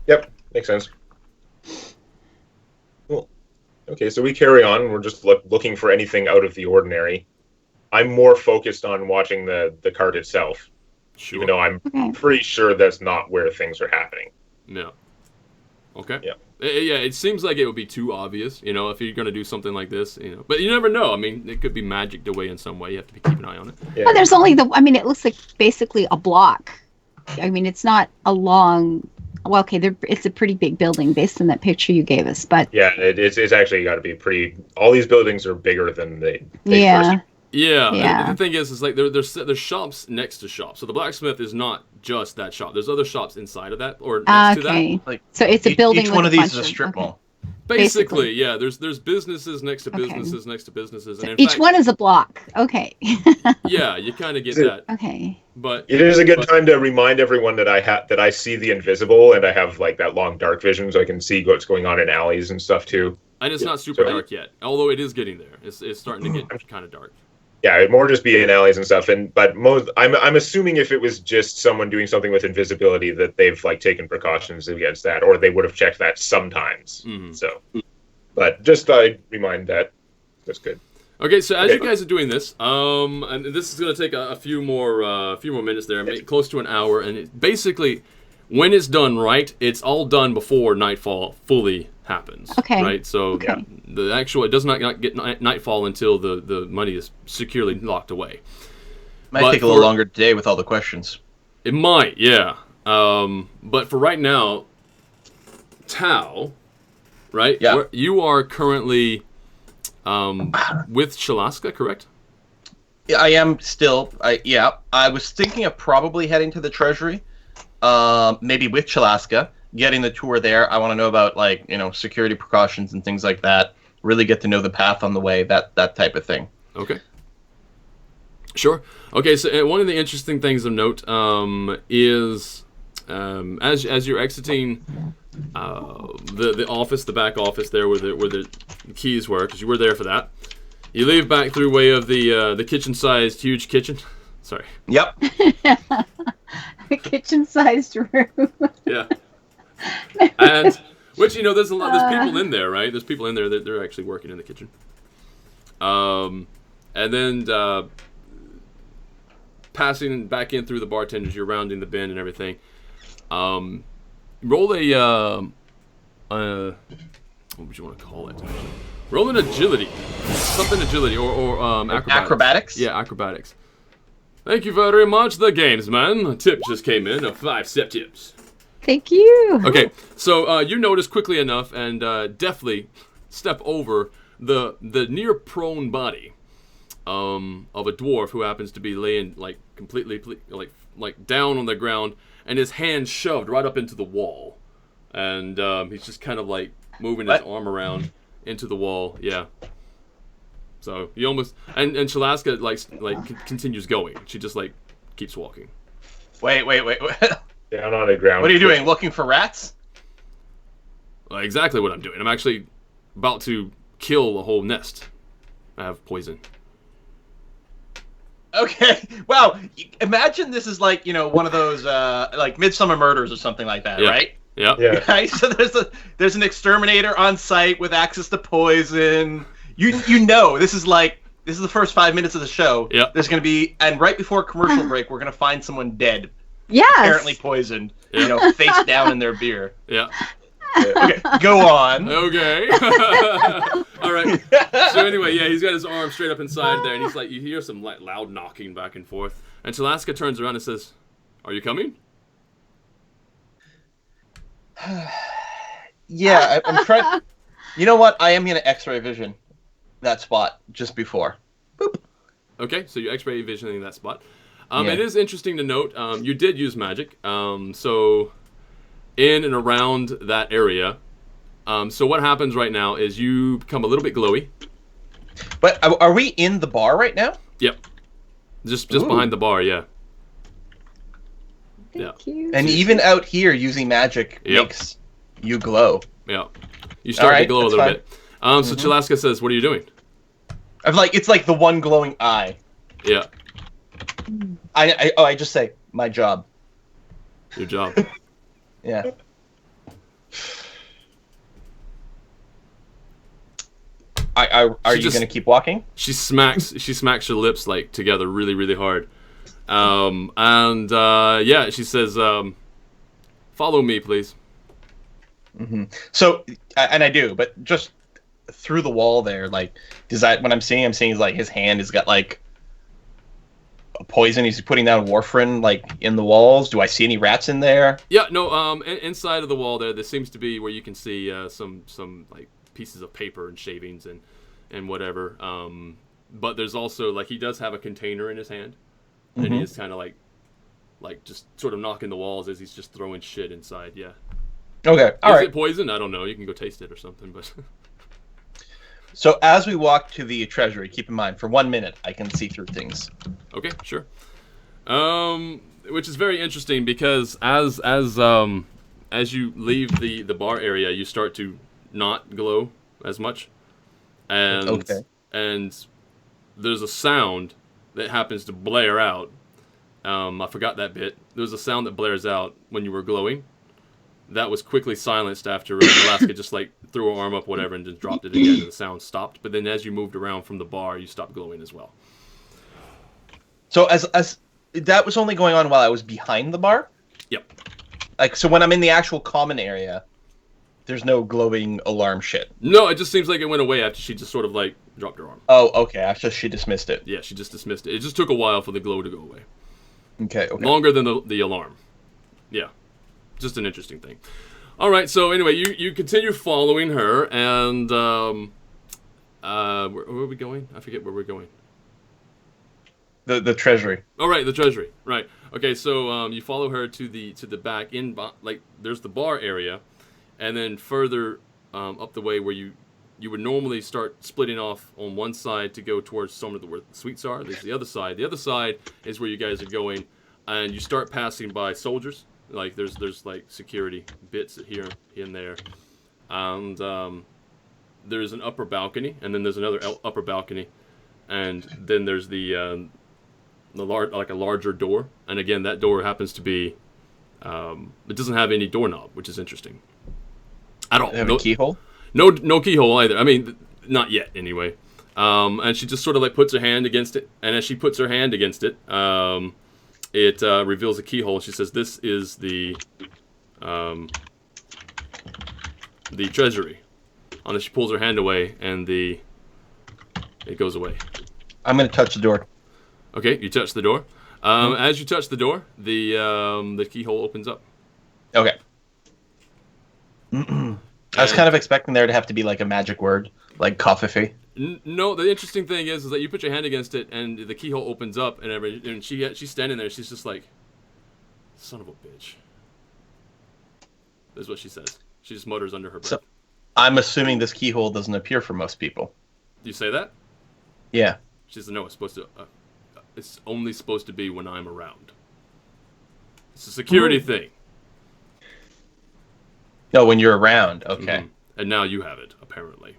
Yep, makes sense. Cool. Okay, so we carry on. We're just looking for anything out of the ordinary. I'm more focused on watching the cart itself, even though I'm pretty sure that's not where things are happening. No. Okay. Yeah. Yeah, it seems like it would be too obvious, if you're going to do something like this, But you never know. I mean, it could be magicked away in some way. You have to keep an eye on it. Yeah. Well, there's only it looks like basically a block. It's not a long... Well, okay, it's a pretty big building based on that picture you gave us, but... Yeah, it's actually got to be pretty... All these buildings are bigger than they first... Yeah. The thing is there's shops next to shops. So the blacksmith is not just that shop. There's other shops inside of that or next to that. So it's a building. Each one of these is a strip mall. Basically, yeah. There's businesses next to businesses next to businesses, and each one is a block. Okay. Yeah, you kind of get that. Okay. But it is a good time to remind everyone that I see the invisible, and I have that long dark vision, so I can see what's going on in alleys and stuff too. And it's not super dark yet, although it is getting there. It's starting to get kind of dark. Yeah, it'd more just be in alleys and stuff. But I'm assuming if it was just someone doing something with invisibility that they've taken precautions against that, or they would have checked that sometimes. Mm-hmm. So, but just I remind that. That's good. Okay, so as you guys are doing this, and this is going to take a few more minutes there, close to an hour, and basically, when it's done right, it's all done before nightfall fully happens. Okay. Right. So it does not get nightfall until the money is securely locked away. Might take a little longer today with all the questions. It might, yeah. But for right now, Tao, right? Yeah. You are currently with Shalaska, correct? Yeah, I am still. I was thinking of probably heading to the Treasury, maybe with Shalaska, getting the tour there. I want to know about security precautions and things like that. Really get to know the path on the way, that type of thing. Okay. Sure. Okay, so one of the interesting things of note is as you're exiting the office, the back office there where the keys were, because you were there for that. You leave back through way of the kitchen-sized huge kitchen. Sorry. Yep. The kitchen-sized room. Yeah. And which there's there's people in there, right? There's people in there that they're actually working in the kitchen. And then passing back in through the bartenders, you're rounding the bend and everything. Roll a what would you want to call it? Roll an agility, something agility or acrobatics. Yeah, acrobatics. Thank you very much, the gamesman. A tip just came in of 5 step tips. Thank you. Okay, so you notice quickly enough and deftly step over the near prone body of a dwarf who happens to be laying completely down on the ground, and his hand shoved right up into the wall, and he's just kind of moving his arm around into the wall. Yeah. So you almost and Shalaska continues going. She just keeps walking. Wait. Down on the ground. What are you doing? Looking for rats? Exactly what I'm doing. I'm actually about to kill a whole nest. I have poison. Okay. Wow. Imagine this is one of those Midsummer Murders or something like that, right? Yeah. Yeah. Right? So there's an exterminator on site with access to poison. This is the first 5 minutes of the show. Yeah. There's going to be, and right before commercial break, we're going to find someone dead. Yes. Apparently poisoned. Yeah. Face down in their beer. Yeah. Okay, go on. Okay. All right. So anyway, yeah, he's got his arm straight up inside there, and he's you hear some loud knocking back and forth. And Shalaska turns around and says, "Are you coming?" Yeah, I'm trying. You know what? I am going to X-ray vision that spot just before. Boop. Okay, so you X-ray visioning that spot. Yeah. It is interesting to note, you did use magic. So in and around that area. So what happens right now is you become a little bit glowy. But are we in the bar right now? Yep. Just behind the bar, yeah. Thank you. And even out here, using magic makes you glow. Yeah. You start to glow a little bit. So Shalaska says, "What are you doing?" It's like the one glowing eye. Yeah. I just say, my job. Your job. Yeah. Are you going to keep walking? She smacks her lips together really, really hard. She says, "Follow me, please." Mm-hmm. So, and I do, but just through the wall there, does that, when I'm seeing his hand has got a poison. He's putting down warfarin in the walls. Do I see any rats in there? Yeah, no. Inside of the wall there seems to be where you can see some pieces of paper and shavings and whatever. But there's also he does have a container in his hand, and he is kind of just sort of knocking the walls as he's just throwing shit inside. Yeah. Okay. All right. Is it poison? I don't know. You can go taste it or something, but. So as we walk to the Treasury, keep in mind, for 1 minute, I can see through things. Okay, sure. Which is very interesting because as you leave the bar area, you start to not glow as much, and there's a sound that happens to blare out. I forgot that bit. There's a sound that blares out when you were glowing that was quickly silenced after Alaska just like threw her arm up, whatever, and just dropped it again, and the sound stopped. But then as you moved around from the bar, you stopped glowing as well. So as that was only going on while I was behind the bar? Yep. Like, so when I'm in the actual common area, there's no glowing alarm shit? No, it just seems like it went away after she just sort of like dropped her arm. Oh, okay. After she dismissed it. Yeah, she just dismissed it. It just took a while for the glow to go away. Okay. Longer than the alarm. Yeah. Just an interesting thing. All right, so anyway, you continue following her, and where are we going? I forget where we're going. The Treasury. Oh, right, the Treasury. Right. Okay, so you follow her to the back in, like there's the bar area, and then further up the way where you would normally start splitting off on one side to go towards some of where the suites are. There's the other side. The other side is where you guys are going, and you start passing by soldiers. Like there's like security bits here and there, and there's an upper balcony, and then there's another upper balcony, and then there's the larger door, and again that door happens to be it doesn't have any doorknob, which is interesting. At all. Have a keyhole? No keyhole either. I mean, not yet anyway. And she just sort of like puts her hand against it, and as she puts her hand against it, it reveals a keyhole. She says, "This is the Treasury." And then she pulls her hand away, and it goes away. I'm gonna touch the door. Okay, you touch the door. As you touch the door, the keyhole opens up. Okay. I was kind of expecting there to have to be like a magic word, like coffee. No, the interesting thing is that you put your hand against it, and the keyhole opens up, and she's standing there. She's just like, "Son of a bitch." That's what she says. She just mutters under her breath. So, I'm assuming this keyhole doesn't appear for most people. Do you say that? Yeah. She says, "No, it's supposed to. It's only supposed to be when I'm around. It's a security thing." No, when you're around. Okay. Mm-hmm. And now you have it, apparently.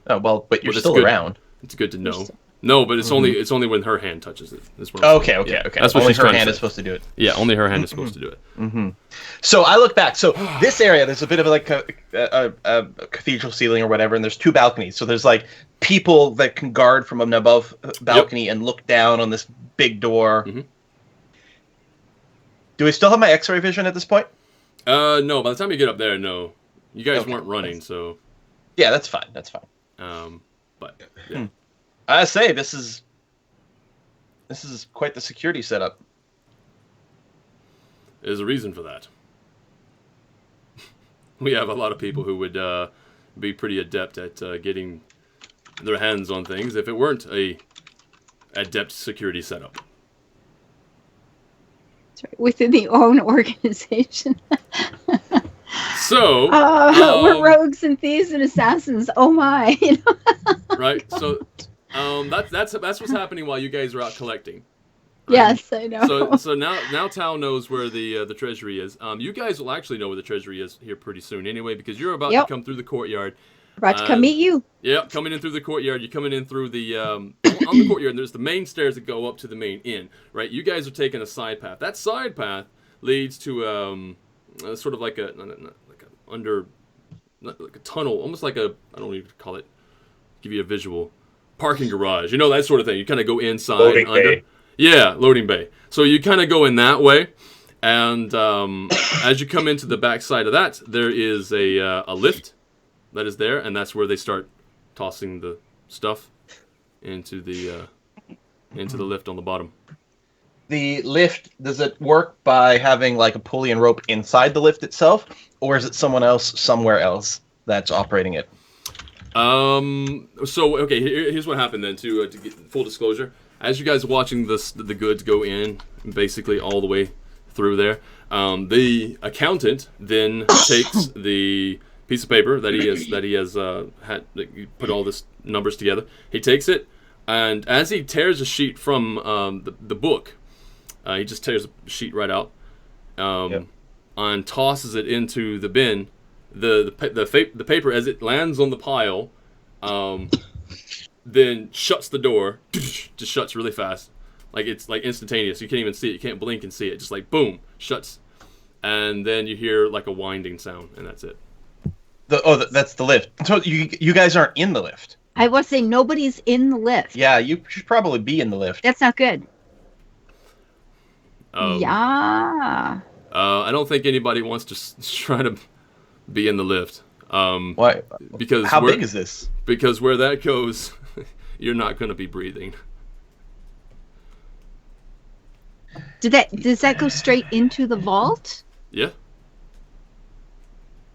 Oh well, but you're still around. It's good to know. No, but it's only when her hand touches it. That's what okay. That's what only her hand is supposed to do it. Yeah, only her hand is supposed to do it. Mm-hmm. So I look back. So this area, there's a bit of like a cathedral ceiling or whatever, and there's two balconies. So there's like people that can guard from an above balcony and look down on this big door. Mm-hmm. Do I still have my X-ray vision at this point? No. By the time you get up there, no. You guys weren't running, so. Yeah, that's fine. But yeah. I say this is quite the security setup. There's a reason for that. We have a lot of people who would be pretty adept at getting their hands on things if it weren't a adept security setup. That's right. Within the own organization. So we're rogues and thieves and assassins. Oh my! You know? Right. So that's what's happening while you guys are out collecting. Right? Yes, I know. So now Tal knows where the treasury is. You guys will actually know where the treasury is here pretty soon anyway, because you're about to come through the courtyard. About to come meet you. Yeah, coming in through the courtyard. You're coming in through the on the courtyard. And there's the main stairs that go up to the main inn. Right. You guys are taking a side path. That side path leads to sort of like a tunnel, almost like I don't even call it. Give you a visual. Parking garage, you know, that sort of thing. You kind of go inside. Loading bay. Yeah, loading bay. So you kind of go in that way, and as you come into the back side of that, there is a lift that is there, and that's where they start tossing the stuff into the lift on the bottom. The lift, does it work by having like a pulley and rope inside the lift itself, or is it someone else somewhere else that's operating it? So okay, here's what happened then. To get full disclosure, as you guys are watching the goods go in, basically all the way through there, the accountant then takes the piece of paper that he has had put all this numbers together. He takes it, and as he tears a sheet from the book, he just tears the sheet right out, and tosses it into the bin. The paper, as it lands on the pile, then shuts the door. Just shuts really fast, like it's like instantaneous. You can't even see it. You can't blink and see it. Just like boom, shuts. and then you hear like a winding sound, and that's it. That's the lift. So you guys aren't in the lift. I was saying nobody's in the lift. Yeah, you should probably be in the lift. That's not good. I don't think anybody wants to try to be in the lift. Why? Because how big is this? Because where that goes, you're not going to be breathing. Does that go straight into the vault? Yeah.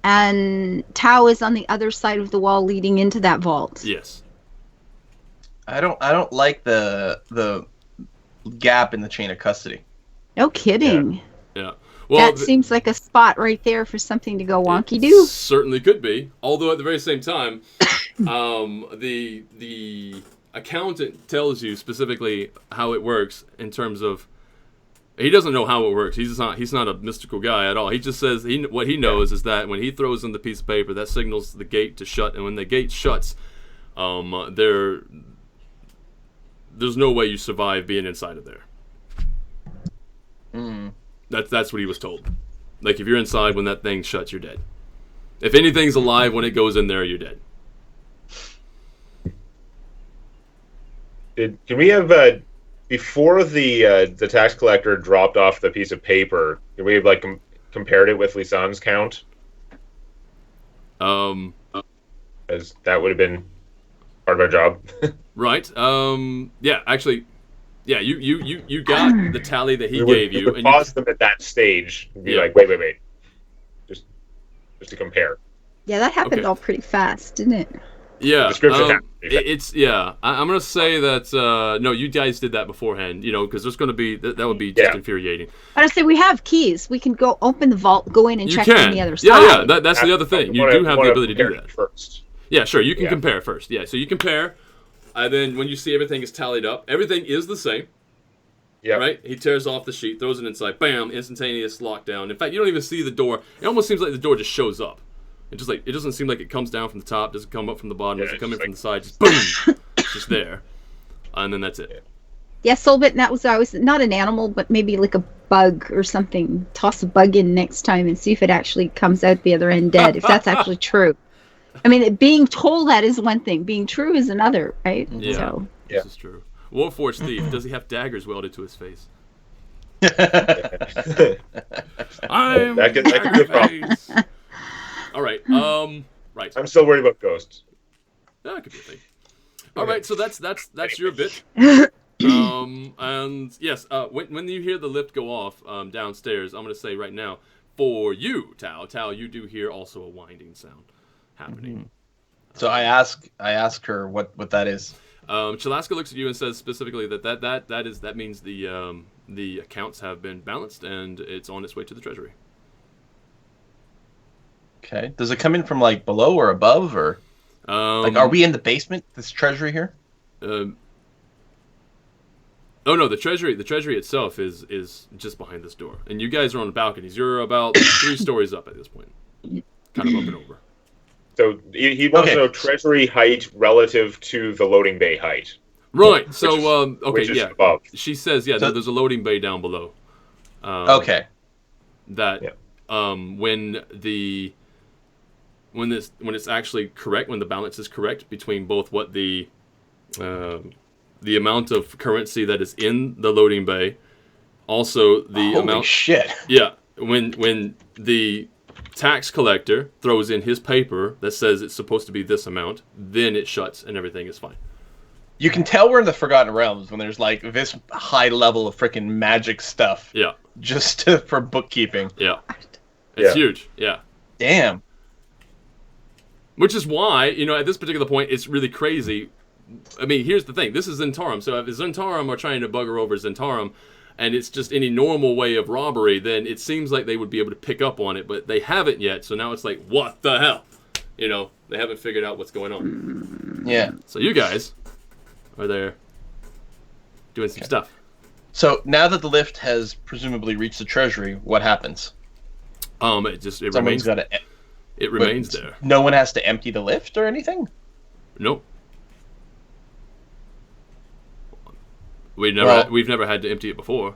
And Tao is on the other side of the wall leading into that vault. Yes. I don't like the gap in the chain of custody. No kidding. Yeah. Well, that seems like a spot right there for something to go wonky do. Certainly could be. Although at the very same time, the accountant tells you specifically how it works in terms of he doesn't know how it works. He's not a mystical guy at all. He just says what he knows is that when he throws in the piece of paper, that signals the gate to shut, and when the gate shuts, there's no way you survive being inside of there. That's what he was told. Like, if you're inside when that thing shuts, you're dead. If anything's alive when it goes in there, you're dead. Can we have before the tax collector dropped off the piece of paper? Can we have like compared it with Lisanne's count? As that would have been part of our job. Right. Yeah. Actually. Yeah, you got the tally that he gave you. We would pause them at that stage and be like, wait. Just to compare. Yeah, that happened all pretty fast, didn't it? Yeah. Description I'm going to say that, no, you guys did that beforehand, because there's going to be, that would be just infuriating. I say we have keys. We can go open the vault, go in and check on the other side. Yeah, that's the other thing. You do have the ability to do that. First. Yeah, sure, you can compare first. Yeah, so you compare. And then when you see everything is tallied up, everything is the same. Yeah. Right? He tears off the sheet, throws it inside, bam, instantaneous lockdown. In fact, you don't even see the door. It almost seems like the door just shows up. It doesn't seem like it comes down from the top, doesn't come up from the bottom, doesn't come in from the side, just boom, it's just there. And then that's it. Yeah, Solbit, that was not an animal, but maybe like a bug or something. Toss a bug in next time and see if it actually comes out the other end dead, if that's actually true. I mean, being told that is one thing. Being true is another, right? Yeah, so. This is true. Warforged thief. Does he have daggers welded to his face? I'm Daggerface. All right. Right. I'm still worried about ghosts. That could be a thing. All right. So that's your bit. And yes, when you hear the lift go off downstairs, I'm going to say right now, for you, Tao, you do hear also a winding sound happening. Mm-hmm. So I ask her what that is. Chalaska looks at you and says specifically that means the accounts have been balanced and it's on its way to the Treasury. Okay. Does it come in from like below or above, or are we in the basement? This Treasury here? Oh no, the Treasury itself is just behind this door, and you guys are on the balconies. You're about 3 stories up at this point, kind of up and over. So he wants to know Treasury height relative to the loading bay height. Right. So above. She says there's a loading bay down below. Okay. That when it's actually correct, when the balance is correct between both what the amount of currency that is in the loading bay, also the amount. Holy shit. Yeah. When the tax collector throws in his paper that says it's supposed to be this amount, then it shuts and everything is fine. You can tell we're in the Forgotten Realms when there's like this high level of freaking magic stuff. Yeah. Just for bookkeeping. Yeah. It's huge. Yeah. Damn. Which is why, at this particular point, it's really crazy. I mean, here's the thing. This is Zentarum. So if Zentarum are trying to bugger over Zentarum, and it's just any normal way of robbery, then it seems like they would be able to pick up on it, but they haven't yet. So now it's like, what the hell? They haven't figured out what's going on. Yeah. So you guys are there doing some stuff. So now that the lift has presumably reached the Treasury, what happens? It remains there. No one has to empty the lift or anything? Nope. We've never had to empty it before.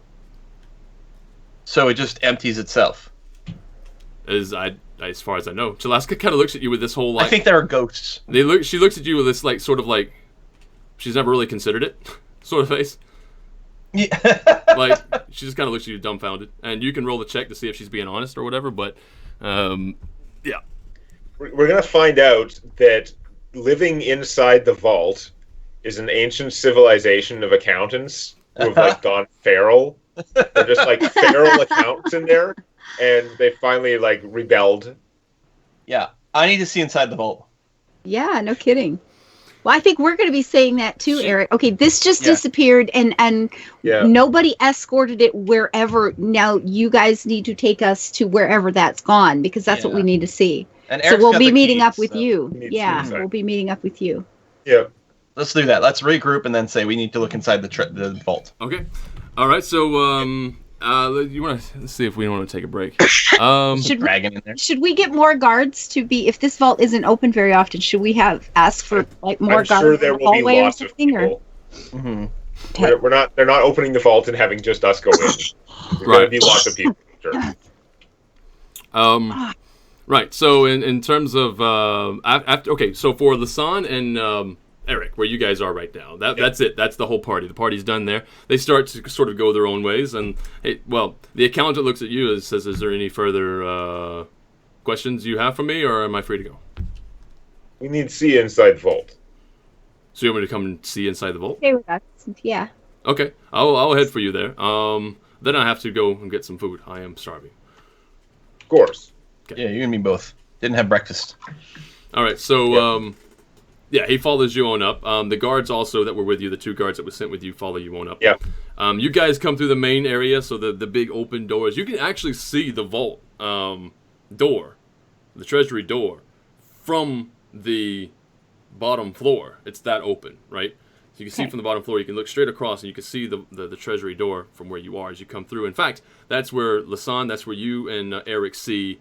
So it just empties itself. as far as I know. Chalaska kind of looks at you with this whole like. I think there are ghosts. She looks at you with this like sort of like she's never really considered it sort of face. Yeah. Like she just kind of looks at you dumbfounded, and you can roll the check to see if she's being honest or whatever. But yeah, we're gonna find out that living inside the vault is an ancient civilization of accountants who have like gone feral. They're just like feral accountants in there, and they finally like rebelled. Yeah, I need to see inside the vault. Yeah, no kidding. Well, I think we're going to be saying that too, Eric. Okay, this just disappeared, and nobody escorted it wherever. Now you guys need to take us to wherever that's gone, because that's what we need to see. And so we'll be meeting up with you. Yeah, we'll be meeting up with you. Yeah. Let's do that. Let's regroup and then say we need to look inside the vault. Okay. All right. So you want to let's see if we want to take a break. Should we get more guards to be, if this vault isn't open very often, should we ask for like more guards sure there in the will be hallway lots or of something? people. Okay. They're not opening the vault and having just us go in. There's going to be lots of people. Sure. Right. So in terms of after, okay, so for Lasan and Eric, where you guys are right now, that's it. That's the whole party. The party's done there. They start to sort of go their own ways, and the accountant looks at you and says, "Is there any further questions you have for me, or am I free to go?" We need to see inside the vault. So you want me to come and see inside the vault? Okay with us. Yeah. Okay, I'll head for you there. Then I have to go and get some food. I am starving. Of course. Okay. Yeah, you and me both. Didn't have breakfast. All right, so he follows you on up. The guards also that were with you, the 2 guards that were sent with you, follow you on up. Yeah. You guys come through the main area, so the big open doors. You can actually see the vault door, the treasury door, from the bottom floor. It's that open, right? So you can see from the bottom floor, you can look straight across, and you can see the treasury door from where you are as you come through. In fact, that's where Lasan, that's where you and Eric see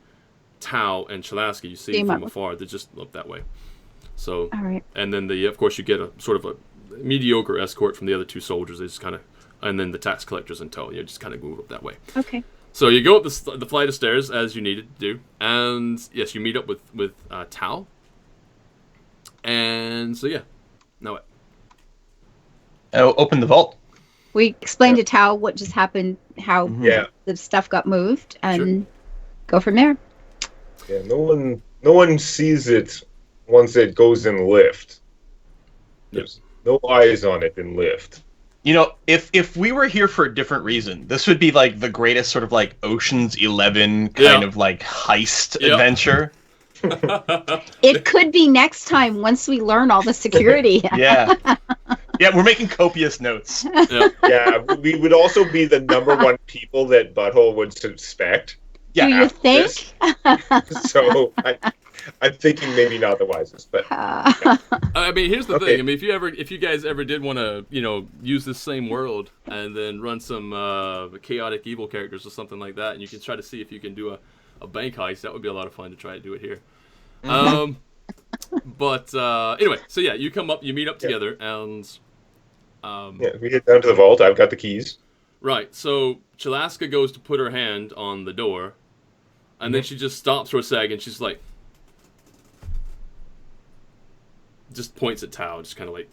Tau and Chalaska. You see from afar. They just look that way. So, all right. And then of course, you get a sort of a mediocre escort from the other 2 soldiers. They just kind of, and then the tax collectors in tow. You just kind of move up that way. Okay. So you go up the flight of stairs as you needed to do, and yes, you meet up with Tau. And so now what? Open the vault. We explained to Tau what just happened, how the stuff got moved, and go from there. Yeah, no one sees it once it goes in lift. There's no eyes on it in lift. You know, if we were here for a different reason, this would be like the greatest sort of like Ocean's 11 kind of like heist adventure. It could be next time once we learn all the security. Yeah, we're making copious notes. Yeah, we would also be the number 1 people that Butthole would suspect. Yeah, do you think? So I'm thinking maybe not the wisest, but I mean, here's the thing. I mean, if you guys ever did want to, use this same world and then run some chaotic evil characters or something like that, and you can try to see if you can do a bank heist, that would be a lot of fun to try to do it here. But anyway, so you come up, you meet up together, and we get down to the vault. I've got the keys. Right. So Chalaska goes to put her hand on the door, and then she just stops for a second. She's like, just points at Tau, just kind of like.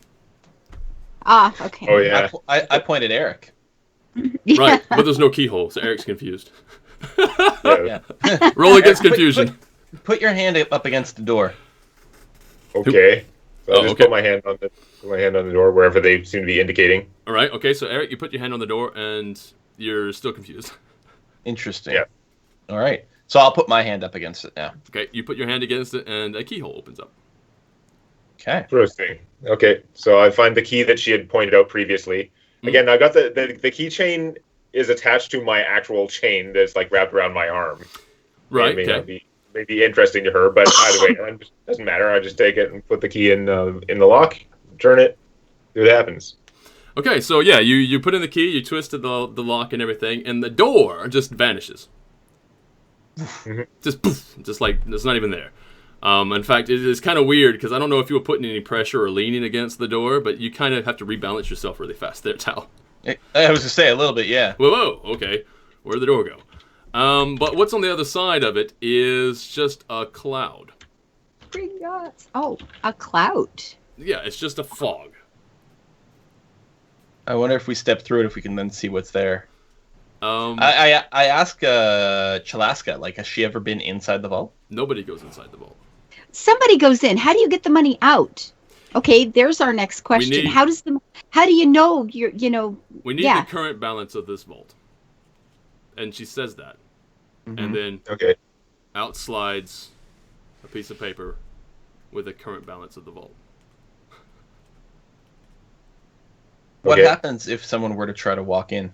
Okay. Oh yeah. I pointed Eric. Right, but there's no keyhole, so Eric's confused. Yeah. Roll against confusion. Put your hand up against the door. Okay. So I just put my hand on the door wherever they seem to be indicating. All right. Okay. So Eric, you put your hand on the door, and you're still confused. Interesting. Yeah. All right. So I'll put my hand up against it now. Okay. You put your hand against it, and a keyhole opens up. Okay. Interesting. Okay. So I find the key that she had pointed out previously. Again, I got the keychain is attached to my actual chain that's like wrapped around my arm. Right. It may be interesting to her, but either way, it doesn't matter. I just take it and put the key in the lock, turn it, see what happens. Okay, so you put in the key, you twisted the lock and everything, and the door just vanishes. Just poof, just like it's not even there. In fact, it is kind of weird because I don't know if you were putting any pressure or leaning against the door, but you kind of have to rebalance yourself really fast there, Tal. I was to say a little bit, yeah. Whoa, okay. Where'd the door go? But what's on the other side of it is just a cloud. Oh, a cloud. Yeah, it's just a fog. I wonder if we step through it, if we can then see what's there. I ask Chalaska, like, has she ever been inside the vault? Nobody goes inside the vault. Somebody goes in. How do you get the money out? Okay, there's our next question. How do you know We need the current balance of this vault. And she says that. Mm-hmm. And then out slides a piece of paper with the current balance of the vault. What happens if someone were to try to walk in?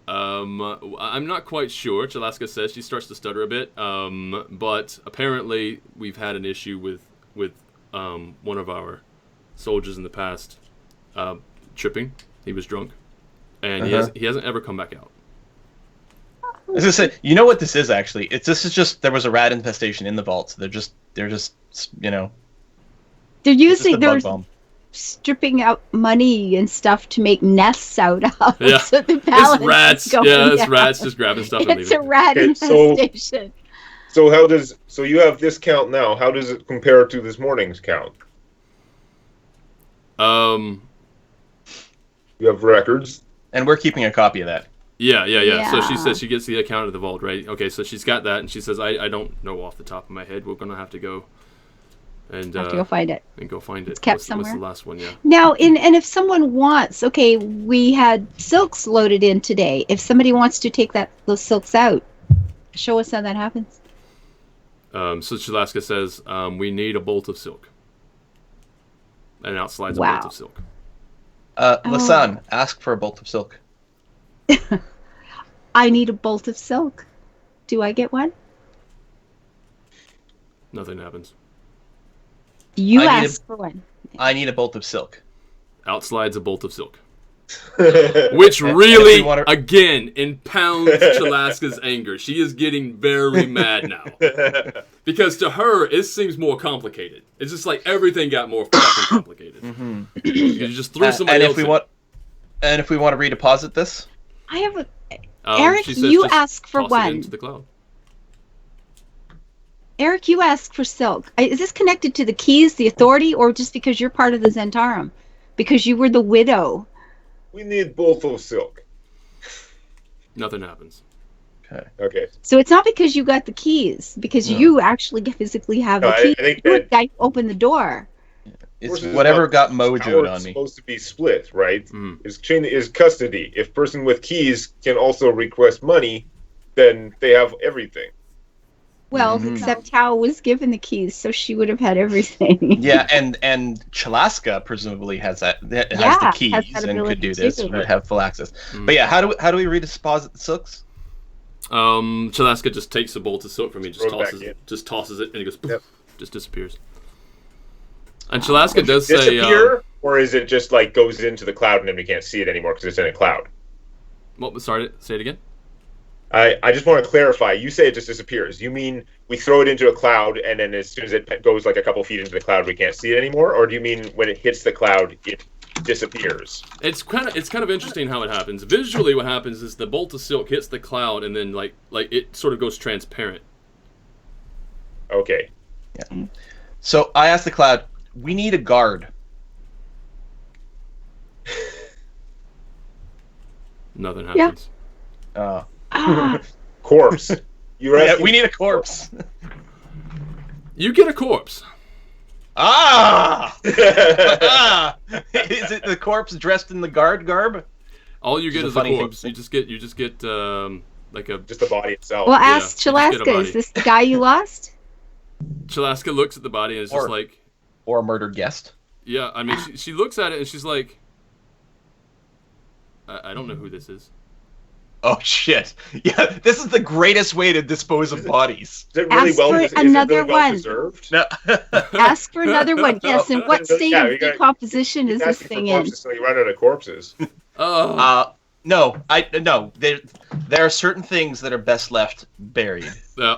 I'm not quite sure. Chalaska says she starts to stutter a bit. But apparently we've had an issue with one of our soldiers in the past tripping. He was drunk, and he hasn't ever come back out. I was gonna say, you know what this is actually? This is just there was a rat infestation in the vault. So they're just they're stripping out money and stuff to make nests out of. Yeah, so the it's rats. It's rats just grabbing stuff. It's a rat infestation. So you have this count now. How does it compare to this morning's count? You have records, and we're keeping a copy of that. Yeah. So she says she gets the account of the vault, right? Okay, so she's got that, and she says, I don't know off the top of my head. We're gonna have to go and go find it. And go find it. It's kept somewhere. What's the last one? Yeah. Now, and if someone wants, we had silks loaded in today. If somebody wants to take those silks out, show us how that happens. So Chalaska says, we need a bolt of silk. And out slides a bolt of silk. Lasan, ask for a bolt of silk. I need a bolt of silk. Do I get one? Nothing happens. You ask for one. I need a bolt of silk. Out slides a bolt of silk. Which really, again, impounds Chalaska's anger. She is getting very mad now. Because to her, it seems more complicated. It's just like everything got more fucking complicated. Mm-hmm. You just threw somebody else in. And if we want to redeposit this? I have a... Eric, you ask for one. Into the cloud. Eric, you ask for silk. Is this connected to the keys, the authority, or just because you're part of the Zentarum? Because you were the widow. We need both of silk. Nothing happens. Okay. So it's not because you got the keys, because you actually physically have the keys. I think you're the guy who opened the door. It's whatever got mojoed on me. It's supposed to be split, right? Is custody. If person with keys can also request money, then they have everything. Well, except Tao was given the keys, so she would have had everything. Yeah, and Chalaska presumably has the keys and could do this, would have full access. But yeah, how do we redeposit the silks? Chalaska just takes a bolt of silk from me, just tosses it, and it goes poof, just disappears. And Chalaska does disappear, or is it just like goes into the cloud and then we can't see it anymore because it's in a cloud? What? Sorry, say it again. I just want to clarify. You say it just disappears. You mean we throw it into a cloud and then as soon as it goes like a couple feet into the cloud, we can't see it anymore? Or do you mean when it hits the cloud, it disappears? It's kind of interesting how it happens. Visually, what happens is the bolt of silk hits the cloud and then like it sort of goes transparent. Okay. Yeah. So I asked the cloud, we need a guard. Nothing happens. Corpse. We need a corpse. You get a corpse. Is it the corpse dressed in the guard garb? All you get is a corpse. You just get like just the body itself. Well, ask Chalaska, is this the guy you lost? Chalaska looks at the body and is just like, or a murdered guest. Yeah, I mean, she looks at it and she's like, I don't know who this is. Oh shit! Yeah, this is the greatest way to dispose of bodies. Is it really well preserved? No. Ask for another one. Yes, and what state of decomposition is this thing in? So you run out of corpses. No. There are certain things that are best left buried. Yeah,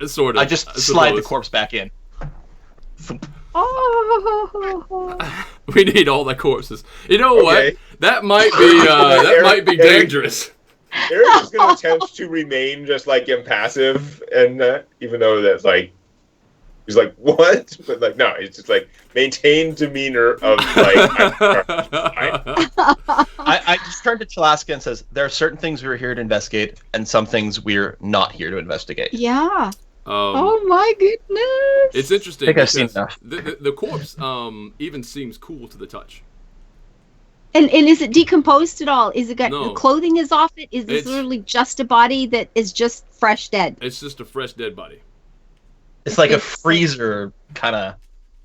sort of. I just slide the corpse back in. We need all the corpses. You know what? That might be dangerous. Eric's just gonna attempt to remain just like impassive, and even though that's like he's like what, but like no, it's just like maintain demeanor of like. I just turned to Chalaska and says, "There are certain things we're here to investigate, and some things we're not here to investigate." Yeah. Oh my goodness! It's interesting. I think I've seen enough. The corpse even seems cool to the touch. And is it decomposed at all? Is it got No. the clothing is off it? Is this literally just a body that is just fresh dead? It's just a fresh dead body. It's like a freezer kind of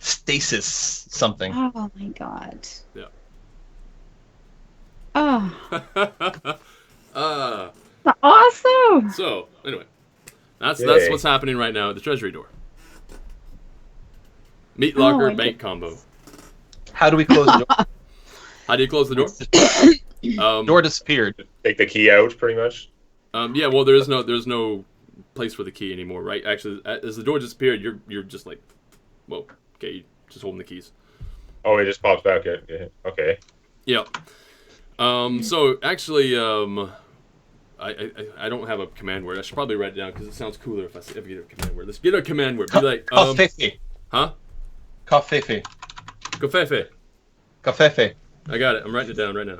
stasis something. Oh my god. Yeah. Oh. Awesome. So anyway, that's Yay. what's happening right now at the Treasury door. Meat locker bank combo. How do we close the door? How do you close the door? Door disappeared. Take the key out, pretty much. Yeah. Well, there's no place for the key anymore, right? Actually, as the door disappeared, you're just like, whoa, okay, you're just holding the keys. Oh, it just pops back. Yeah. Okay. Yeah. So actually, I don't have a command word. I should probably write it down because it sounds cooler if I get a command word. Let's get a command word. Be like, Covfefe. huh? Covfefe. Covfefe. Covfefe. I got it. I'm writing it down right now.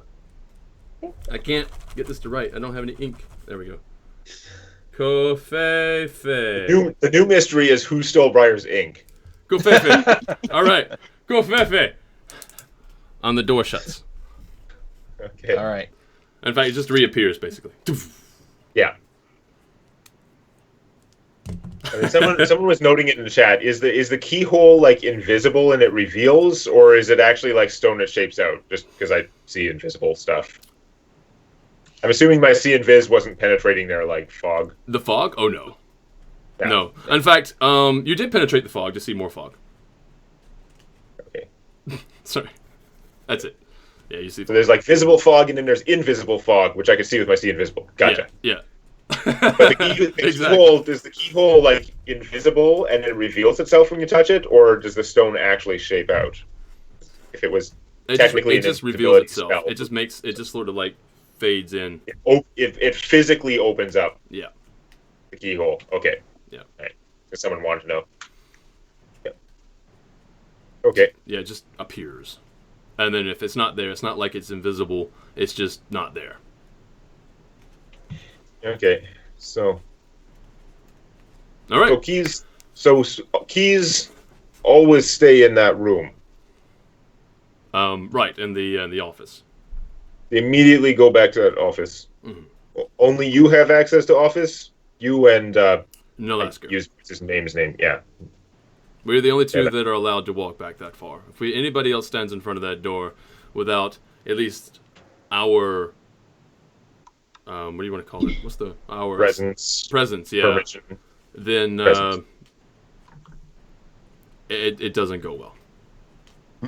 I can't get this to write. I don't have any ink. There we go. Covfefe. The new mystery is who stole Briar's ink. Covfefe. All right. Covfefe. On the door shuts. Okay. All right. In fact, it just reappears basically. Yeah. And someone was noting it in the chat. Is the keyhole like invisible and it reveals, or is it actually like stone that shapes out? Just because I see invisible stuff. I'm assuming my see invis wasn't penetrating there like fog. The fog? Oh no. Yeah. No. In fact, you did penetrate the fog to see more fog. Okay. Sorry. That's it. Yeah, you see. So there's like visible fog, and then there's invisible fog, which I can see with my see invisible. Gotcha. Yeah. But is the keyhole like invisible and it reveals itself when you touch it, or does the stone actually shape out? If it was technically it just reveals itself. Spell. It just sort of like fades in. It physically opens up. Yeah. The keyhole. Okay. Yeah. All right. Because someone wanted to know. Yeah. Okay. Yeah, it just appears. And then if it's not there, it's not like it's invisible. It's just not there. Okay. So. All right. So keys always stay in that room. Right, in the office. They immediately go back to that office. Mm-hmm. Only you have access to office? You and Nalasker. Use his name, yeah. We're the only two that are allowed to walk back that far. If anybody else stands in front of that door without at least our what do you want to call it? What's our presence, yeah. Permission. Then it doesn't go well.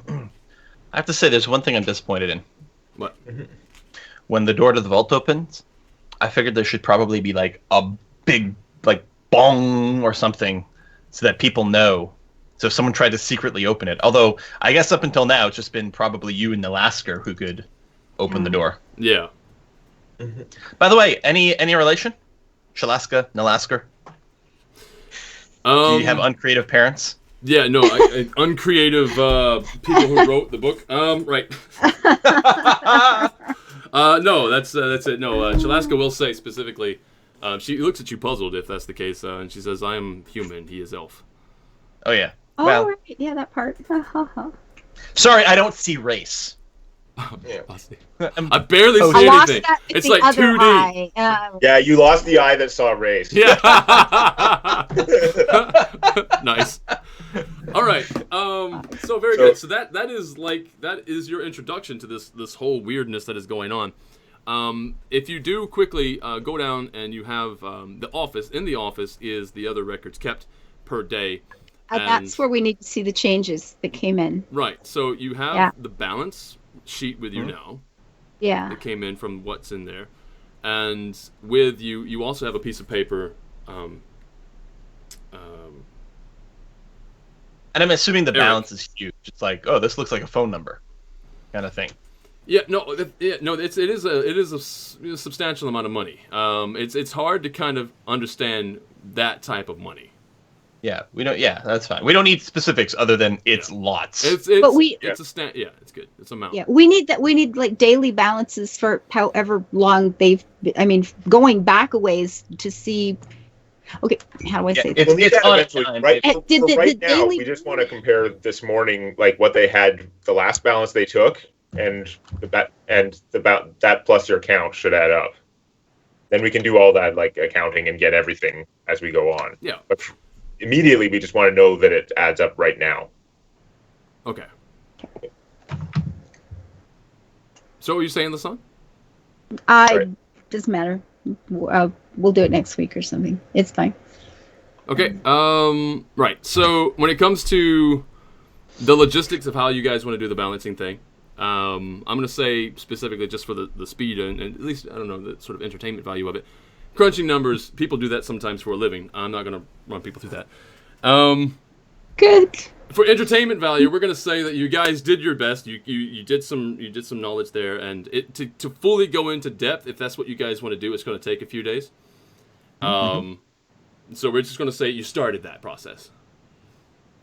I have to say, there's one thing I'm disappointed in. What? When the door to the vault opens, I figured there should probably be like a big like bong or something so that people know. So if someone tried to secretly open it. Although, I guess up until now, it's just been probably you and Nalasker who could open the door. Yeah. By the way, any relation? Chalaska, Nalasker? Do you have uncreative parents? Yeah, no, uncreative people who wrote the book. Right. No, that's it. No, Chalaska will say specifically, she looks at you puzzled if that's the case, and she says, I am human, he is elf. Oh, yeah. Oh, well, right. Yeah, that part. Sorry, I don't see race. Yeah. I barely see anything. It's like 2D. Yeah, you lost the eye that saw race. Yeah. Nice. All right. So very good. So that is your introduction to this whole weirdness that is going on. If you do quickly go down and you have the office. In the office is the other records kept per day. That's where we need to see the changes that came in. Right. So you have the balance sheet with you now. Yeah. That came in from what's in there. And with you also have a piece of paper. And I'm assuming the balance is huge. It's like, oh, this looks like a phone number kind of thing. Yeah, no, it is a substantial amount of money. It's hard to kind of understand that type of money. Yeah, we don't. Yeah, that's fine. We don't need specifics other than it's lots. It's good. It's amount. Yeah, we need that. We need like daily balances for however long they've. I mean, going back a ways to see. Okay, how do I say this? We'll need that eventually, right? Right now, we just want to compare this morning, like what they had, the last balance they took, and that plus your count should add up. Then we can do all that like accounting and get everything as we go on. Yeah. But immediately, we just want to know that it adds up right now. Okay. So, what are you saying, the son? Doesn't matter. We'll do it next week or something. It's fine. Okay. Right. So, when it comes to the logistics of how you guys want to do the balancing thing, I'm going to say specifically just for the speed and at least, I don't know, the sort of entertainment value of it. Crunching numbers, people do that sometimes for a living. I'm not going to run people through that. Good. For entertainment value, we're going to say that you guys did your best. You did some knowledge there, and to fully go into depth, if that's what you guys want to do, it's going to take a few days. So we're just going to say you started that process,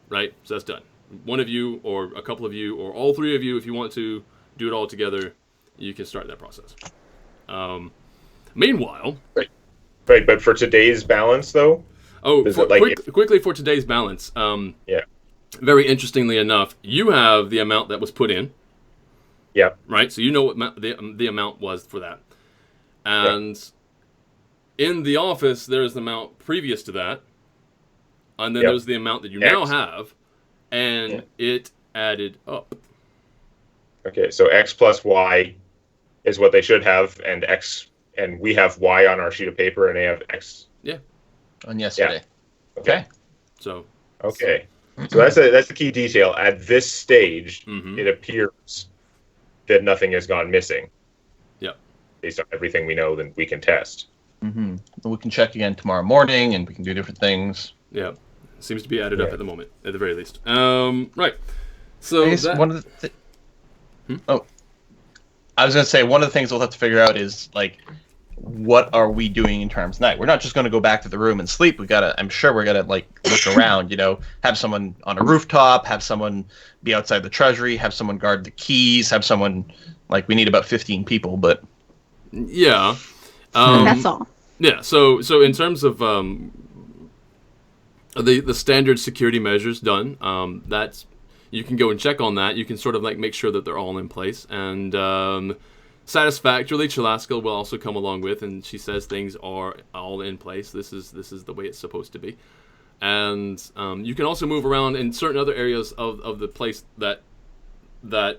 right? So that's done. One of you, or a couple of you, or all three of you, if you want to do it all together, you can start that process. Meanwhile, right. But for today's balance, though. Oh, quickly for today's balance. Yeah. Very interestingly enough, you have the amount that was put in. Yeah. Right? So you know what the amount was for that. And in the office, there's the amount previous to that. And then there's the amount that you now have. And it added up. Okay, so X plus Y is what they should have, and we have Y on our sheet of paper, and they have X. Yeah. On yesterday. Yeah. Okay. So. Okay. So that's the key detail. At this stage, it appears that nothing has gone missing. Yeah. Based on everything we know, then we can test. Mm-hmm. We can check again tomorrow morning, and we can do different things. Yeah. Seems to be added up at the moment, at the very least. Right. So one of the I was going to say one of the things we'll have to figure out is like, what are we doing in terms of night? We're not just going to go back to the room and sleep. I'm sure we're going to like look around, have someone on a rooftop, have someone be outside the Treasury, have someone guard the keys, have someone we need about 15 people, but yeah. That's all. Yeah. So in terms of the standard security measures done, that's, you can go and check on that. You can sort of make sure that they're all in place, and satisfactorily, Chalaska will also come along with, and she says things are all in place. This is the way it's supposed to be, and you can also move around in certain other areas of the place that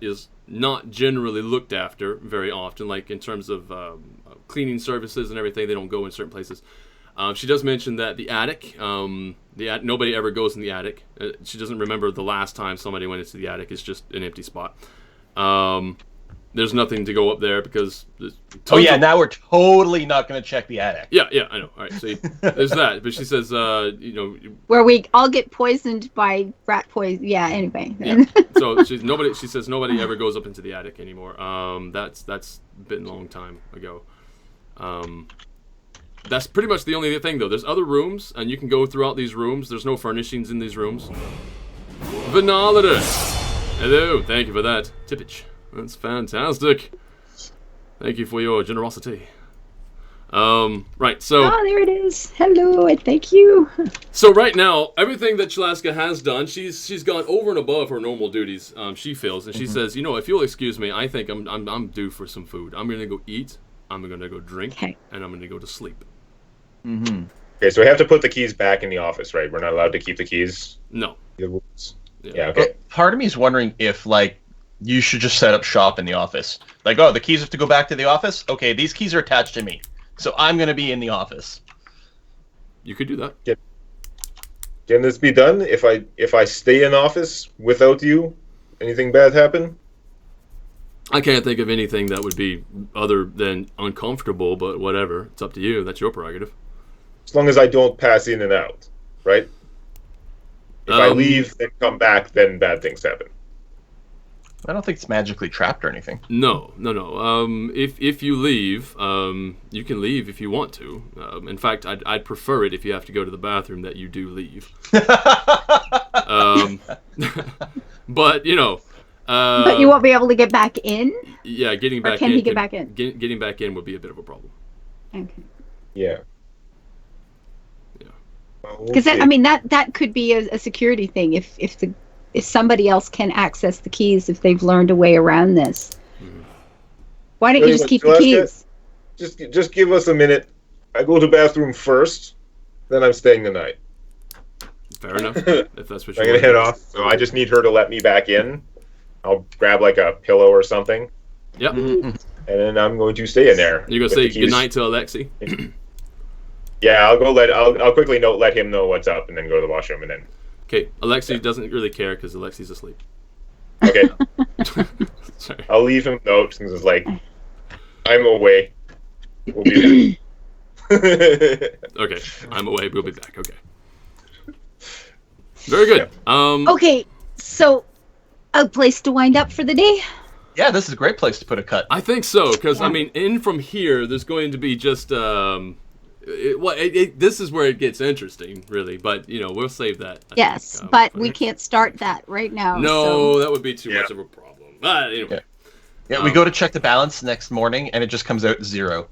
is not generally looked after very often, like in terms of cleaning services and everything. They don't go in certain places. She does mention that the attic, nobody ever goes in the attic. She doesn't remember the last time somebody went into the attic. It's just an empty spot. There's nothing to go up there because... now we're totally not going to check the attic. Yeah, I know. All right, see, there's that. But she says, where we all get poisoned by rat poison. Yeah, anyway. Yeah. So she says nobody ever goes up into the attic anymore. That's been a long time ago. That's pretty much the only thing, though. There's other rooms, and you can go throughout these rooms. There's no furnishings in these rooms. Vanalida! Hello, thank you for that. Tippage. That's fantastic. Thank you for your generosity. Right, so... Oh, there it is. Hello, and thank you. So right now, everything that Chalaska has done, she's gone over and above her normal duties, she feels. And she says, if you'll excuse me, I think I'm due for some food. I'm going to go eat, I'm going to go drink, and I'm going to go to sleep. Mm-hmm. Okay, so we have to put the keys back in the office, right? We're not allowed to keep the keys? No. Yeah, okay. But part of me is wondering if, you should just set up shop in the office. The keys have to go back to the office? Okay, these keys are attached to me, so I'm going to be in the office. You could do that. Can this be done? If I stay in office without you, anything bad happen? I can't think of anything that would be other than uncomfortable, but whatever. It's up to you. That's your prerogative. As long as I don't pass in and out, right? If I leave and come back, then bad things happen. I don't think it's magically trapped or anything. No. If you leave, you can leave if you want to. In fact, I'd prefer it if you have to go to the bathroom that you do leave. But but you won't be able to get back in. Yeah, getting back in. Can he get back in? Getting back in would be a bit of a problem. Okay. Yeah. Because that could be a security thing. If somebody else can access the keys, if they've learned a way around this, why don't you just keep the keys? Just give us a minute. I go to the bathroom first, then I'm staying the night. Fair enough. If that's what I'm gonna head off. So I just need her to let me back in. I'll grab like a pillow or something. Yep. And then I'm going to stay in there. You're gonna say goodnight to Alexi. Yeah, I'll quickly let him know what's up, and then go to the washroom, and then. Okay, Alexi doesn't really care because Alexi's asleep. Okay. Sorry. I'll leave him notes and it's like, I'm away. We'll be back. Okay, I'm away. We'll be back. Okay. Very good. Okay, so a place to wind up for the day? Yeah, this is a great place to put a cut. I think so, because in from here, there's going to be just this is where it gets interesting, really. But we'll save that. I think, but we can't start that right now. No, that would be too much of a problem. But anyway. Yeah, we go to check the balance next morning, and it just comes out 0.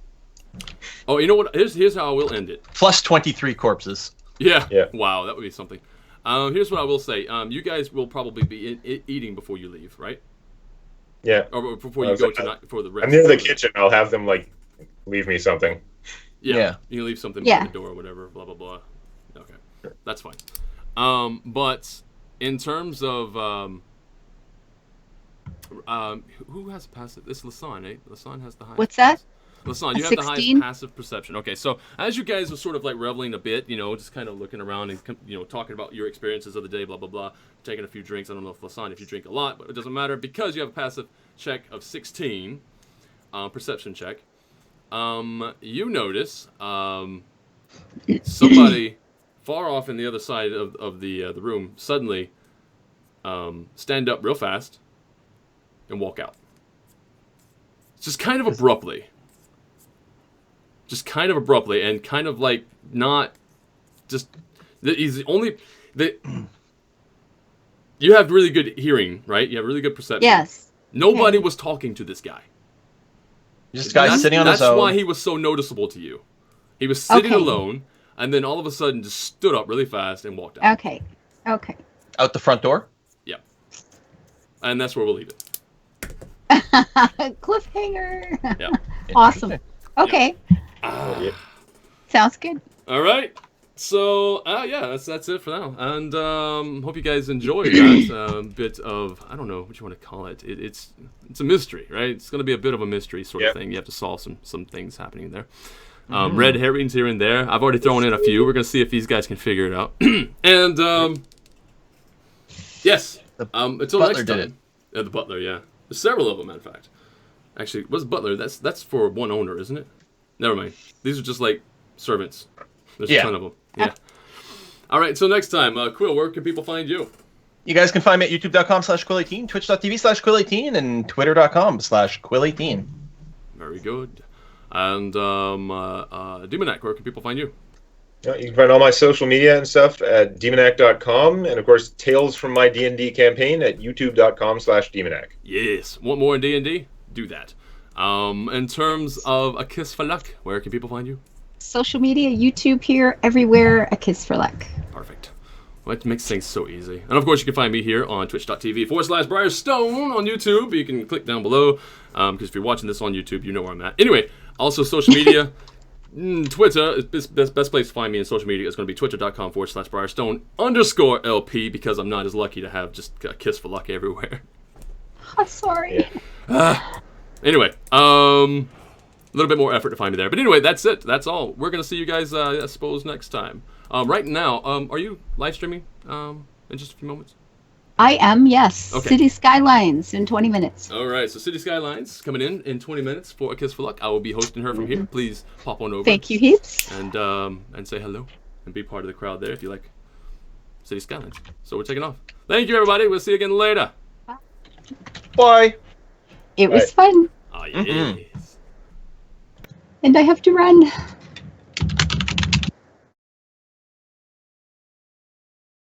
Oh, you know what? Here's how I will end it. Plus 23 corpses. Yeah. Wow, that would be something. Here's what I will say. You guys will probably be eating before you leave, right? Yeah. Or before you go tonight for the rest. I'm near the kitchen. I'll have them leave me something. Yeah. You can leave something by the door or whatever. Blah blah blah. Okay, that's fine. But in terms of who has passive? It's Lasan, eh? Lasan has the highest. What's that? Lasan, you have the highest passive perception. Okay, so as you guys are sort of reveling a bit, just kind of looking around and talking about your experiences of the day, blah blah blah, taking a few drinks. I don't know if Lasan, if you drink a lot, but it doesn't matter because you have a passive check of 16, perception check. You notice somebody far off in the other side of the room suddenly stand up real fast and walk out. Just kind of abruptly. And kind of not just. He's the only. You have really good hearing, right? You have really good perception. Yes. Nobody was talking to this guy. This guy's sitting on his own. That's why he was so noticeable to you. He was sitting alone, and then all of a sudden just stood up really fast and walked out. Okay. Out the front door? Yeah. And that's where we'll leave it. Cliffhanger. Yeah. Awesome. Okay. Yeah. Sounds good. All right. So, that's it for now. And hope you guys enjoyed that bit of, I don't know what you want to call it. It's a mystery, right? It's going to be a bit of a mystery sort of thing. You have to solve some things happening there. Red herrings here and there. I've already thrown in a few. We're going to see if these guys can figure it out. And, yes. Until next time. The butler, yeah. There's several of them, in fact. Actually, what's butler? That's for one owner, isn't it? Never mind. These are just servants. There's a ton of them. Yeah. All right, so next time, Quill, where can people find you? You guys can find me at youtube.com/Quill18, twitch.tv/Quill18, and twitter.com/Quill18. Very good. And Demonac, where can people find you? You can find all my social media and stuff at demonac.com, and of course, Tales from my D&D campaign at youtube.com/Demonac. Yes. Want more in D&D? Do that. In terms of A Kiss for Luck, where can people find you? Social media, YouTube here, everywhere, A Kiss for Luck. Perfect. Well, it makes things so easy. And of course, you can find me here on twitch.tv/Briarstone on YouTube. You can click down below, because if you're watching this on YouTube, you know where I'm at. Anyway, also social media. Twitter is best place to find me in social media is going to be twitter.com/Briarstone_LP, because I'm not as lucky to have just A Kiss for Luck everywhere. I'm sorry. Anyway, a little bit more effort to find me there. But anyway, that's it. That's all. We're going to see you guys, I suppose, next time. Right now, are you live streaming in just a few moments? I am, yes. Okay. City Skylines in 20 minutes. All right, so City Skylines coming in 20 minutes for A Kiss for Luck. I will be hosting her from here. Please pop on over. Thank you, heaps. And say hello and be part of the crowd there if you like City Skylines. So we're taking off. Thank you, everybody. We'll see you again later. Bye. Bye. It was fun. Ah, yes. And I have to run.